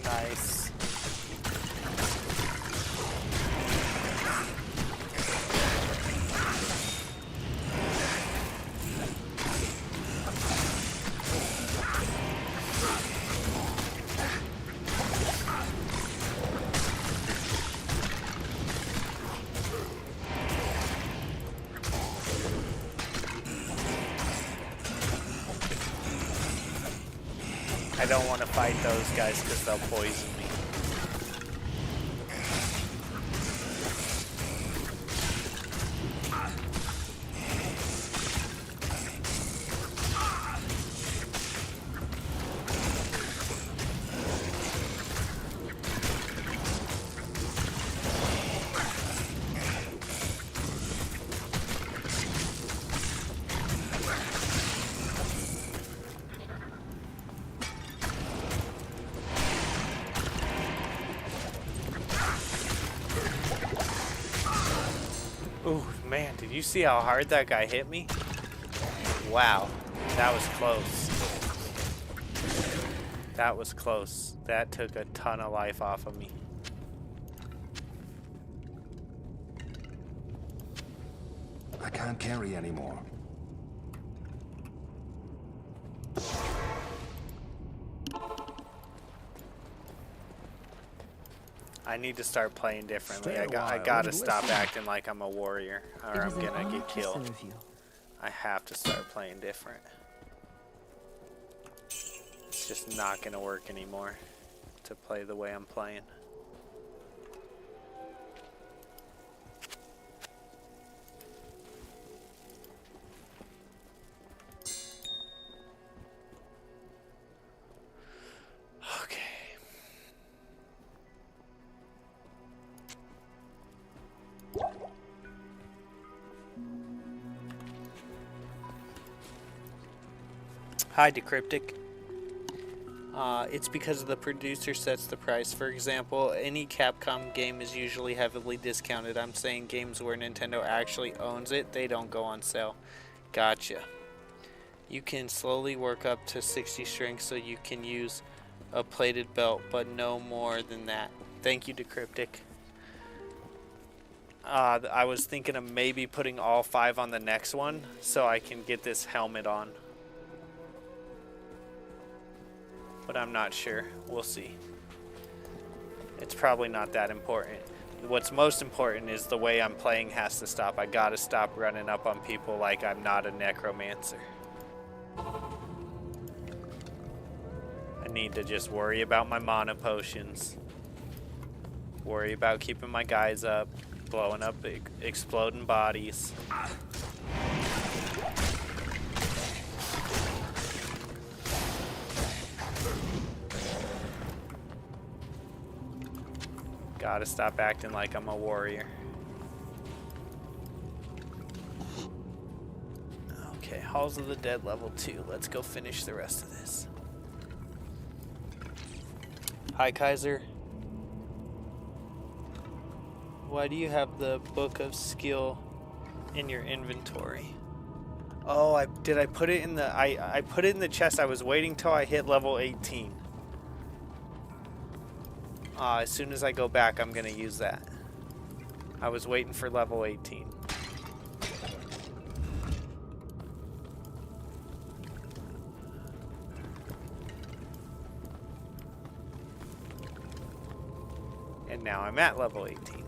[SPEAKER 1] Nice. I don't want to fight those guys because they'll poison me. Ooh, man, did you see how hard that guy hit me? Wow, that was close. That was close. That took a ton of life off of me.
[SPEAKER 4] I can't carry anymore.
[SPEAKER 1] I need to start playing differently.
[SPEAKER 8] Stay a
[SPEAKER 1] I
[SPEAKER 8] while
[SPEAKER 1] gotta
[SPEAKER 8] and
[SPEAKER 1] stop
[SPEAKER 8] listen.
[SPEAKER 1] acting like I'm a warrior, or
[SPEAKER 7] It
[SPEAKER 1] I'm
[SPEAKER 7] is an
[SPEAKER 1] gonna
[SPEAKER 7] honor
[SPEAKER 1] get
[SPEAKER 7] to
[SPEAKER 1] killed.
[SPEAKER 7] serve you.
[SPEAKER 1] I have to start playing different. It's just not gonna work anymore to play the way I'm playing. Okay. Hi, Decryptic. It's because the producer sets the price. For example, any Capcom game is usually heavily discounted. I'm saying games where Nintendo actually owns it, they don't go on sale. Gotcha. You can slowly work up to 60 strength so you can use a plated belt, but no more than that. Thank you, Decryptic. I was thinking of maybe putting all 5 on the next one so I can get this helmet on. But I'm not sure. We'll see. It's probably not that important. What's most important is the way I'm playing has to stop. I gotta stop running up on people like I'm not a necromancer. I need to just worry about my mana potions. Worry about keeping my guys up. Blowing up exploding bodies. Gotta stop acting like I'm a warrior. Okay, Halls of the Dead level 2. Let's go finish the rest of this. Hi, Kaiser. Why do you have the book of skill in your inventory? Oh, did I put it in the... I put it in the chest. I was waiting till I hit level 18. As soon as I go back, I'm going to use that. I was waiting for level 18. And now I'm at level 18.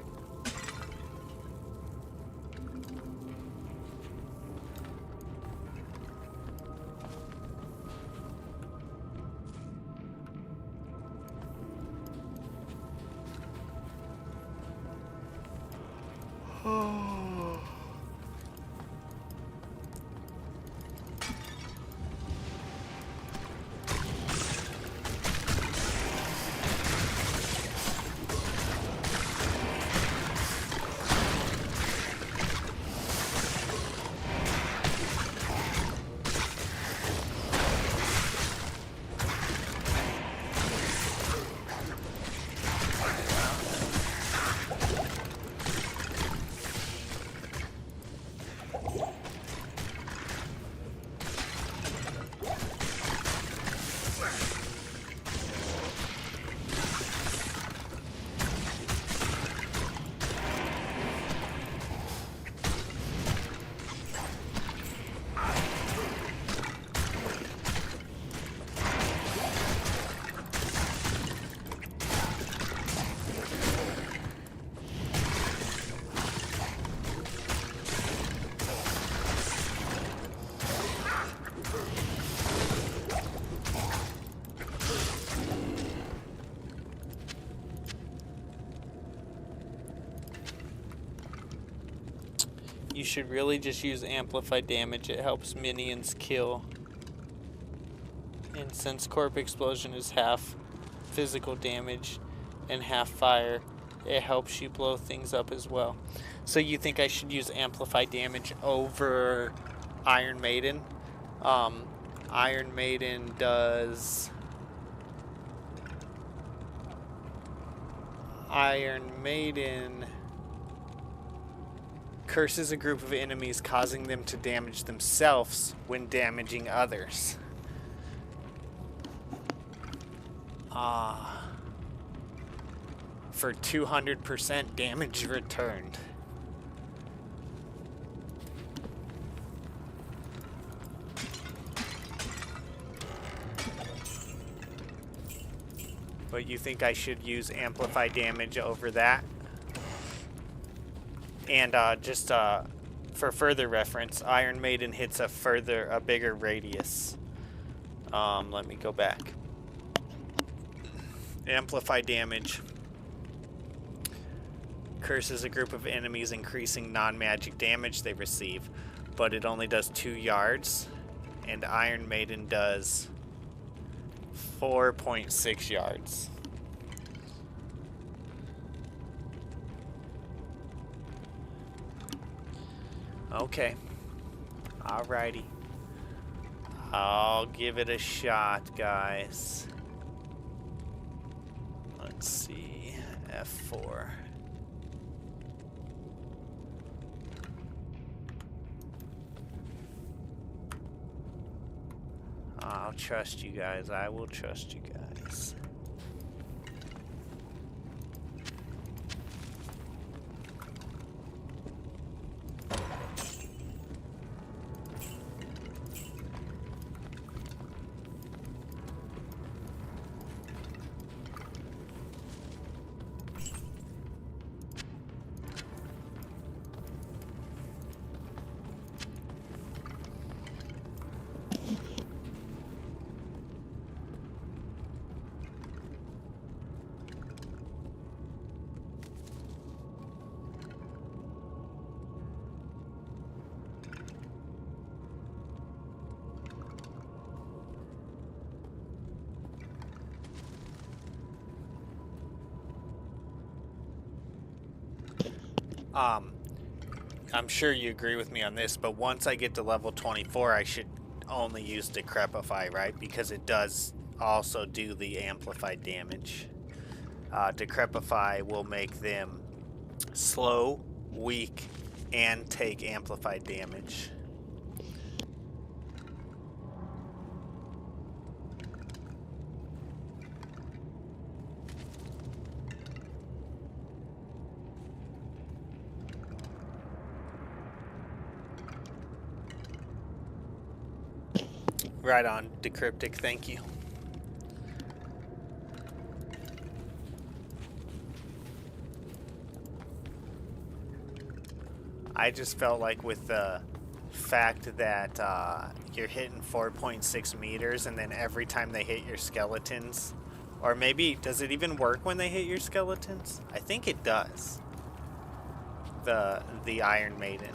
[SPEAKER 1] You should really just use amplified damage. It helps minions kill. And since Corp Explosion is half physical damage and half fire, it helps you blow things up as well. So you think I should use amplified damage over Iron Maiden? Iron Maiden does... Iron Maiden curses a group of enemies, causing them to damage themselves when damaging others. For 200% damage returned. But you think I should use amplified damage over that? And just for further reference, Iron Maiden hits a bigger radius. Let me go back. Amplify damage. Curses a group of enemies, increasing non-magic damage they receive, but it only does 2 yards, and Iron Maiden does 4.6 yards. Okay. Alrighty. I'll give it a shot, guys. Let's see. F4. I'll trust you guys. I will trust you guys. I'm sure you agree with me on this, but once I get to level 24, I should only use Decrepify, right? Because it does also do the amplified damage. Decrepify will make them Slow, weak, and take amplified damage. Right on, Decryptic, thank you. I just felt like with the fact that you're hitting 4.6 meters and then every time they hit your skeletons, or maybe, does it even work when they hit your skeletons? I think it does. The Iron Maiden.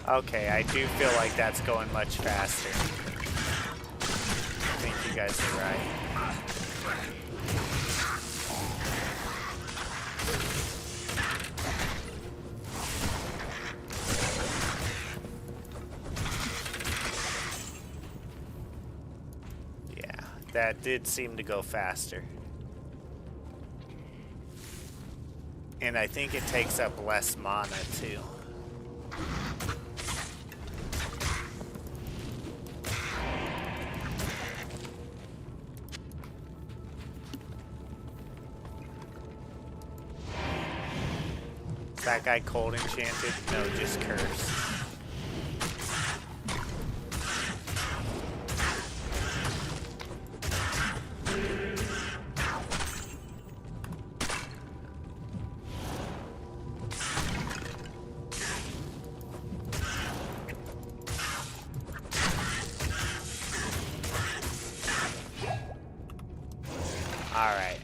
[SPEAKER 1] Okay, I do feel like that's going much faster. I think you guys are right. Yeah, that did seem to go faster. And I think it takes up less mana too. Is that guy cold enchanted? No, just cursed. Alright,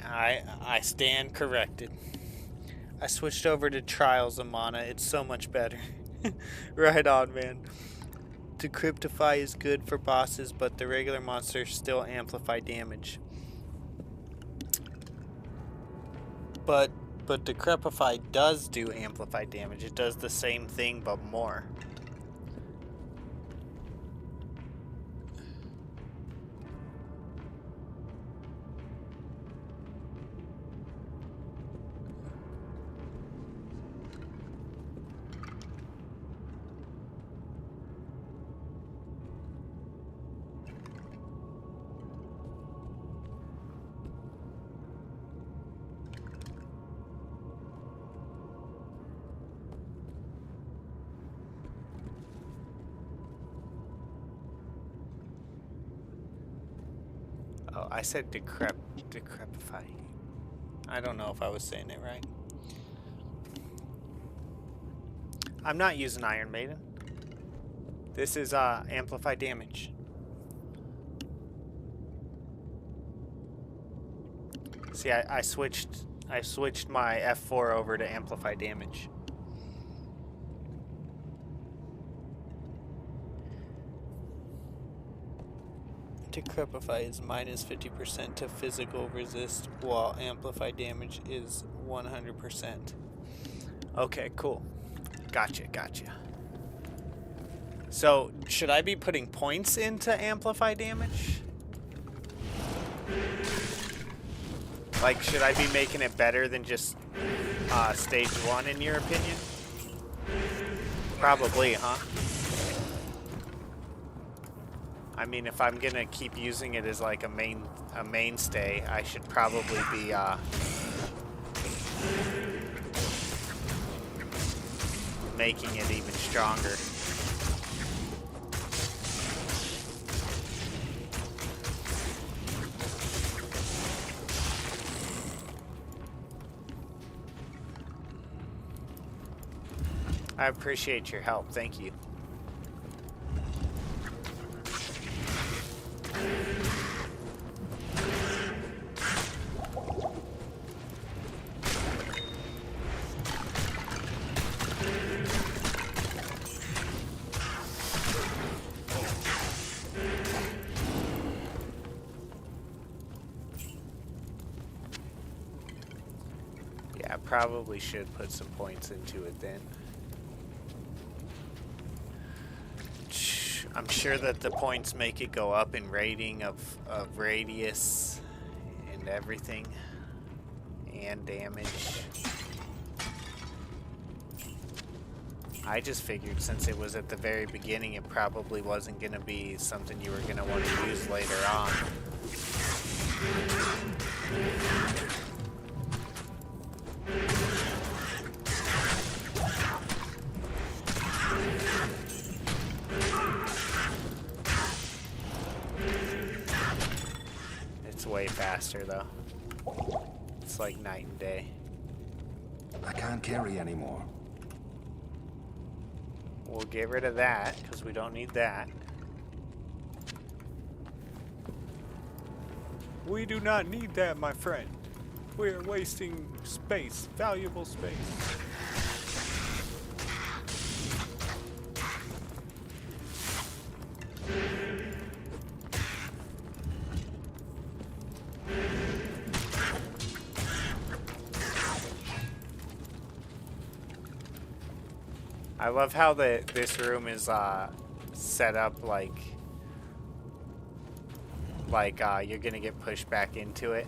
[SPEAKER 1] I stand corrected. I switched over to Trials of Mana. It's so much better. Right on, man. Decryptify is good for bosses, but the regular monsters still amplify damage. But Decryptify does do amplify damage. It does the same thing, but more. Oh, I said decrepify. I don't know if I was saying it right. I'm not using Iron Maiden. This is amplify damage. See, I switched my F4 over to amplify damage. Decrepify is minus 50% to physical resist, while amplify damage is 100%. Okay, cool. Gotcha. So, should I be putting points into amplify damage? Like, should I be making it better than just stage 1 in your opinion? Probably, huh? I mean, if I'm gonna keep using it as like a mainstay, I should probably be making it even stronger. I appreciate your help. Thank you. probably should put some points into it then. I'm sure that the points make it go up in rating of radius and everything, and damage. I just figured since it was at the very beginning, it probably wasn't going to be something you were going to want to use later on. It's way faster though. It's like night and day.
[SPEAKER 4] I can't carry anymore.
[SPEAKER 1] We'll get rid of that, because we don't need that. We do not need that, my friend. We are wasting space, valuable space. I love how this room is set up like you're gonna get pushed back into it.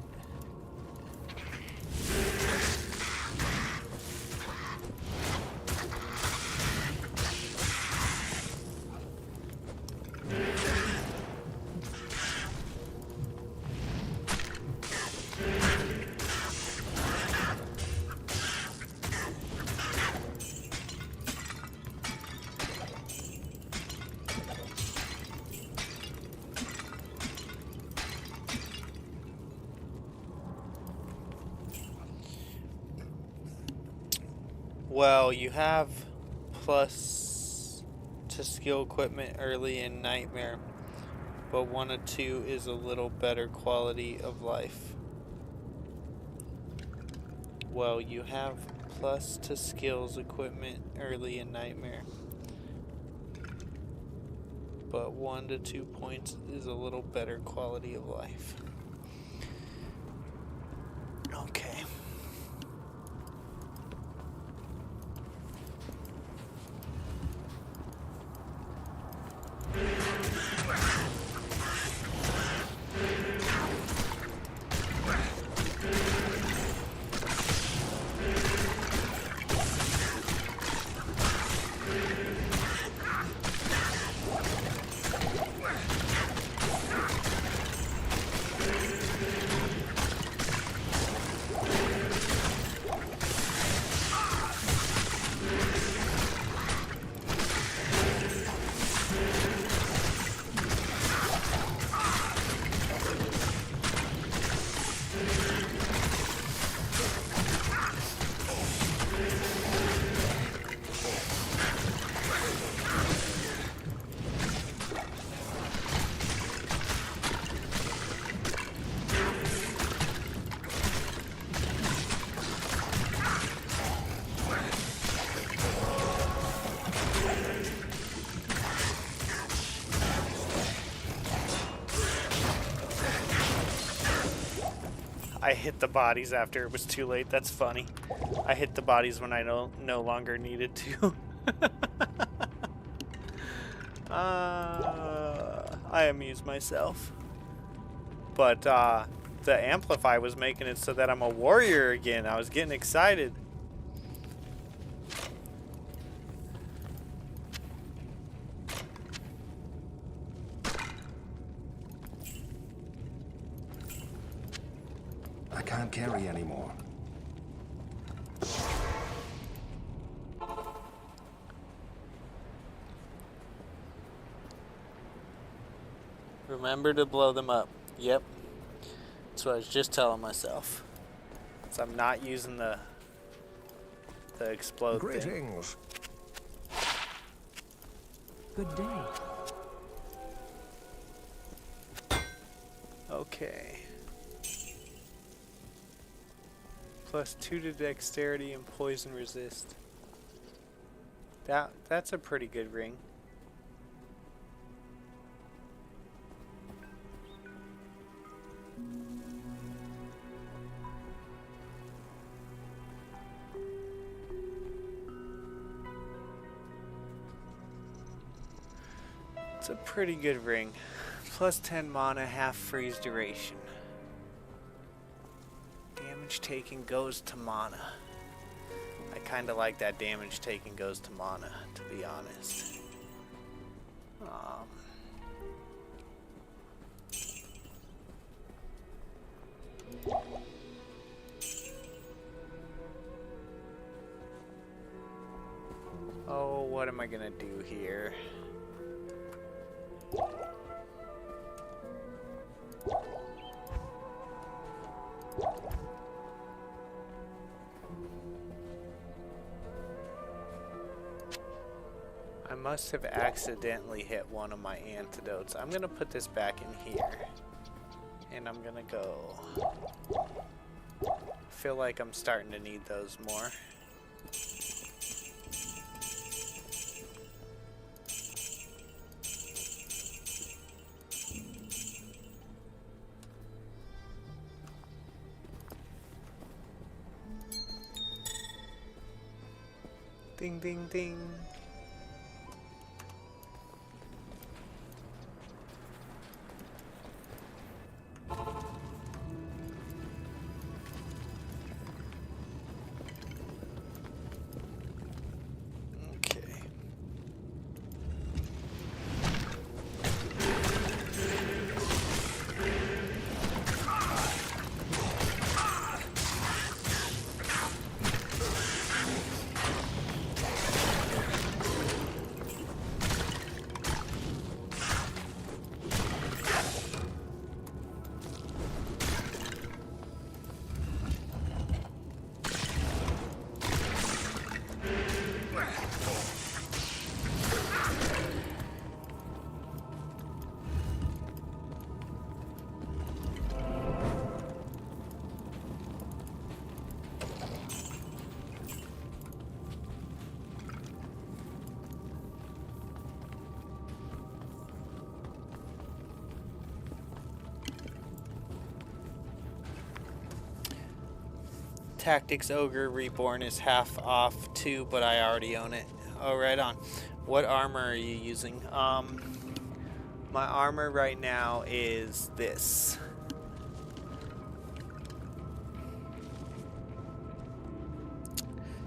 [SPEAKER 1] Well, you have plus to skill equipment early in Nightmare, but 1 of 2 is a little better quality of life. Well, you have plus to skills equipment early in Nightmare, but 1 to 2 points is a little better quality of life. Okay. I hit the bodies after it was too late. That's funny. I hit the bodies when I no longer needed to. I amuse myself. But the Amplify was making it so that I'm a warrior again. I was getting excited.
[SPEAKER 4] I can't carry anymore.
[SPEAKER 1] Remember to blow them up. Yep. That's what I was just telling myself. So I'm not using the explode thing.
[SPEAKER 8] Greetings.
[SPEAKER 7] Good day.
[SPEAKER 1] Okay. Plus 2 to dexterity and poison resist. That's a pretty good ring. a pretty good ring. Plus 10 mana, half freeze duration. Damage taken goes to mana. I kind of like that damage taken goes to mana, to be honest. Oh, what am I gonna do here? I must have accidentally hit one of my antidotes. I'm gonna put this back in here. And I'm gonna go. Feel like I'm starting to need those more. Ding, ding, ding. Okay. Tactics Ogre Reborn is half off too, but I already own it. Oh, right on. What armor are you using? My armor right now is this.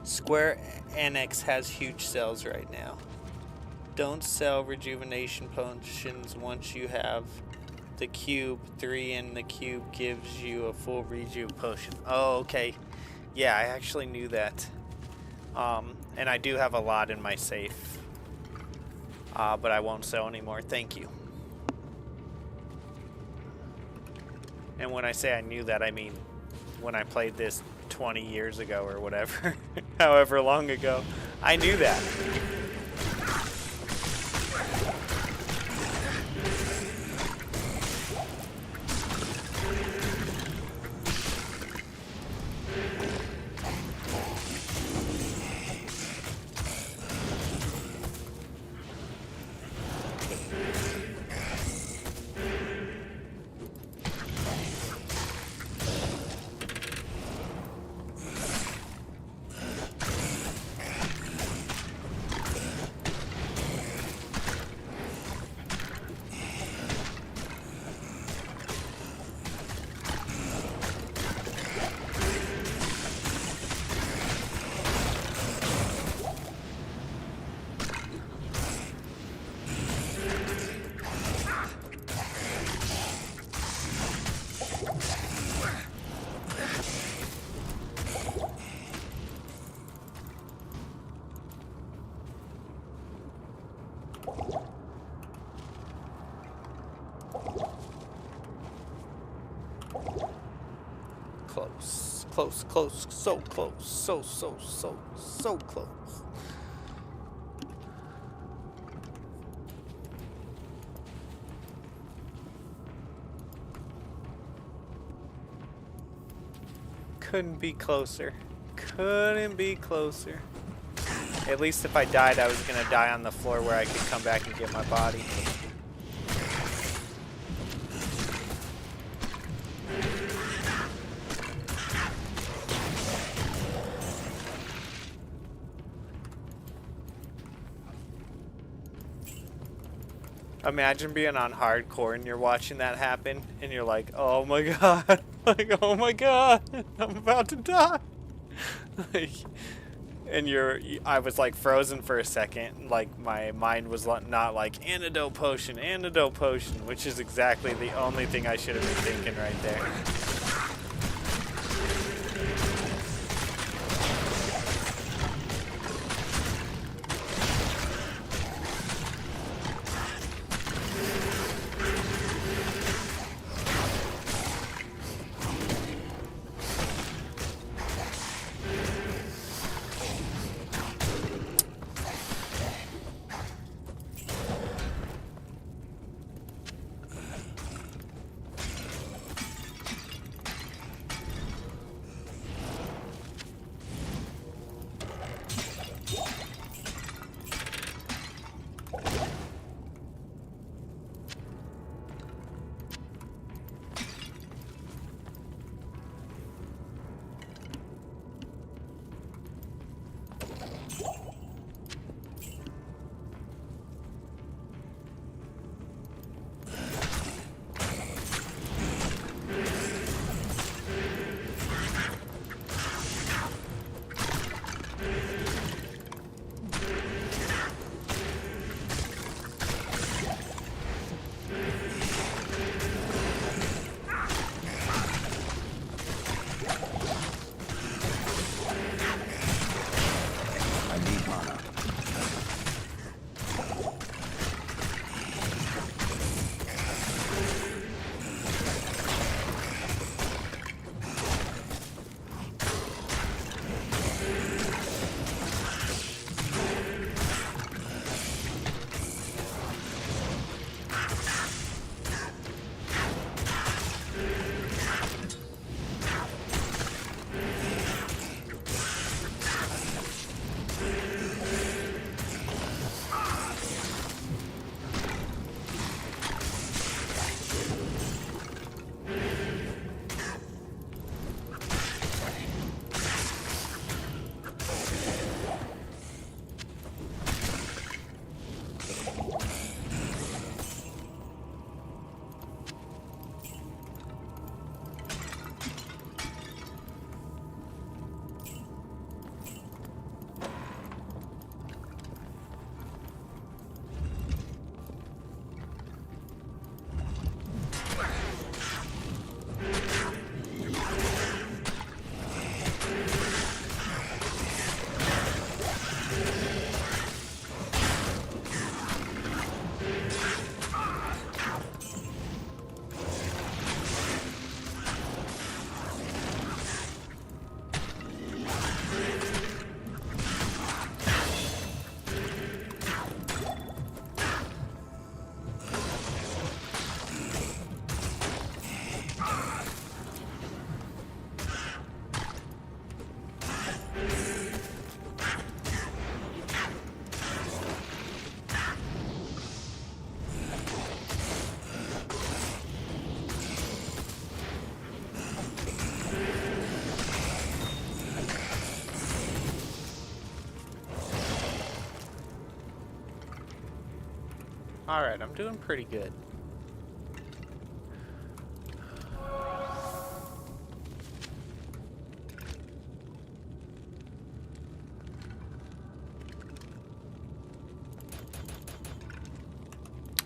[SPEAKER 1] Square Enix has huge sales right now. Don't sell rejuvenation potions once you have the cube. 3 in the cube gives you a full rejuve potion. Oh, okay. Yeah, I actually knew that. And I do have a lot in my safe. But I won't sell anymore. Thank you. And when I say I knew that, I mean when I played this 20 years ago or whatever. However long ago. I knew that. Close, close, close, so close, so close. Couldn't be closer. Couldn't be closer. At least if I died, I was gonna die on the floor where I could come back and get my body. Imagine being on hardcore and you're watching that happen and you're like, oh my god, like, oh my god, I'm about to die. Like, and I was like frozen for a second, like my mind was not like antidote potion, which is exactly the only thing I should have been thinking right there. Alright, I'm doing pretty good.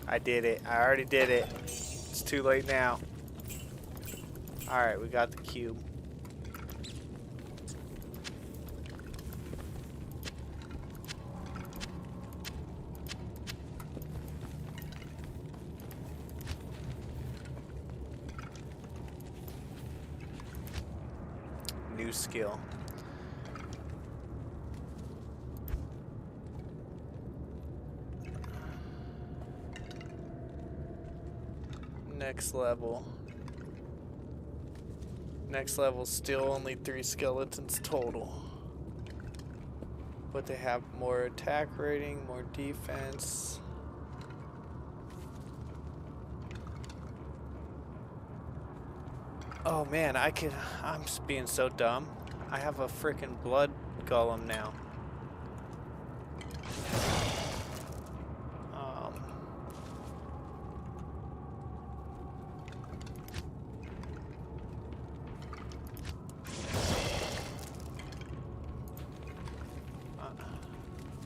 [SPEAKER 1] I did it. I already did it. It's too late now. Alright, we got the cube. New skill. Next level. Next level, still only 3 skeletons total. But they have more attack rating, more defense. Oh man, I'm just being so dumb. I have a freaking blood golem now.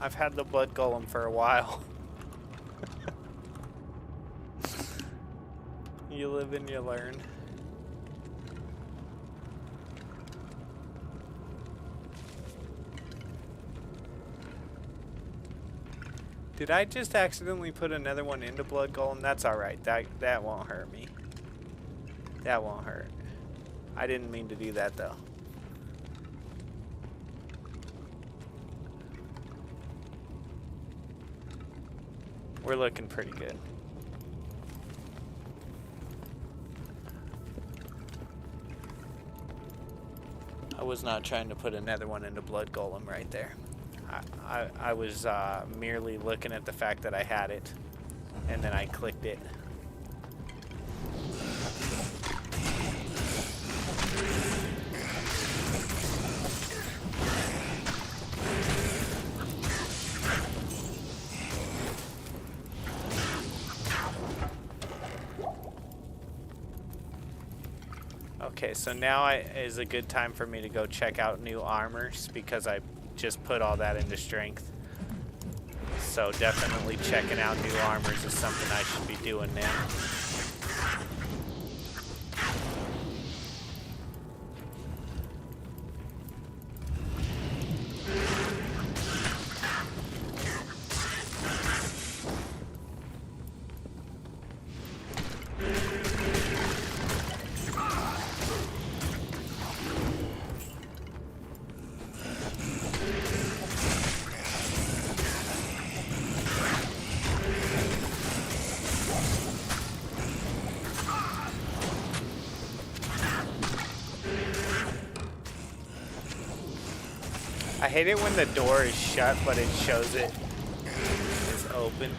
[SPEAKER 1] I've had the blood golem for a while. You live and you learn. Did I just accidentally put another one into blood golem? That's alright. That won't hurt me. That won't hurt. I didn't mean to do that though. We're looking pretty good. I was not trying to put another one into blood golem right there. I was merely looking at the fact that I had it, and then I clicked it. Okay, so now is a good time for me to go check out new armors because I just put all that into strength. So definitely checking out new armors is something I should be doing now. I hate it when the door is shut, but it shows it is open.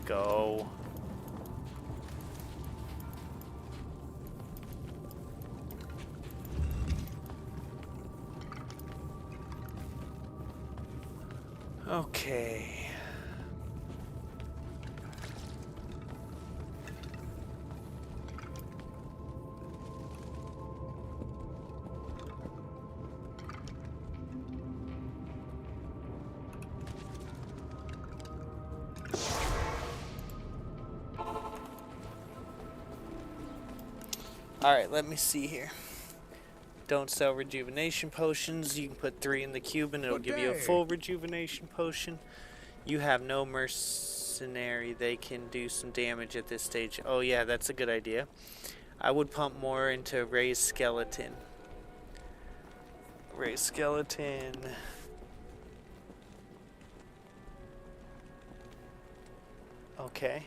[SPEAKER 1] Go. Okay. Alright, let me see here. Don't sell rejuvenation potions. You can put 3 in the cube and it'll give you a full rejuvenation potion. You have no mercenary. They can do some damage at this stage. Oh yeah, that's a good idea. I would pump more into raised skeleton. Raised skeleton. Okay.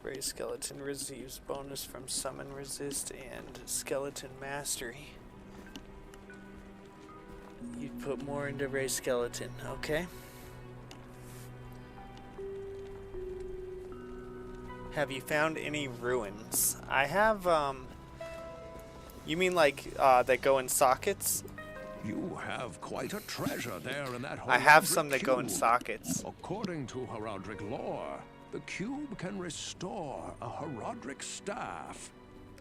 [SPEAKER 1] Raised skeleton receives bonus from summon resist and skeleton mastery. You'd put more into raised skeleton, okay? Have you found any ruins? I have, you mean like, that go in sockets?
[SPEAKER 8] You have quite a treasure there in that
[SPEAKER 1] I have
[SPEAKER 8] Horadric
[SPEAKER 1] some that go in
[SPEAKER 8] cube.
[SPEAKER 1] sockets.
[SPEAKER 8] According to Horadric lore, the cube can restore a Horadric staff.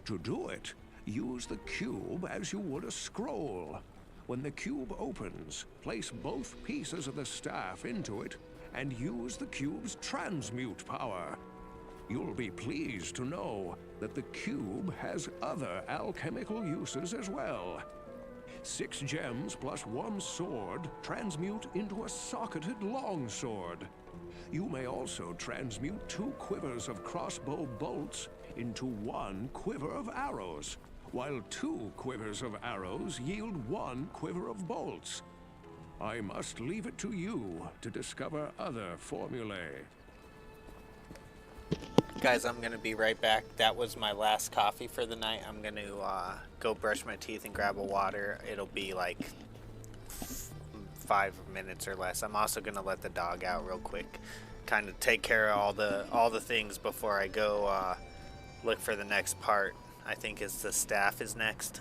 [SPEAKER 8] To do it, use the cube as you would a scroll. When the cube opens, place both pieces of the staff into it and use the cube's transmute power. You'll be pleased to know that the cube has other alchemical uses as well. 6 gems plus 1 sword transmute into a socketed longsword. You may also transmute 2 quivers of crossbow bolts into 1 quiver of arrows, while 2 quivers of arrows yield 1 quiver of bolts. I must leave it to you to discover other formulae.
[SPEAKER 1] Guys, I'm gonna be right back. That was my last coffee for the night. I'm gonna go brush my teeth and grab a water. It'll be like 5 minutes or less. I'm also gonna let the dog out real quick, kind of take care of all the things before I go look for the next part. I think it's the staff is next.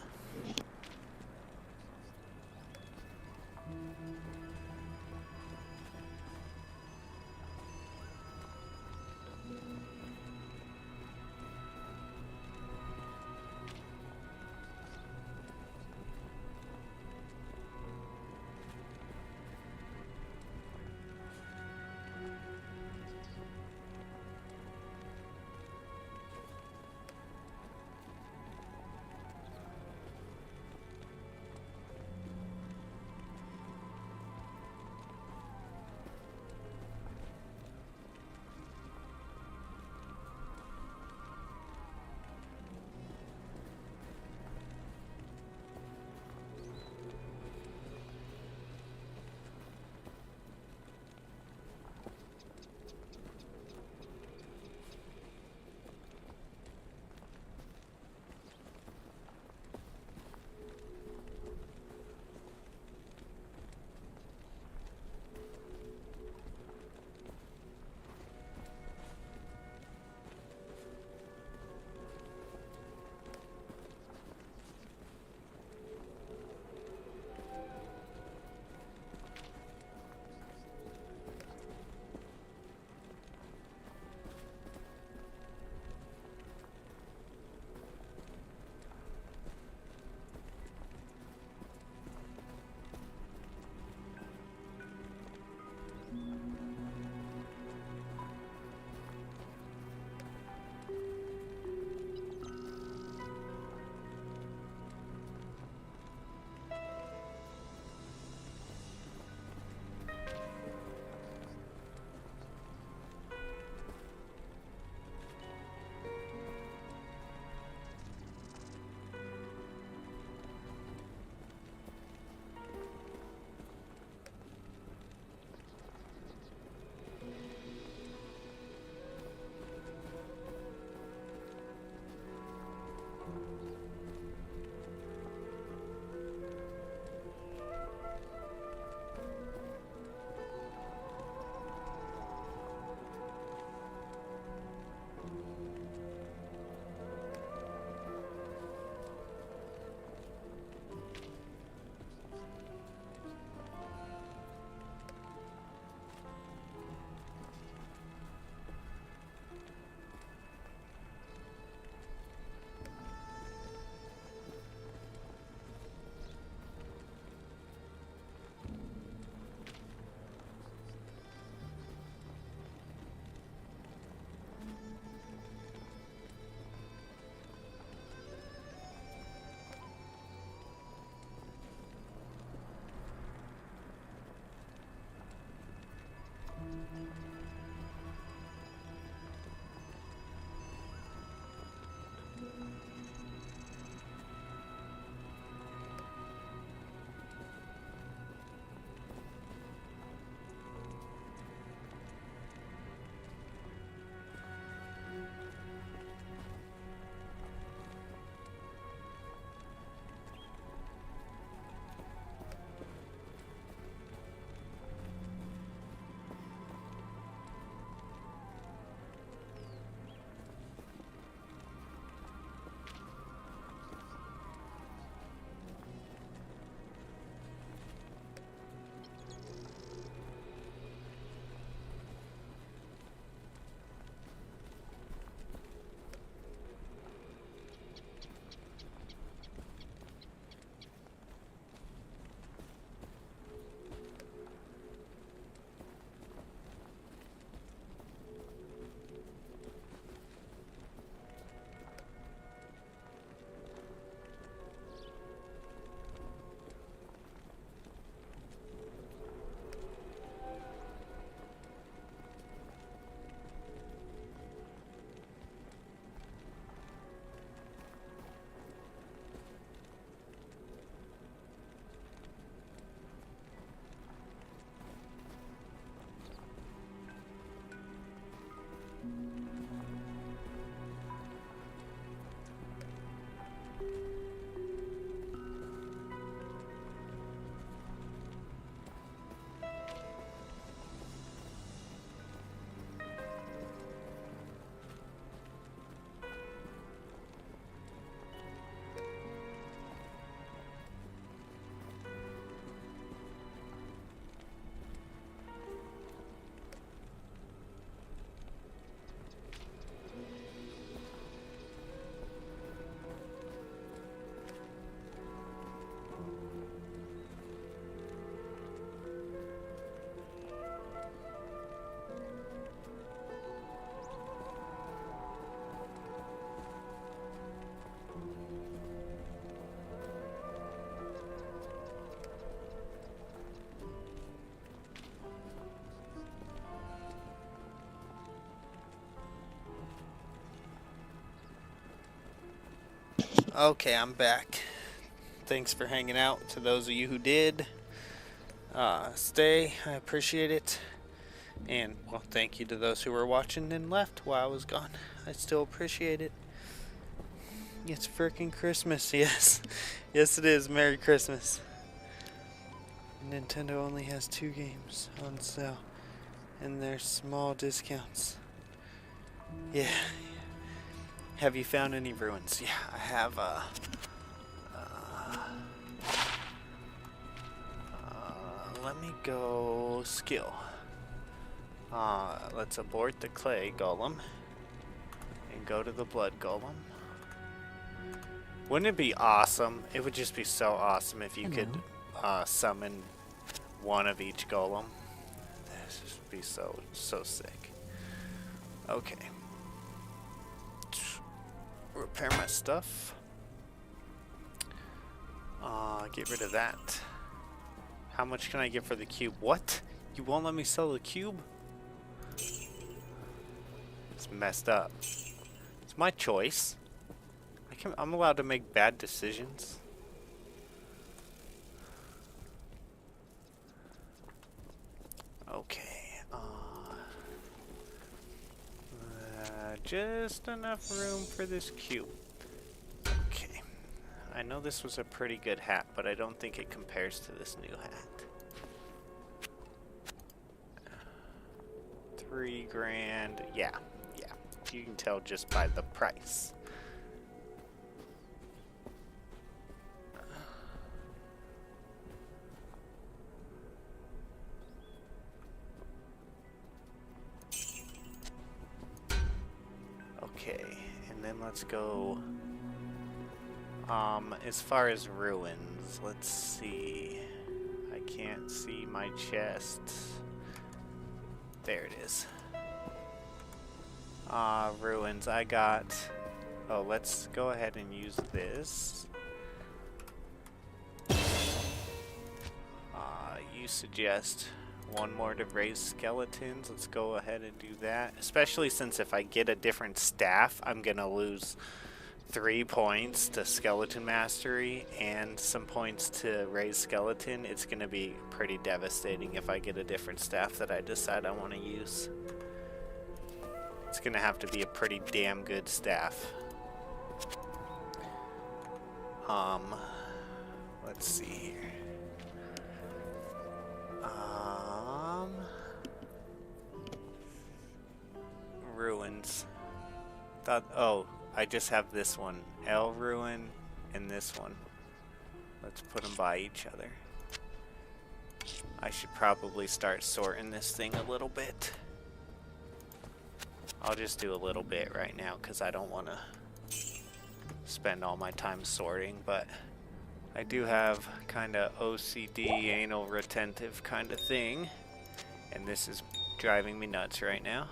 [SPEAKER 1] Okay, I'm back. Thanks for hanging out. To those of you who did stay, I appreciate it. And, well, thank you to those who were watching and left while I was gone. I still appreciate it. It's frickin' Christmas, yes. Yes, it is. Merry Christmas. Nintendo only has 2 games on sale, and they're small discounts. Yeah. Have you found any ruins? Yeah, I have, let me go skill. Let's abort the clay golem and go to the blood golem. Wouldn't it be awesome? It would just be so awesome if you could summon one of each golem. This would be so sick. Okay. Repair my stuff. Get rid of that. How much can I get for the cube? What? You won't let me sell the cube? It's messed up. It's my choice. I'm allowed to make bad decisions. Okay. Just enough room for this cube. Okay. I know this was a pretty good hat, but I don't think it compares to this new hat. 3 grand. Yeah. You can tell just by the price. Okay, and then let's go, as far as ruins, let's see. I can't see my chest. There it is. Ruins, I got, oh, let's go ahead and use this. You suggest one more to raise skeletons. Let's go ahead and do that. Especially since if I get a different staff, I'm gonna lose 3 points to skeleton mastery and some points to raise skeleton. It's gonna be pretty devastating if I get a different staff that I decide I want to use. It's gonna have to be a pretty damn good staff. Let's see here. Ruins. Oh, I just have this one. L ruin and this one. Let's put them by each other. I should probably start sorting this thing a little bit. I'll just do a little bit right now because I don't want to spend all my time sorting, but I do have kind of OCD, anal retentive kind of thing, and this is driving me nuts right now.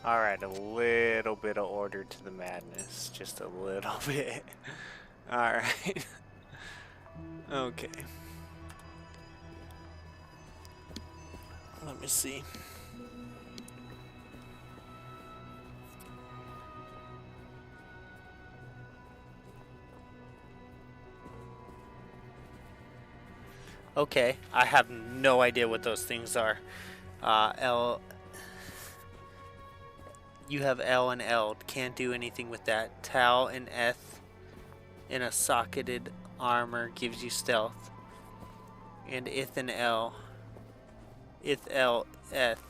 [SPEAKER 1] Alright, a little bit of order to the madness. Just a little bit. Alright. Okay. Let me see. Okay, I have no idea what those things are. L. You have L and L. Can't do anything with that. Tau and Eth in a socketed armor gives you stealth. And Ith and L. Ith L Eth.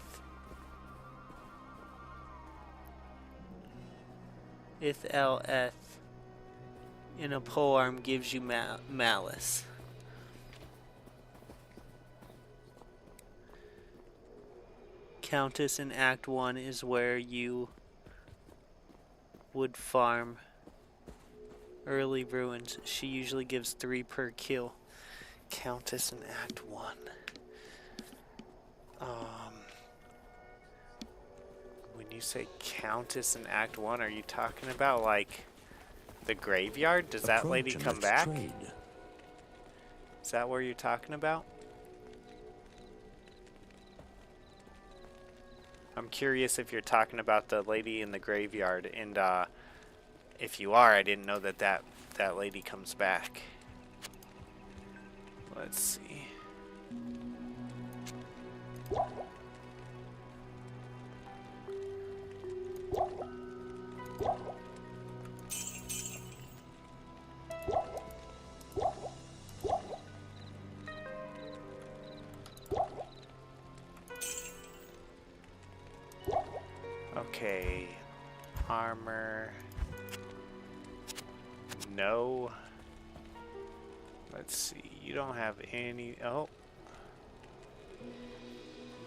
[SPEAKER 1] Ith L Eth in a polearm gives you malice. Countess in Act 1 is where you would farm early ruins. She usually gives 3 per kill. Countess in Act 1. When you say Countess in Act 1, are you talking about like the graveyard? Does that lady come back? Is that what you're talking about? I'm curious if you're talking about the lady in the graveyard, and if you are, I didn't know that that lady comes back. Let's see. Okay, armor, no. Let's see, you don't have any, oh.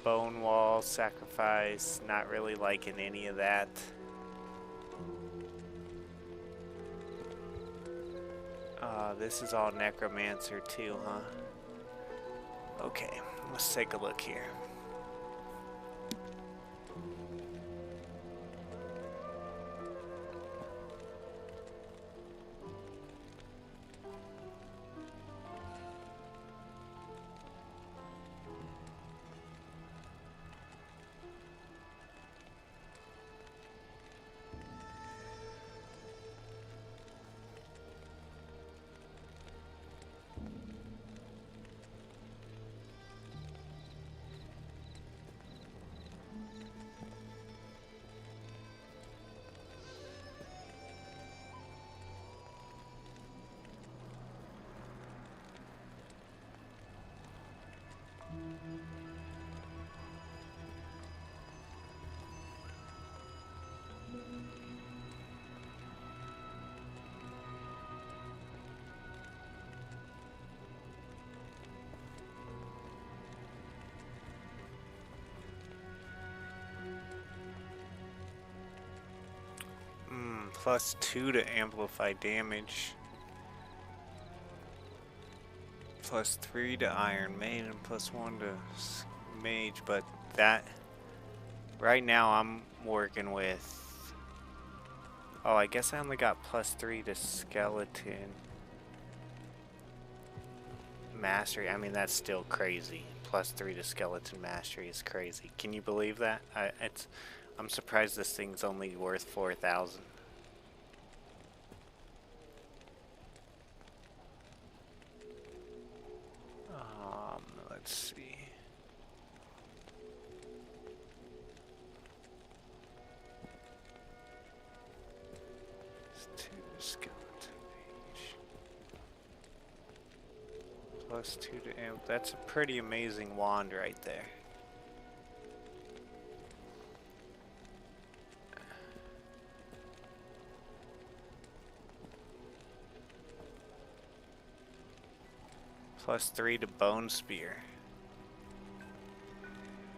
[SPEAKER 1] Bone wall, sacrifice, not really liking any of that. This is all necromancer too, huh? Okay, let's take a look here. +2 to amplify damage. +3 to Iron Maiden, +1 to Mage, but that... Right now I'm working with... Oh, I guess I only got +3 to Skeleton. Mastery, I mean that's still crazy. +3 to Skeleton Mastery is crazy. Can you believe that? I'm surprised this thing's only worth 4,000. Let's see. It's 2 skeleton mage. +2 to amp. That's a pretty amazing wand right there. +3 to Bone Spear.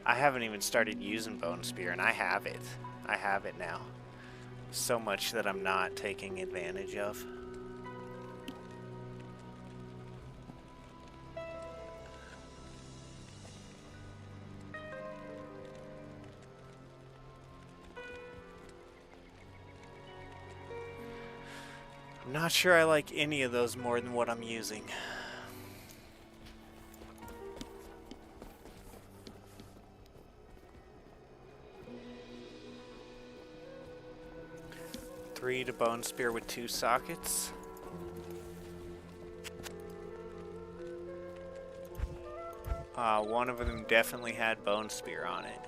[SPEAKER 1] I haven't even started using Bone Spear, and I have it. I have it now. So much that I'm not taking advantage of. Not sure I like any of those more than what I'm using. Three to bone spear with 2 sockets. One of them definitely had bone spear on it.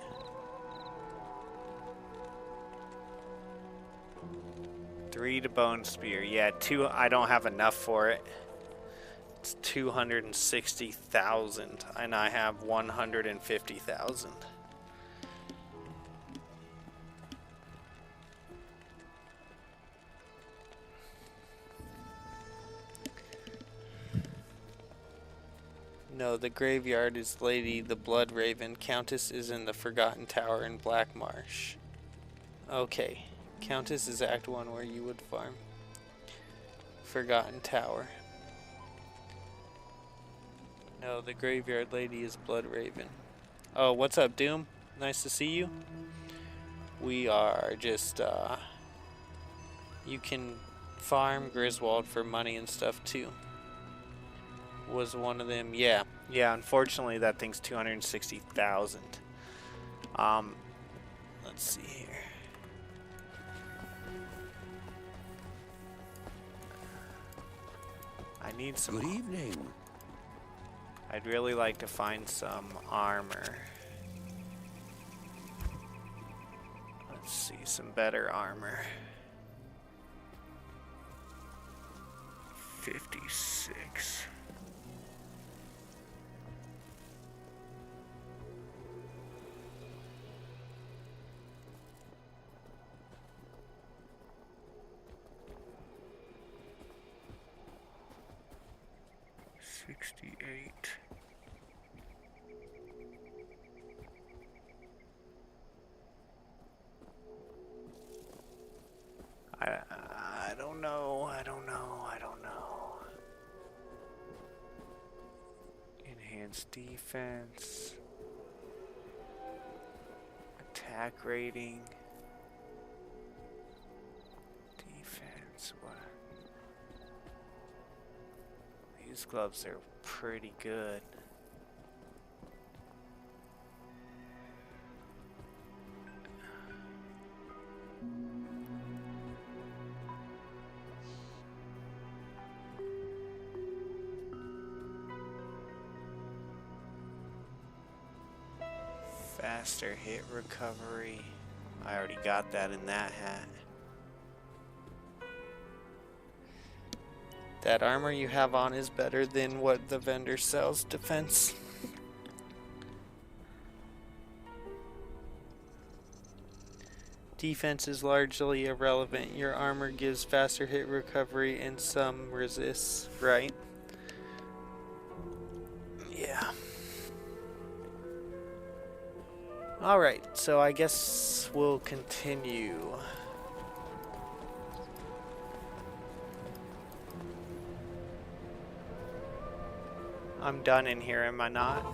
[SPEAKER 1] Three to bone spear. Yeah, 2. I don't have enough for it. It's 260,000, and I have 150,000. No, the graveyard is Lady the Blood Raven. Countess is in the Forgotten Tower in Black Marsh. Okay. Countess is Act 1 where you would farm. Forgotten Tower. No, the graveyard lady is Blood Raven. Oh, what's up, Doom? Nice to see you. We are just, you can farm Griswold for money and stuff too. Was one of them. Yeah, unfortunately that thing's 260,000. Let's see here. I need some.
[SPEAKER 2] Good evening.
[SPEAKER 1] I'd really like to find some armor. Let's see, some better armor. 56. I don't know. Enhanced defense. Attack rating. Defense, what? These gloves are pretty good. Faster hit recovery. I already got that in that hat. That armor you have on is better than what the vendor sells defense. Defense is largely irrelevant. Your armor gives faster hit recovery and some resists, right? Yeah. Alright, so I guess we'll continue. I'm done in here, am I not?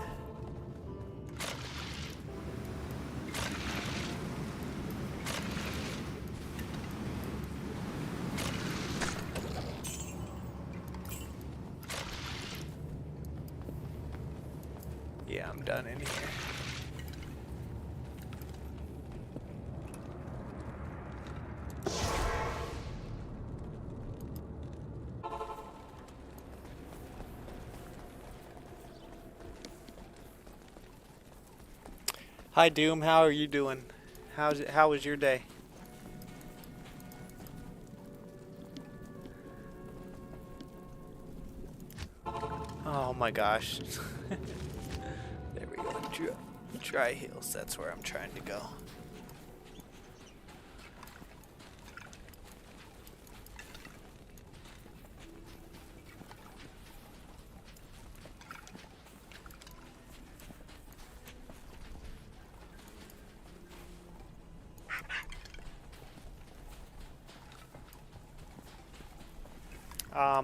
[SPEAKER 1] Yeah, I'm done in here. Hi Doom, how are you doing? How was your day? Oh my gosh. There we go. Dry Hills, that's where I'm trying to go.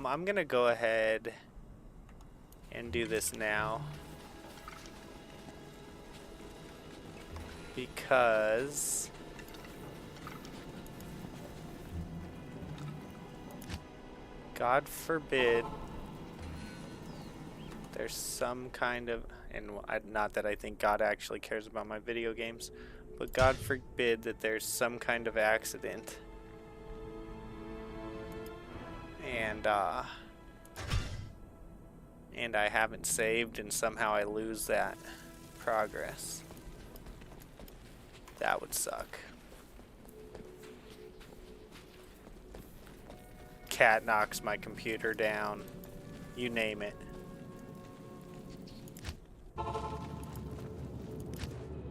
[SPEAKER 1] I'm gonna go ahead and do this now because God forbid there's some kind of, and not that I think God actually cares about my video games, but God forbid that there's some kind of accident and I haven't saved and somehow I lose that progress. That would suck. Cat knocks my computer down. You name it.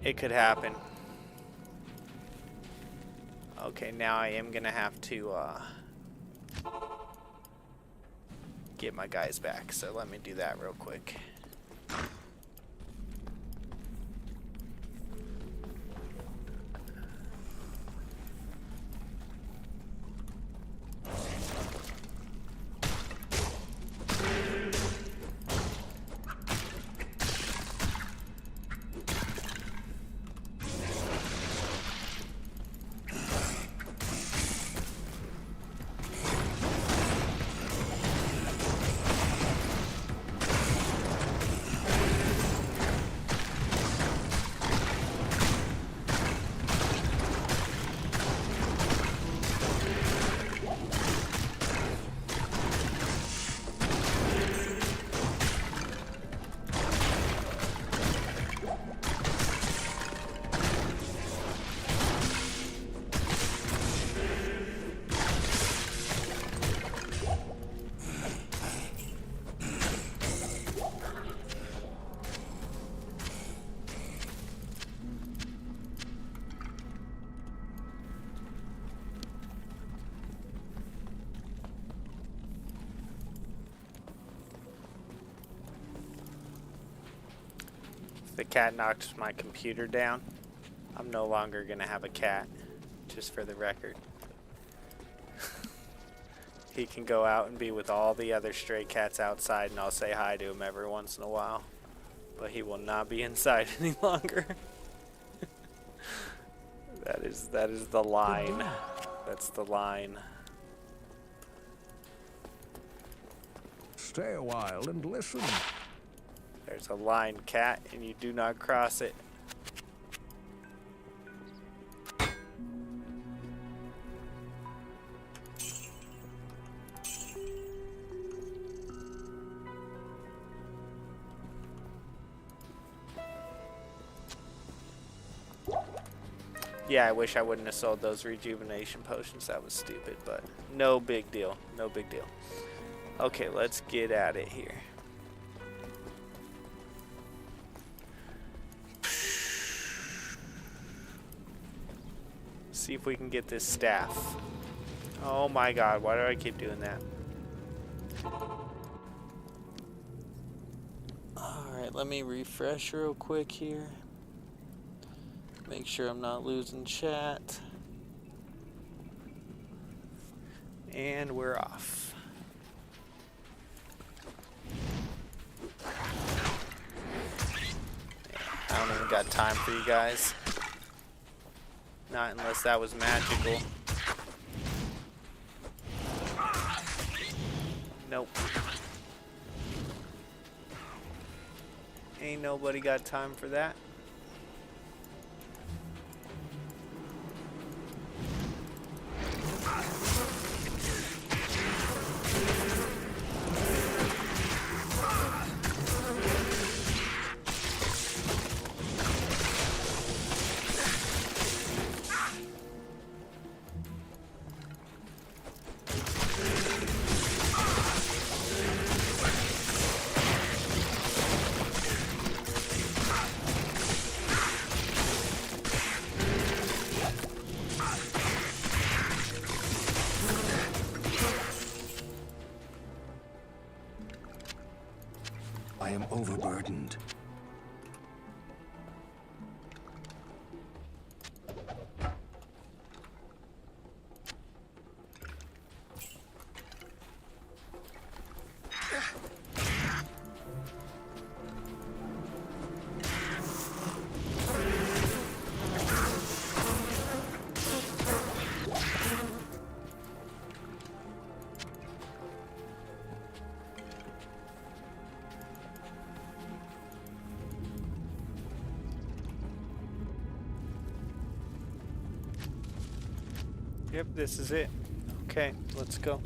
[SPEAKER 1] It could happen. Okay, now I am gonna have to get my guys back, so let me do that real quick. The cat knocked my computer down. I'm no longer gonna have a cat, just for the record. He can go out and be with all the other stray cats outside and I'll say hi to him every once in a while. But he will not be inside any longer. That is the line. That's the line.
[SPEAKER 8] Stay a while and listen.
[SPEAKER 1] There's a line, cat, and you do not cross it. Yeah, I wish I wouldn't have sold those rejuvenation potions. That was stupid, but no big deal. No big deal. Okay, let's get at it here. See if we can get this staff. Oh my god, why do I keep doing that? Alright, let me refresh real quick here. Make sure I'm not losing chat. And we're off. I don't even got time for you guys. Not unless that was magical. Nope. Ain't nobody got time for that.
[SPEAKER 4] I am overburdened.
[SPEAKER 1] Yep, this is it. Okay, let's go.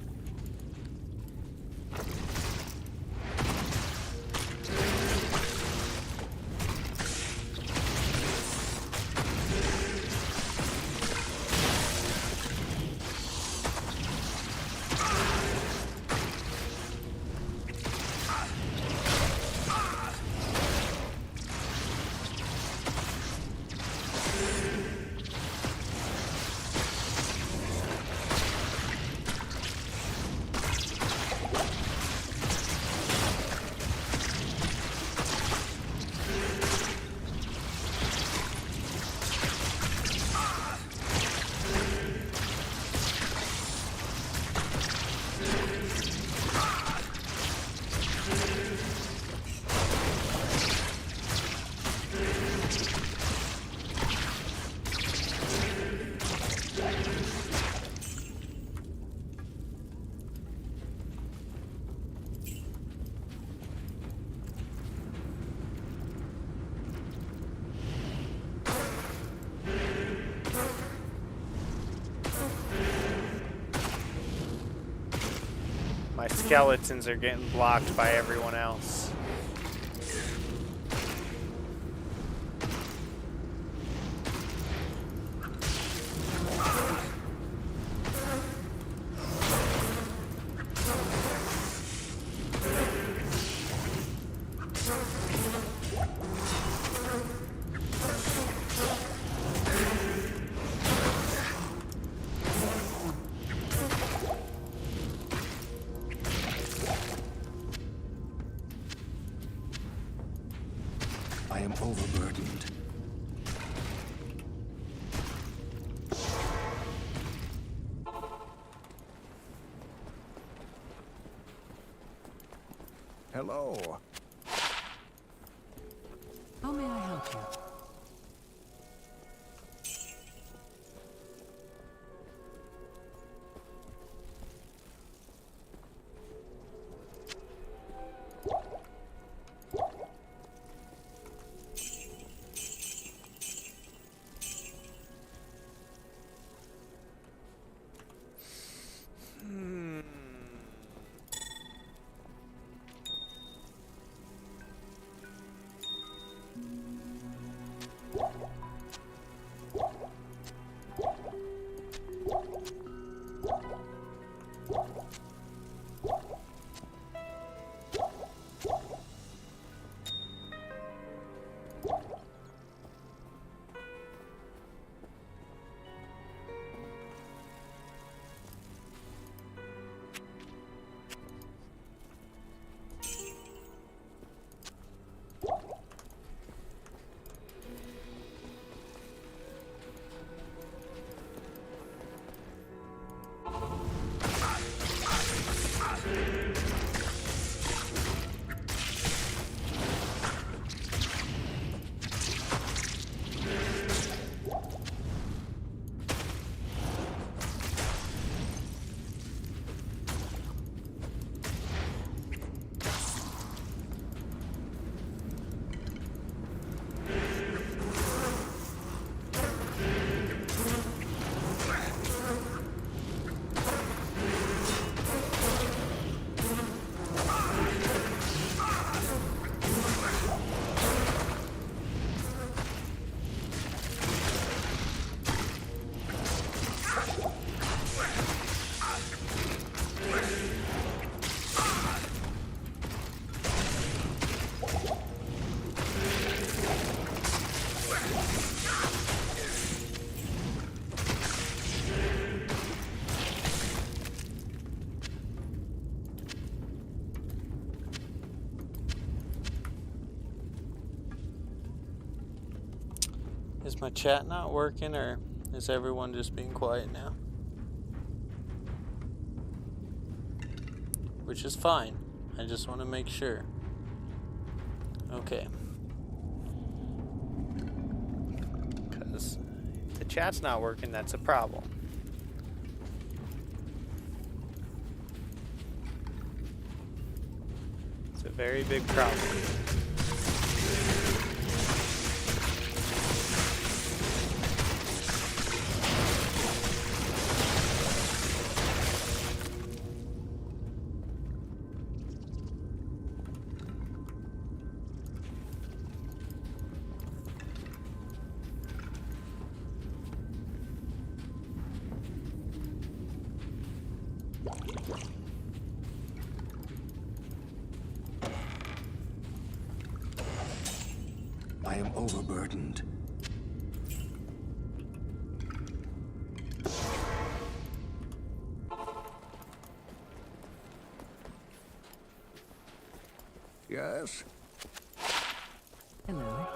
[SPEAKER 1] My skeletons are getting blocked by everyone else.
[SPEAKER 4] I am overburdened.
[SPEAKER 8] Hello.
[SPEAKER 7] How may I help you?
[SPEAKER 1] Is my chat not working, or is everyone just being quiet now? Which is fine. I just want to make sure. Okay. Because if the chat's not working, that's a problem. It's a very big problem.
[SPEAKER 4] I am overburdened.
[SPEAKER 8] Yes?
[SPEAKER 7] Hello.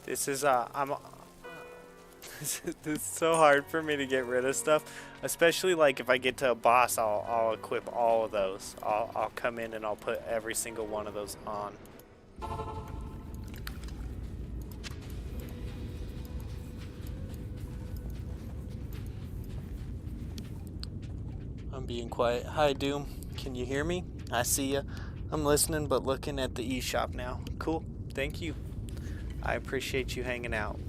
[SPEAKER 1] This is this is so hard for me to get rid of stuff, especially like if I get to a boss, I'll equip all of those. I'll come in and I'll put every single one of those on. I'm being quiet. Hi Doom, can you hear me? I see ya. I'm listening but looking at the eShop now. Cool, thank you. I appreciate you hanging out.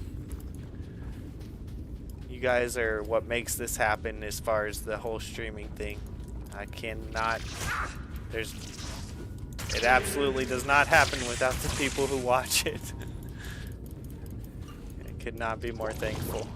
[SPEAKER 1] You guys are what makes this happen as far as the whole streaming thing. I cannot... It absolutely does not happen without the people who watch it. I could not be more thankful.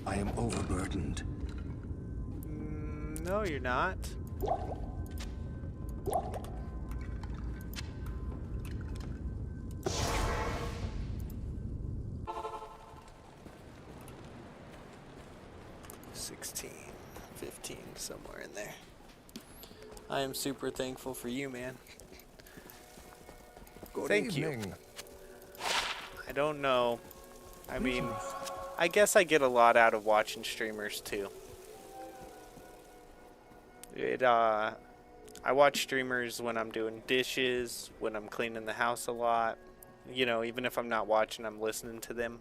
[SPEAKER 4] I am overburdened.
[SPEAKER 1] No, you're not. $16, $15, somewhere in there. I am super thankful for you, man. Thank you. I don't know. I mean, I guess I get a lot out of watching streamers too. I watch streamers when I'm doing dishes, when I'm cleaning the house a lot. You know, even if I'm not watching, I'm listening to them.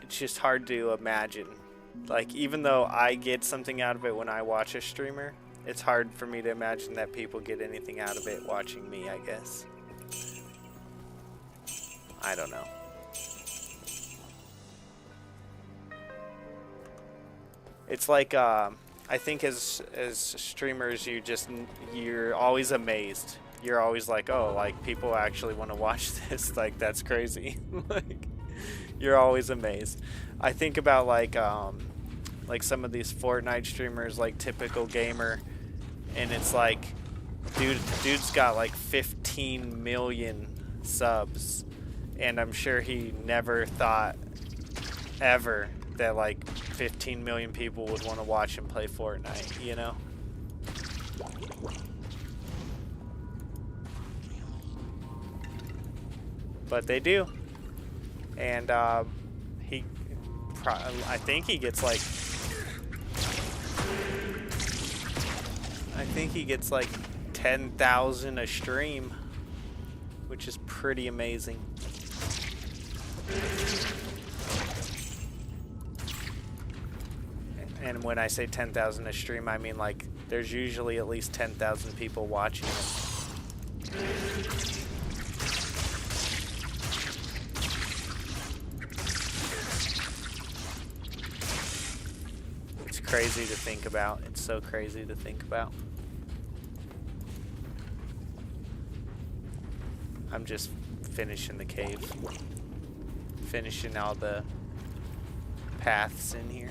[SPEAKER 1] It's just hard to imagine. Like, even though I get something out of it when I watch a streamer, it's hard for me to imagine that people get anything out of it watching me, I guess. I don't know. It's like, I think as streamers, you're always amazed. You're always like, oh, like, people actually want to watch this. Like, that's crazy. Like, you're always amazed. I think about, like some of these Fortnite streamers, like Typical Gamer, and it's like, dude's got like 15 million subs, and I'm sure he never thought ever that like 15 million people would want to watch him play Fortnite, you know? But they do. And I think he gets like I think he gets like 10,000 a stream, which is pretty amazing. And when I say 10,000 a stream, I mean like there's usually at least 10,000 people watching it. It's crazy to think about. It's so crazy to think about. I'm just finishing the cave. Finishing all the paths in here.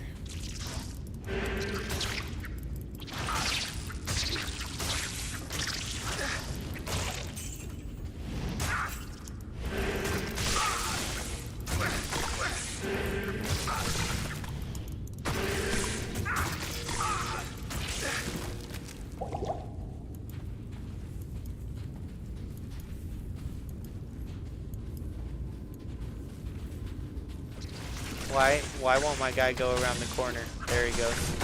[SPEAKER 1] Why won't my guy go around the corner? There he goes.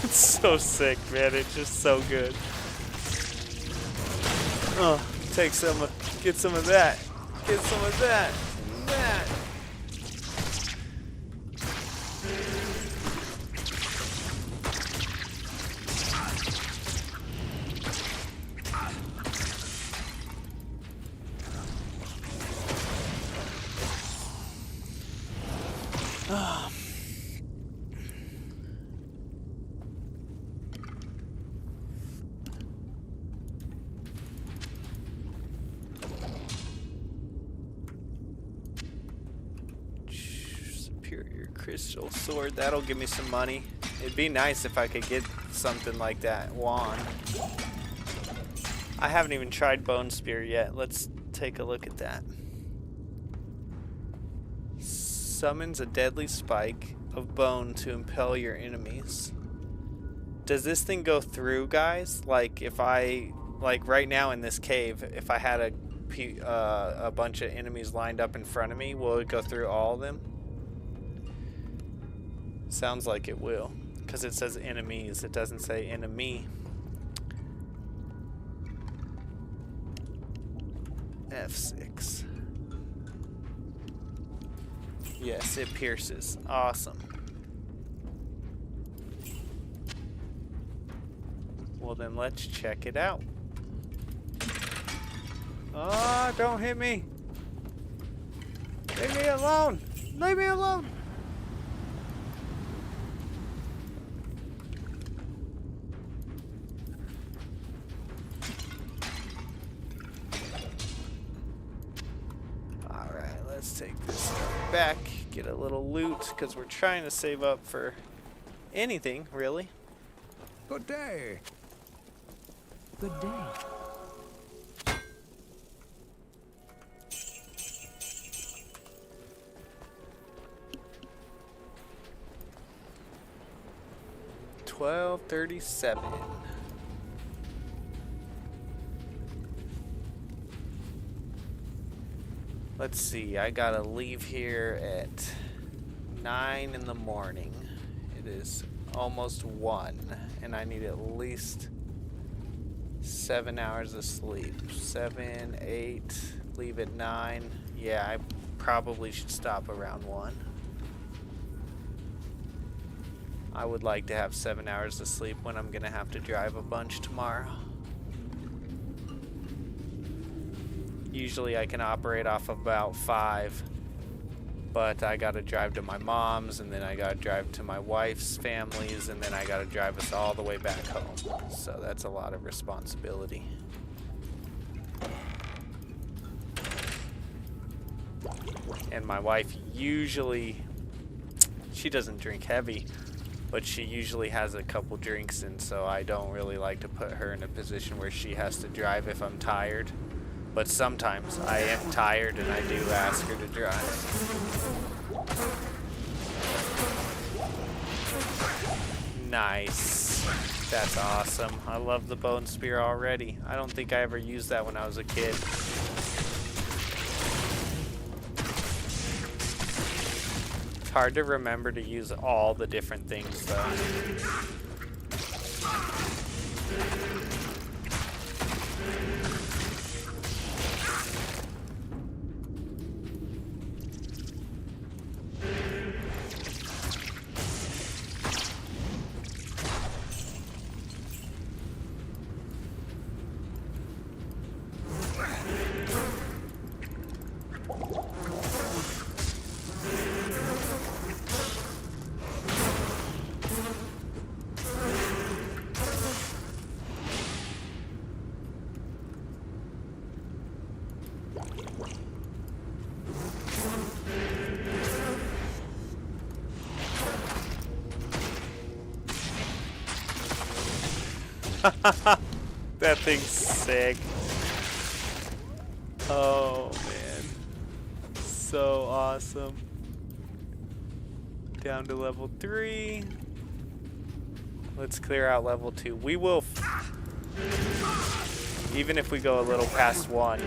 [SPEAKER 1] It's so sick, man. It's just so good. Oh, take some, get some of that. Get some of that. And that. Oh. Crystal sword, that'll give me some money. It'd be nice if I could get something like that wand. I haven't even tried bone spear yet. Let's take a look at that. Summons a deadly spike of bone to impel your enemies. Does this thing go through, guys? Like if I, like right now in this cave, if I had a bunch of enemies lined up in front of me, will it go through all of them? Sounds like it will, because it says enemies, it doesn't say enemy. F6. Yes, it pierces. Awesome. Well then let's check it out. Oh, don't hit me. Leave me alone. Leave me alone. Let's take this stuff back, get a little loot, because we're trying to save up for anything, really.
[SPEAKER 8] Good day.
[SPEAKER 7] Good day.
[SPEAKER 1] $12.37. Let's see, I gotta leave here at 9 in the morning. It is almost 1, and I need at least 7 hours of sleep. 7, 8, leave at 9. Yeah, I probably should stop around 1. I would like to have 7 hours of sleep when I'm gonna have to drive a bunch tomorrow. Usually I can operate off of about 5. but I gotta drive to my mom's, and then I gotta drive to my wife's family's, and then I gotta drive us all the way back home. So that's a lot of responsibility. And my wife usually, she doesn't drink heavy, but she usually has a couple drinks, and so I don't really like to put her in a position where she has to drive if I'm tired. But sometimes I am tired and I do ask her to drive. Nice. That's awesome. I love the bone spear already. I don't think I ever used that when I was a kid. It's hard to remember to use all the different things though. That thing's sick. Oh man, so awesome. Down to level 3. Let's clear out level 2. We will, even if we go a little past 1.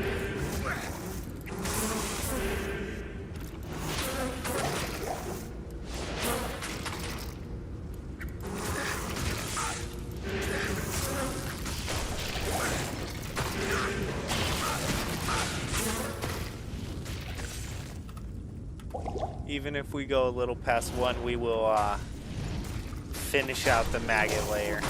[SPEAKER 1] Even if we go a little past 1, we will finish out the maggot layer.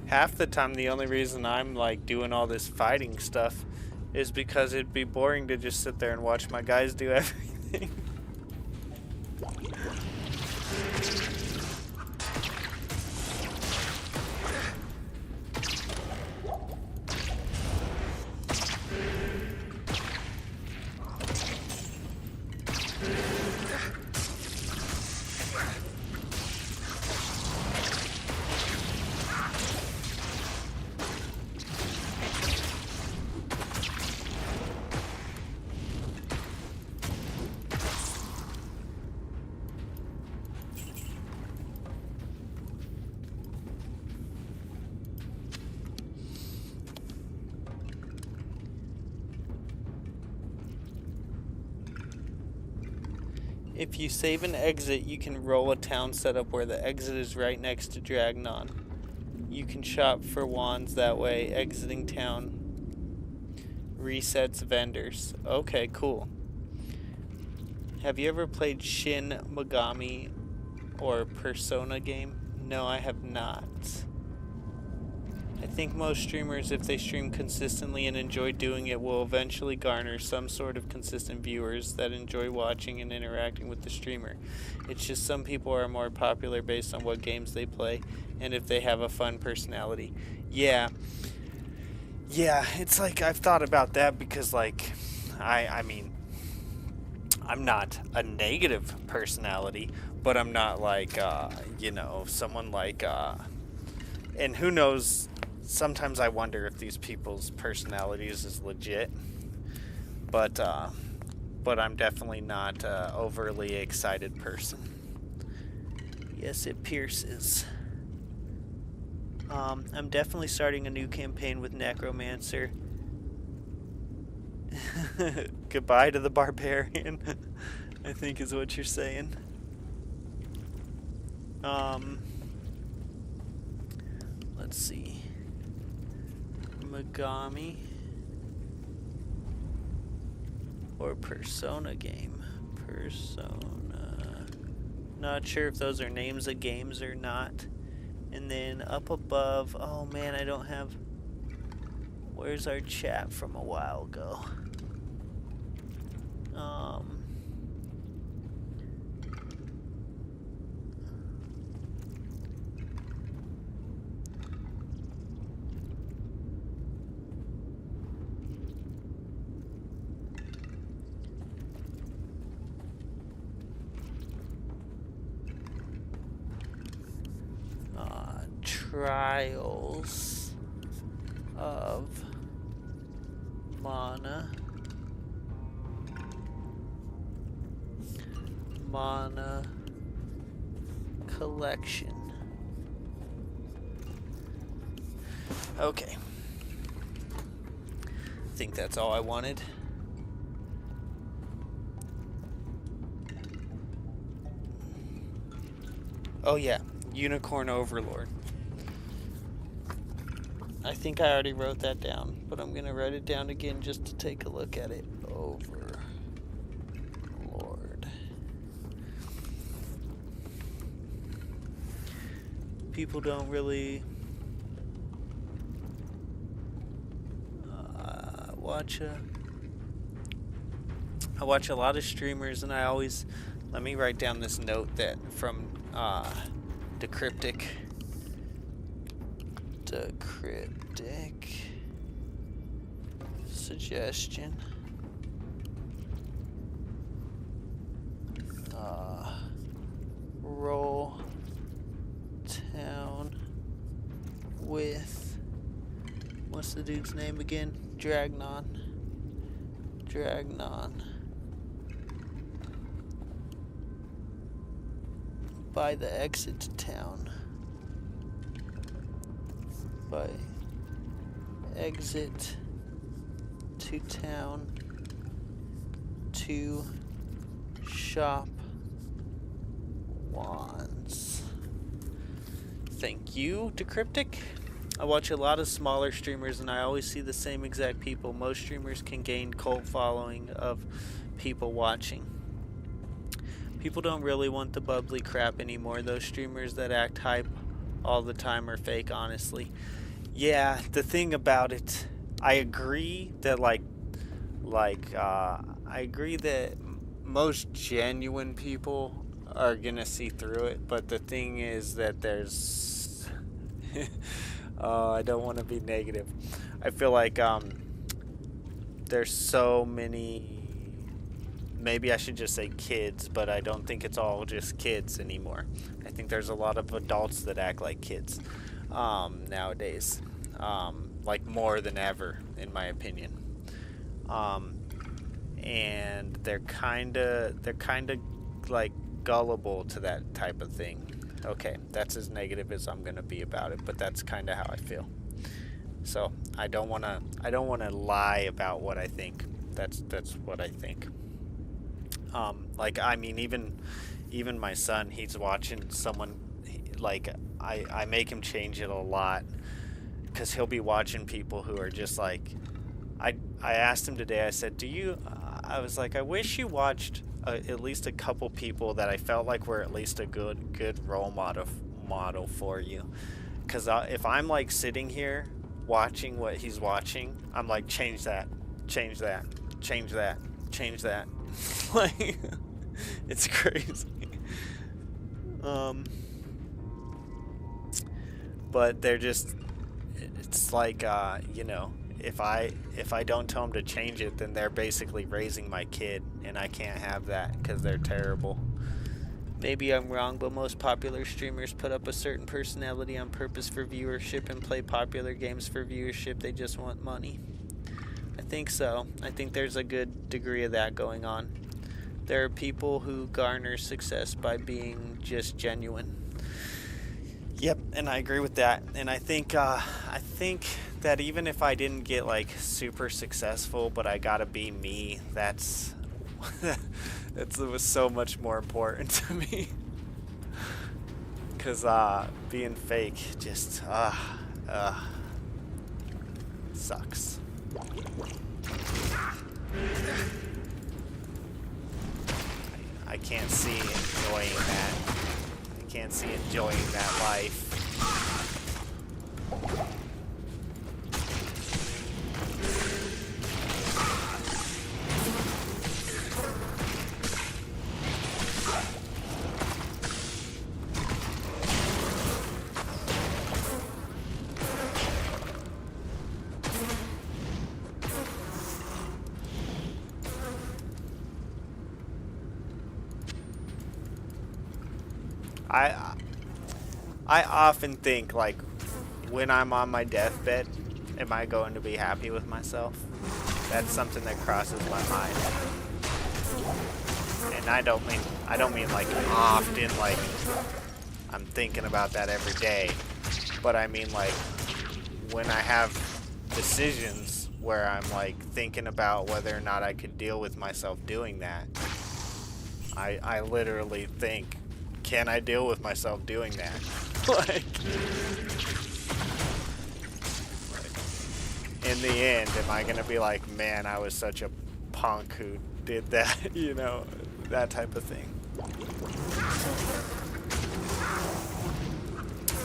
[SPEAKER 1] Half the time, the only reason I'm like doing all this fighting stuff is because it'd be boring to just sit there and watch my guys do everything. If you save and exit, you can roll a town setup where the exit is right next to Dragnon. You can shop for wands that way. Exiting town resets vendors. Okay, cool. Have you ever played Shin Megami or Persona game? No, I have not. I think most streamers, if they stream consistently and enjoy doing it, will eventually garner some sort of consistent viewers that enjoy watching and interacting with the streamer. It's just some people are more popular based on what games they play and if they have a fun personality. Yeah, it's like I've thought about that because like, I mean, I'm not a negative personality, but I'm not like, you know, someone like, and who knows, sometimes I wonder if these people's personalities is legit, but I'm definitely not a overly excited person. Yes, it pierces. I'm definitely starting a new campaign with Necromancer. Goodbye to the barbarian, I think is what you're saying. Let's see. Megami or Persona game. Persona. Not sure if those are names of games or not. And then up above, oh man, I don't have, where's our chat from a while ago? Trials of Mana collection. Okay. I think that's all I wanted. Oh yeah, Unicorn Overlord. I think I already wrote that down, but I'm going to write it down again just to take a look at it. Overlord. People don't really I watch a lot of streamers, and I always, let me write down this note that from Decryptic suggestion. Roll town with, what's the dude's name again? Dragnon. By the exit to town. By exit to town to shop wands. Thank you, Decryptic. I watch a lot of smaller streamers, and I always see the same exact people. Most streamers can gain cult following of people watching. People don't really want the bubbly crap anymore. Those streamers that act hype all the time are fake, honestly. Yeah, the thing about it, I agree that I agree that most genuine people are gonna see through it, but the thing is that there's I don't want to be negative. I feel like there's so many, maybe I should just say kids, but I don't think it's all just kids anymore. I think there's a lot of adults that act like kids nowadays, like more than ever, in my opinion. And they're kind of like gullible to that type of thing. Okay, that's as negative as I'm gonna be about it, but that's kind of how I feel. So I don't wanna lie about what I think. That's what I think. Like, I mean, even my son, he's watching someone, like, I make him change it a lot, because he'll be watching people who are just like, I asked him today, I said, I was like, I wish you watched at least a couple people that I felt like were at least a good role model for you. Because if I'm like sitting here watching what he's watching, I'm like, change that. Like, it's crazy. But they're just, it's like, you know, if I don't tell them to change it, then they're basically raising my kid, and I can't have that because they're terrible. Maybe I'm wrong, but most popular streamers put up a certain personality on purpose for viewership and play popular games for viewership. They just want money. I think so. I think there's a good degree of that going on. There are people who garner success by being just genuine. Yep, and I agree with that. And I think that even if I didn't get like super successful, but I gotta be me, that's it was so much more important to me. Cause being fake just sucks. I can't see enjoying that. I can't see enjoying that life. I often think, like, when I'm on my deathbed, am I going to be happy with myself? That's something that crosses my mind. And I don't mean like often, like I'm thinking about that every day. But I mean like when I have decisions where I'm like thinking about whether or not I could deal with myself doing that. I literally think, can I deal with myself doing that? like, in the end, am I gonna be like, man, I was such a punk who did that, you know, that type of thing.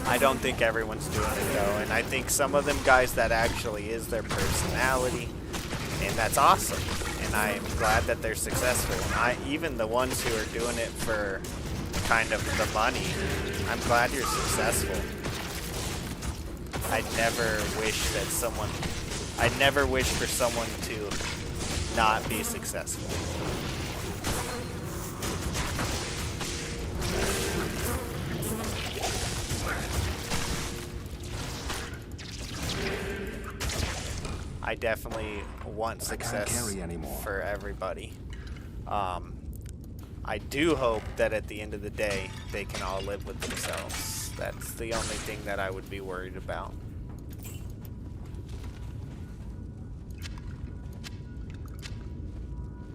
[SPEAKER 1] I don't think everyone's doing it though, and I think some of them guys that actually is their personality, and that's awesome. And I'm glad that they're successful. And even the ones who are doing it for kind of the money, I'm glad you're successful. I'd never wish for someone to not be successful. I definitely want success for everybody. I do hope that at the end of the day, they can all live with themselves. That's the only thing that I would be worried about.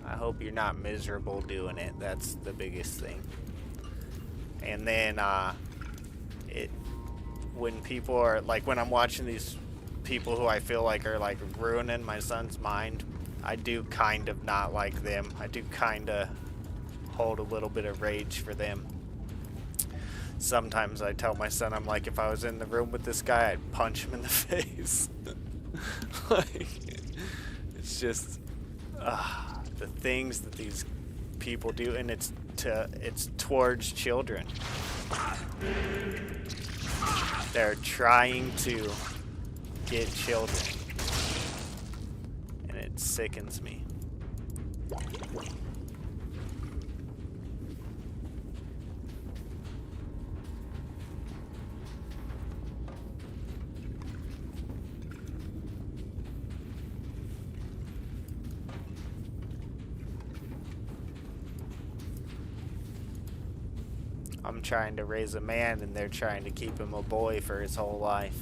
[SPEAKER 1] I hope you're not miserable doing it. That's the biggest thing. And then, when people are, like, when I'm watching these people who I feel like are, like, ruining my son's mind, I do kind of not like them. I do kind of hold a little bit of rage for them. Sometimes I tell my son, I'm like, if I was in the room with this guy, I'd punch him in the face. Like, it's just the things that these people do, and it's towards children. They're trying to get children, and it sickens me. I'm trying to raise a man, and they're trying to keep him a boy for his whole life.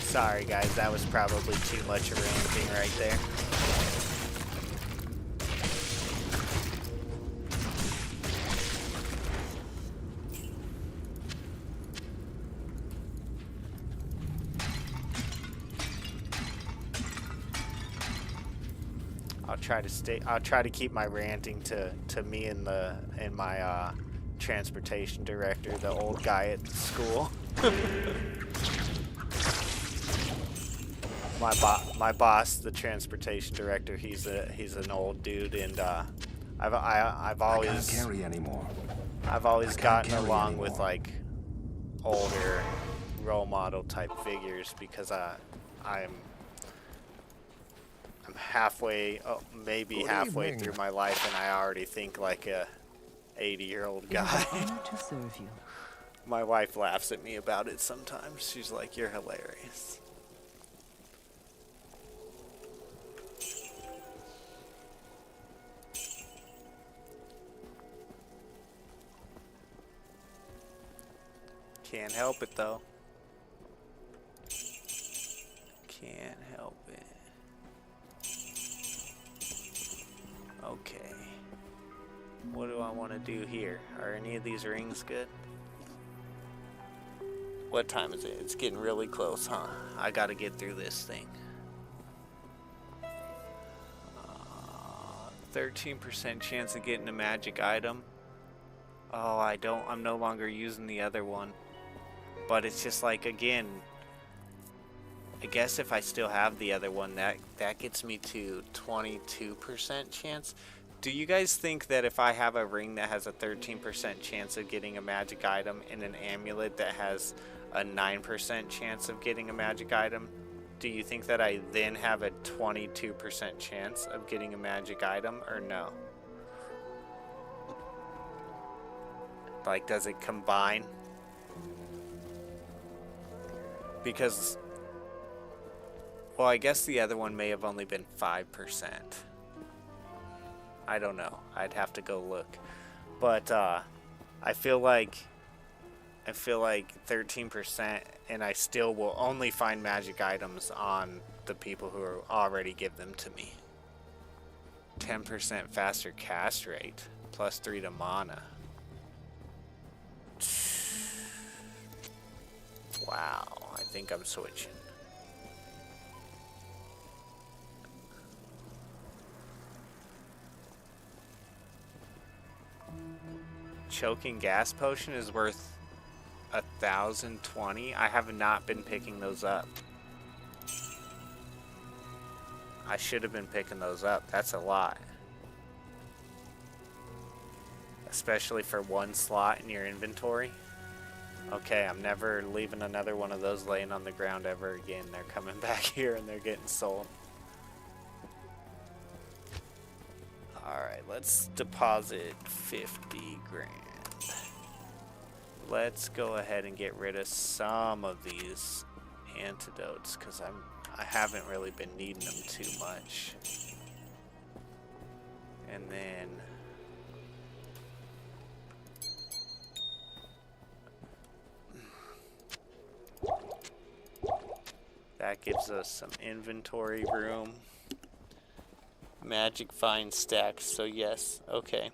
[SPEAKER 1] Sorry guys, that was probably too much ranting right there. I'll try to keep my ranting to me and my transportation director, the old guy at the school. My boss, the transportation director, he's an old dude, and I've always
[SPEAKER 4] I can't carry anymore.
[SPEAKER 1] I've always gotten
[SPEAKER 4] carry
[SPEAKER 1] along with
[SPEAKER 4] anymore.
[SPEAKER 1] like older role model type figures because I'm halfway, oh, maybe
[SPEAKER 8] Good
[SPEAKER 1] halfway
[SPEAKER 8] evening.
[SPEAKER 1] through my life, and I already think like a 80-year-old
[SPEAKER 7] It is
[SPEAKER 1] guy.
[SPEAKER 7] an honor to serve you.
[SPEAKER 1] My wife laughs at me about it sometimes. She's like, "You're hilarious." Can't help it though. Can't help it. Okay. What do I want to do here? Are any of these rings good? What time is it? It's getting really close, huh? I gotta get through this thing. 13% chance of getting a magic item. Oh, I'm no longer using the other one. But it's just like, again, I guess if I still have the other one, that gets me to 22% chance. Do you guys think that if I have a ring that has a 13% chance of getting a magic item and an amulet that has a 9% chance of getting a magic item, do you think that I then have a 22% chance of getting a magic item, or no? Like, does it combine? Because, well, I guess the other one may have only been 5%. I don't know. I'd have to go look. But I feel like 13%, and I still will only find magic items on the people who already give them to me. 10% faster cast rate, plus 3 to mana. Wow, I think I'm switching. Choking gas potion is worth 1,020. I have not been picking those up. I should have been picking those up. That's a lot. Especially for one slot in your inventory. Okay, I'm never leaving another one of those laying on the ground ever again. They're coming back here and they're getting sold. Alright, let's deposit 50 grand. Let's go ahead and get rid of some of these antidotes because I haven't really been needing them too much. And then that gives us some inventory room. Magic find stacks, so yes, okay.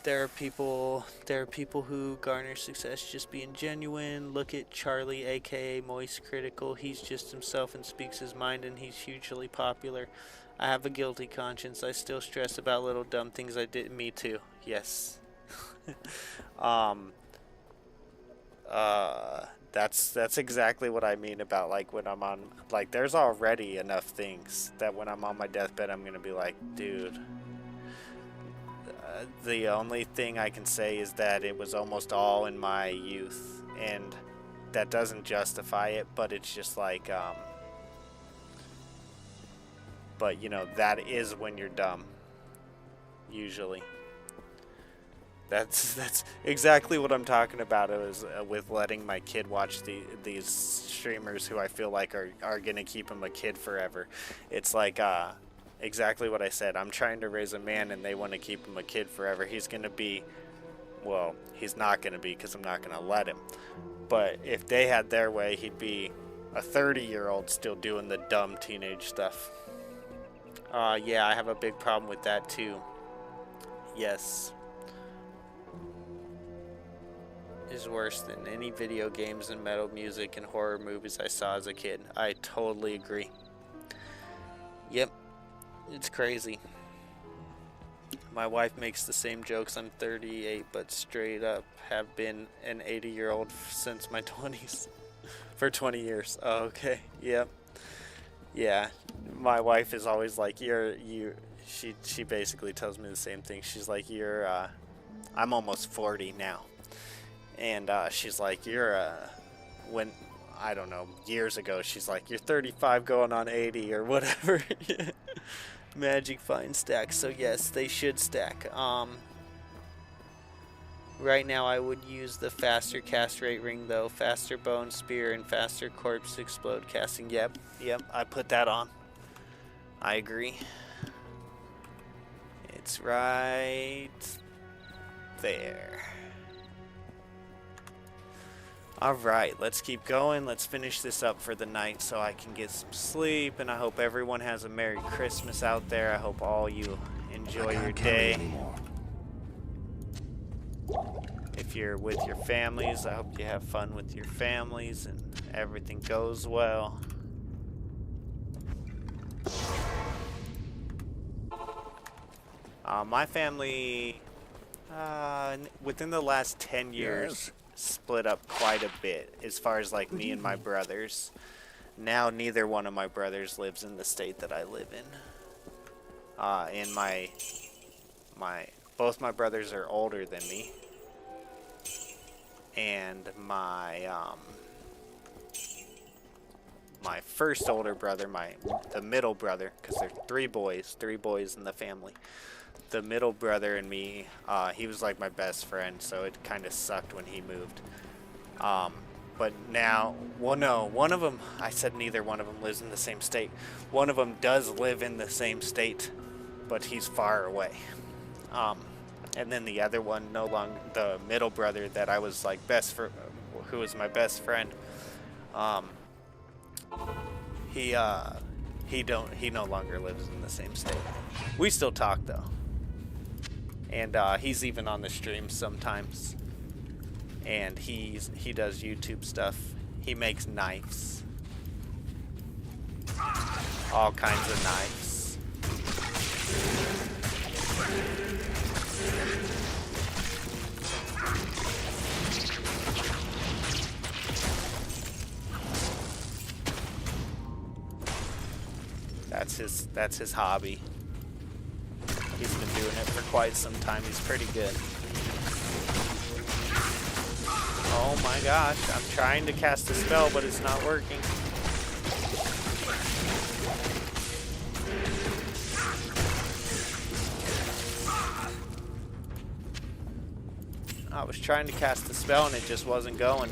[SPEAKER 1] There are people who garner success just being genuine. Look at Charlie, aka Moist Critical. He's just himself and speaks his mind, and he's hugely popular. I have a guilty conscience. I still stress about little dumb things I did. Me too. Yes. That's exactly what I mean about like when I'm on, like, there's already enough things that when I'm on my deathbed I'm gonna be like, dude, the only thing I can say is that it was almost all in my youth, and that doesn't justify it, but it's just like but you know, that is when you're dumb, usually. That's exactly what I'm talking about. It was with letting my kid watch these streamers who I feel like are gonna keep him a kid forever. It's like exactly what I said. I'm trying to raise a man, and they want to keep him a kid forever. He's gonna be, well, he's not gonna be because I'm not gonna let him. But if they had their way, he'd be a 30-year-old still doing the dumb teenage stuff. Yeah, I have a big problem with that too. Yes. Is worse than any video games and metal music and horror movies I saw as a kid. I totally agree. Yep, it's crazy. My wife makes the same jokes. I'm 38, but straight up have been an 80-year-old since my 20s. For 20 years. Oh, okay, yep. Yeah, my wife is always like, she basically tells me the same thing. She's like, I'm almost 40 now. And she's like, when, I don't know, years ago, she's like, you're 35 going on 80 or whatever. Magic fine stack. So yes, they should stack. Right now I would use the faster cast rate ring though, faster bone spear and faster corpse explode casting. Yep, I put that on. I agree. It's right there. Alright, let's keep going. Let's finish this up for the night so I can get some sleep, and I hope everyone has a Merry Christmas out there. I hope all you enjoy your day. If you're with your families, I hope you have fun with your families and everything goes well. My family, within the last 10 years, split up quite a bit as far as like me and my brothers. Now neither one of my brothers lives in the state that I live in. And both my brothers are older than me. And my first older brother, the middle brother, because there's three boys in the family. The middle brother and me, he was like my best friend, so it kind of sucked when he moved. But now, well, no, one of them, I said neither one of them lives in the same state. One of them does live in the same state, but he's far away. And then the other one, no longer, the middle brother that I was like who was my best friend, he no longer lives in the same state. We still talk though, and he's even on the stream sometimes. And he does YouTube stuff. He makes knives, all kinds of knives. That's his hobby. He's been doing it for quite some time. He's pretty good. Oh my gosh, I'm trying to cast a spell, but it's not working. I was trying to cast a spell and it just wasn't going.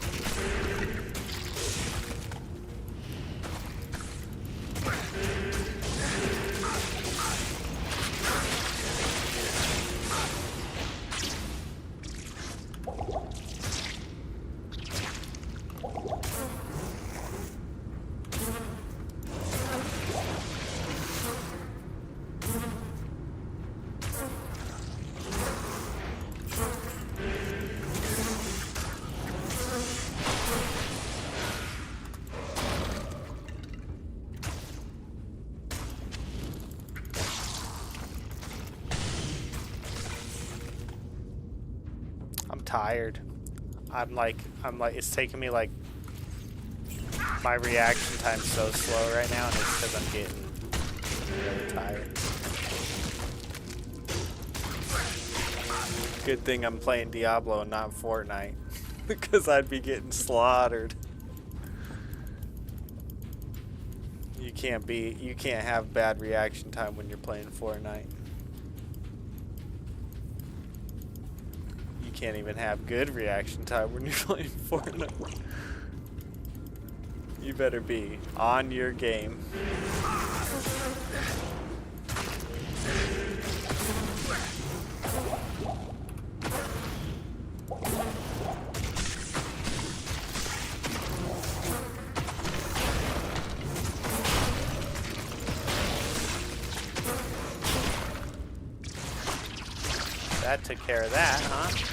[SPEAKER 1] Tired. I'm like, it's taking me like, my reaction time's so slow right now, and it's because I'm getting really tired. Good thing I'm playing Diablo and not Fortnite, because I'd be getting slaughtered. You can't have bad reaction time when you're playing Fortnite. Can't even have good reaction time when you're playing Fortnite. You better be on your game. That took care of that, huh?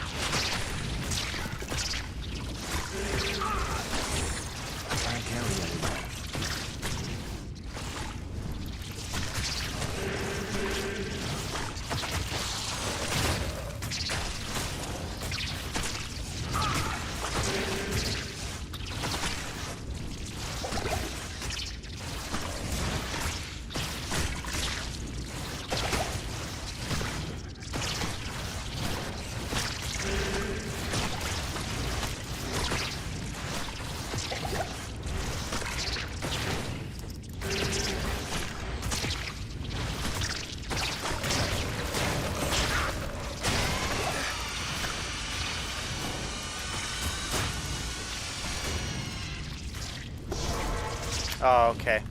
[SPEAKER 1] Oh, okay.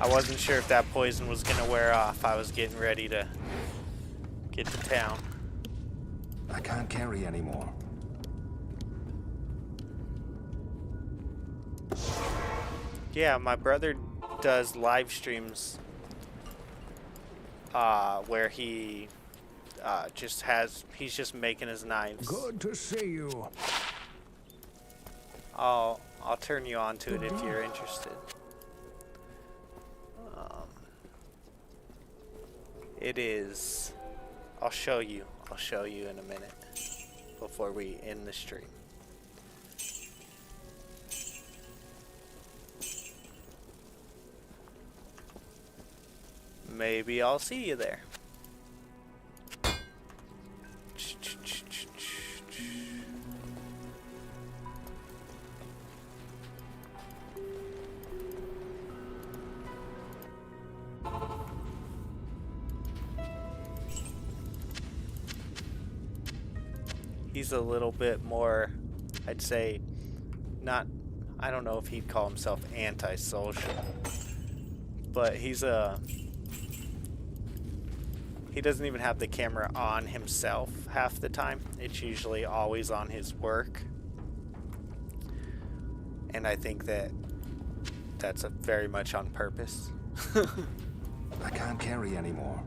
[SPEAKER 1] I wasn't sure if that poison was gonna wear off. I was getting ready to get to town.
[SPEAKER 4] I can't carry anymore.
[SPEAKER 1] Yeah, my brother does live streams where he he's just making his knives.
[SPEAKER 8] Good to see you.
[SPEAKER 1] I'll turn you on to it if you're interested. It is. I'll show you in a minute before we end the stream. Maybe I'll see you there. He's a little bit more, I'd say, not, I don't know if he'd call himself antisocial, but he doesn't even have the camera on himself half the time. It's usually always on his work. And I think that's very much on purpose.
[SPEAKER 4] I can't carry anymore.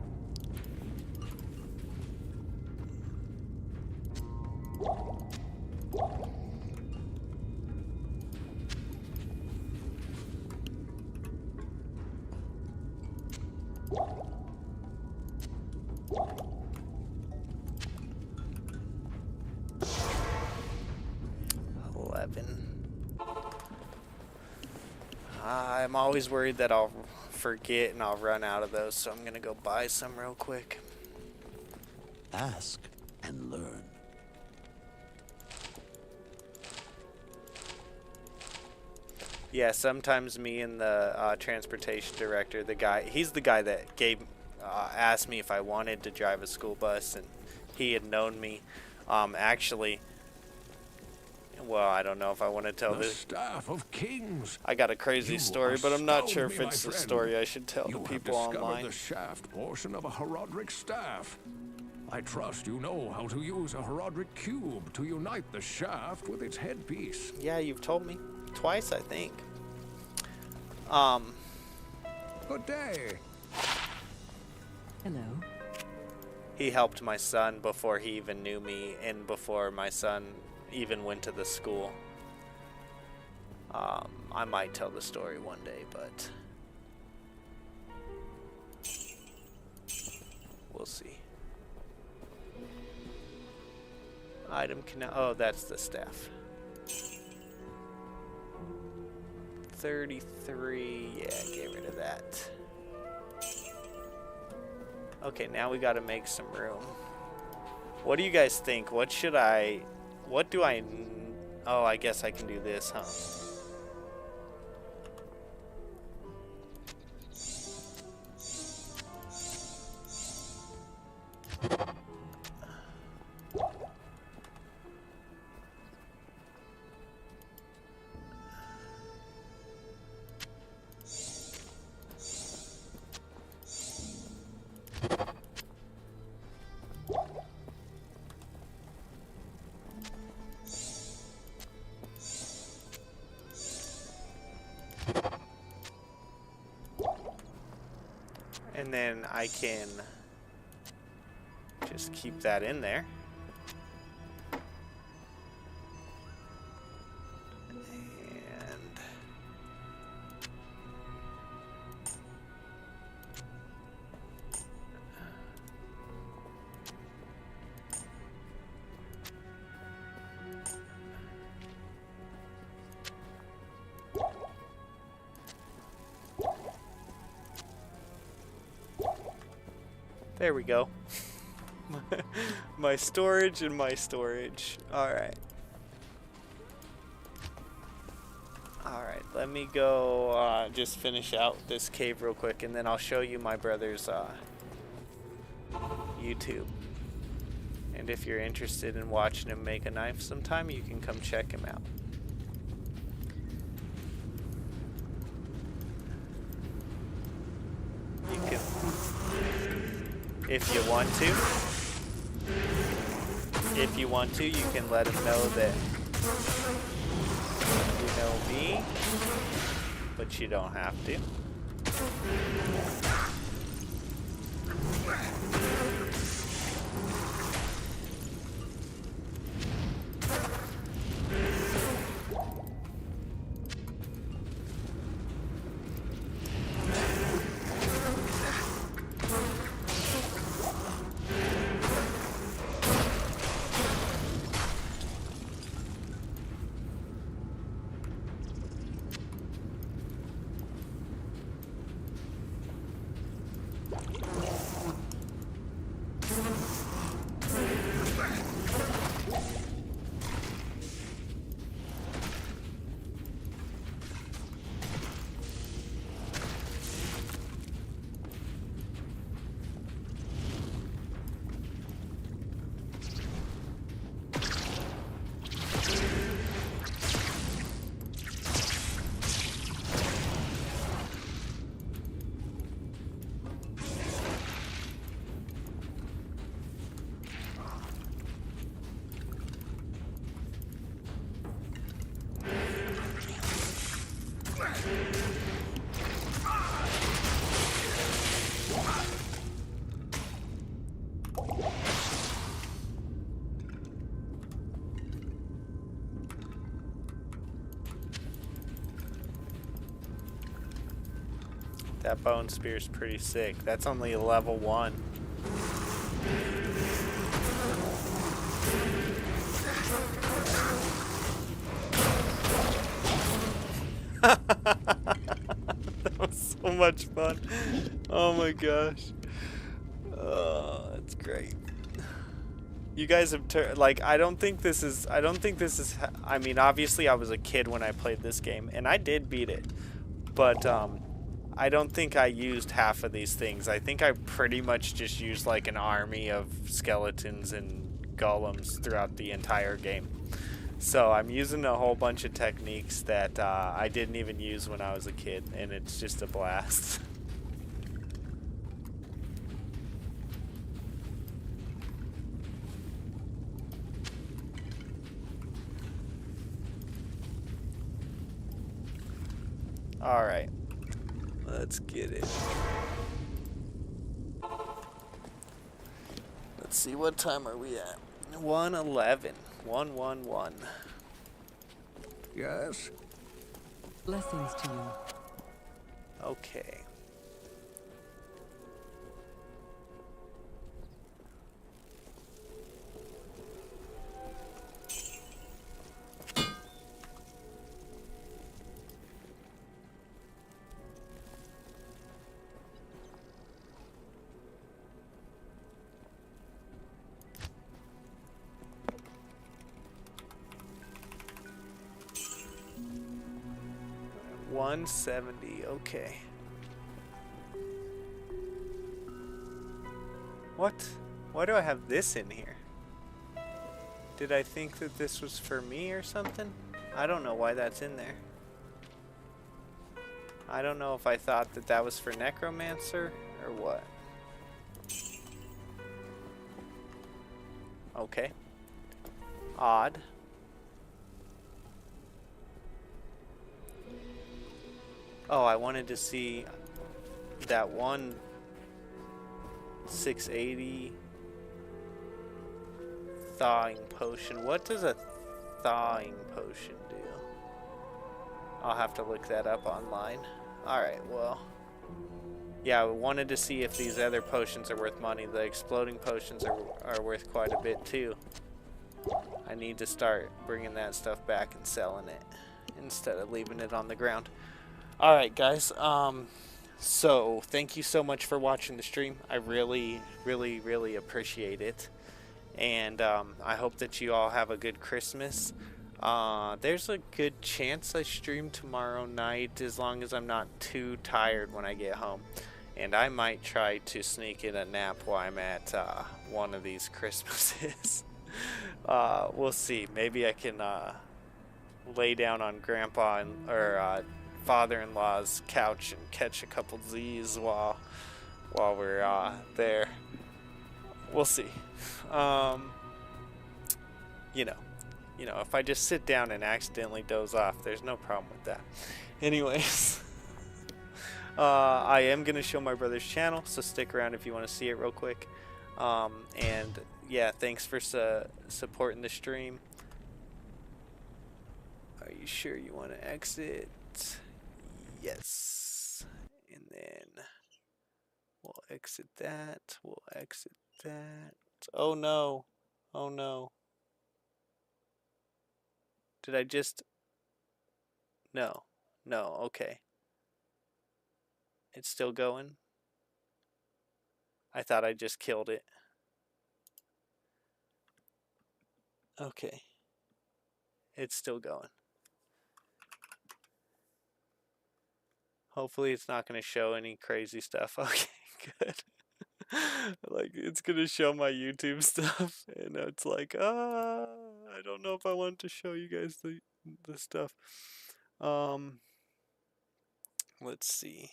[SPEAKER 1] I'm always worried that I'll forget and I'll run out of those, so I'm gonna go buy some real quick.
[SPEAKER 6] Ask and learn.
[SPEAKER 1] Yeah, sometimes me and the transportation director, he's the guy that asked me if I wanted to drive a school bus, and he had known me. Actually, well, I don't know if I want to tell this.
[SPEAKER 8] Staff of kings.
[SPEAKER 1] I got a crazy story, but I'm not sure if it's the story I should tell to people online.
[SPEAKER 8] The shaft portion of a Horodric staff. I trust you know how to use a Horodric cube to unite the shaft with its headpiece.
[SPEAKER 1] Yeah, you've told me twice, I think.
[SPEAKER 8] Good day.
[SPEAKER 7] Hello.
[SPEAKER 1] He helped my son before he even knew me, and before my son even went to the school. I might tell the story one day, but we'll see. Item oh, that's the staff. 33, yeah, get rid of that. Okay, now we gotta make some room. What do you guys think? What do I, oh, I guess I can do this, huh? And then I can just keep that in there. And there we go. My storage and my storage. Alright. Alright, let me go just finish out this cave real quick, and then I'll show you my brother's YouTube. And if you're interested in watching him make a knife sometime, you can come check him out. if you want to. If you want to, you can let him know that you know me, but you don't have to. That bone spear's pretty sick. That's only a level 1. That was so much fun. Oh my gosh. Oh, that's great. You guys have like, I don't think this is, I mean, obviously I was a kid when I played this game, and I did beat it. But, I don't think I used half of these things. I think I pretty much just used like an army of skeletons and golems throughout the entire game. So I'm using a whole bunch of techniques that I didn't even use when I was a kid, and it's just a blast. All right. Let's get it. Let's see, what time are we at? 1:11. 1:11.
[SPEAKER 8] Yes?
[SPEAKER 7] Blessings to you.
[SPEAKER 1] Okay. $170, okay. What? Why do I have this in here? Did I think that this was for me or something? I don't know why that's in there. I don't know if I thought that that was for Necromancer or what. Okay. Odd. Oh, I wanted to see that one 680 thawing potion. What does a thawing potion do? I'll have to look that up online. Alright, well. Yeah, I wanted to see if these other potions are worth money. The exploding potions are worth quite a bit too. I need to start bringing that stuff back and selling it instead of leaving it on the ground. Alright guys, so thank you so much for watching the stream. I really appreciate it. And I hope that you all have a good Christmas. There's a good chance I stream tomorrow night as long as I'm not too tired when I get home. And I might try to sneak in a nap while I'm at one of these Christmases. We'll see. Maybe I can lay down on Grandpa or father-in-law's couch and catch a couple Z's while we're there. We'll see. Um, you know, if I just sit down and accidentally doze off, there's no problem with that. Anyways, I am gonna show my brother's channel, so stick around if you want to see it real quick. And yeah, thanks for supporting the stream. Are you sure you want to exit? Yes. And then we'll exit that. We'll exit that. Oh no. Oh no. Did I just... No. No, okay. It's still going? I thought I just killed it. Okay. It's still going. Hopefully it's not going to show any crazy stuff. Okay, good. Like, it's going to show my YouTube stuff. And it's like, I don't know if I want to show you guys the stuff. Let's see.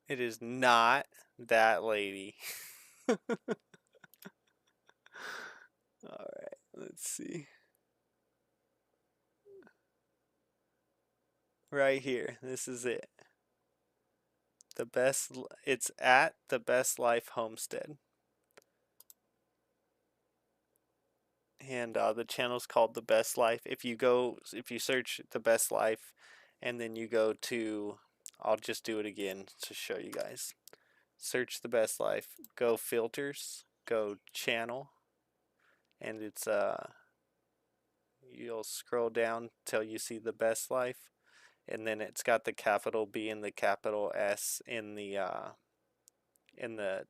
[SPEAKER 1] It is not that lady. Alright, let's see. Right here, this is it. It's at the Best Life Homestead. And the channel's called The Best Life. If you search The Best Life and then you go to, I'll just do it again to show you guys. Search The Best Life, go filters, go channel, and it's you'll scroll down till you see The Best Life, and then it's got the capital B and the capital S in the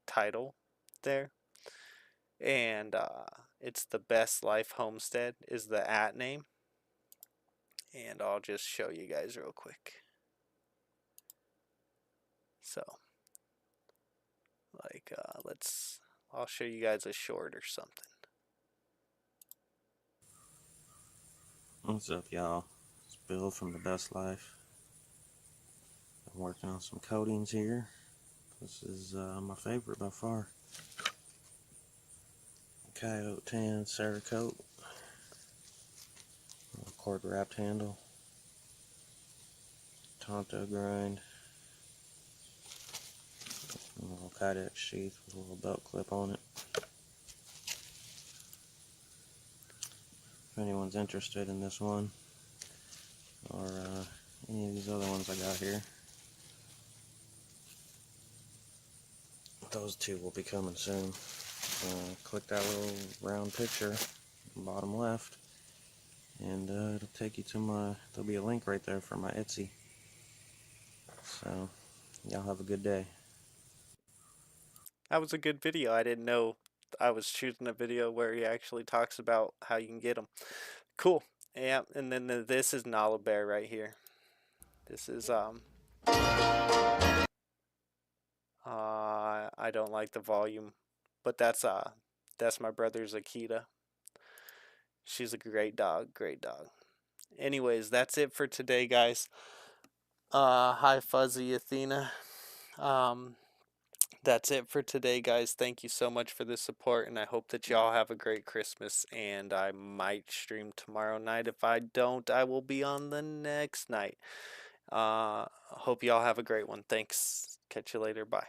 [SPEAKER 1] title there. And it's the Best Life Homestead is the @ name, and I'll just show you guys real quick. So like I'll show you guys a short or something.
[SPEAKER 9] What's up, y'all? It's Bill from The Best Life. I'm working on some coatings here. This is my favorite by far. Coyote Tan Cerakote. Cord wrapped handle. Tonto grind. A little Kydex sheath with a little belt clip on it. If anyone's interested in this one, or any of these other ones I got here, those two will be coming soon. Click that little round picture, bottom left, and it'll take you to there'll be a link right there for my Etsy. So, y'all have a good day.
[SPEAKER 1] That was a good video. I didn't know I was shooting a video where he actually talks about how you can get them. Cool. Yeah, and then this is Nala Bear right here. This is I don't like the volume, but that's my brother's Akita. She's a great dog, great dog. Anyways, that's it for today, guys. Hi Fuzzy Athena. That's it for today, guys. Thank you so much for the support, and I hope that y'all have a great Christmas, and I might stream tomorrow night. If I don't, I will be on the next night. Hope y'all have a great one. Thanks. Catch you later. Bye.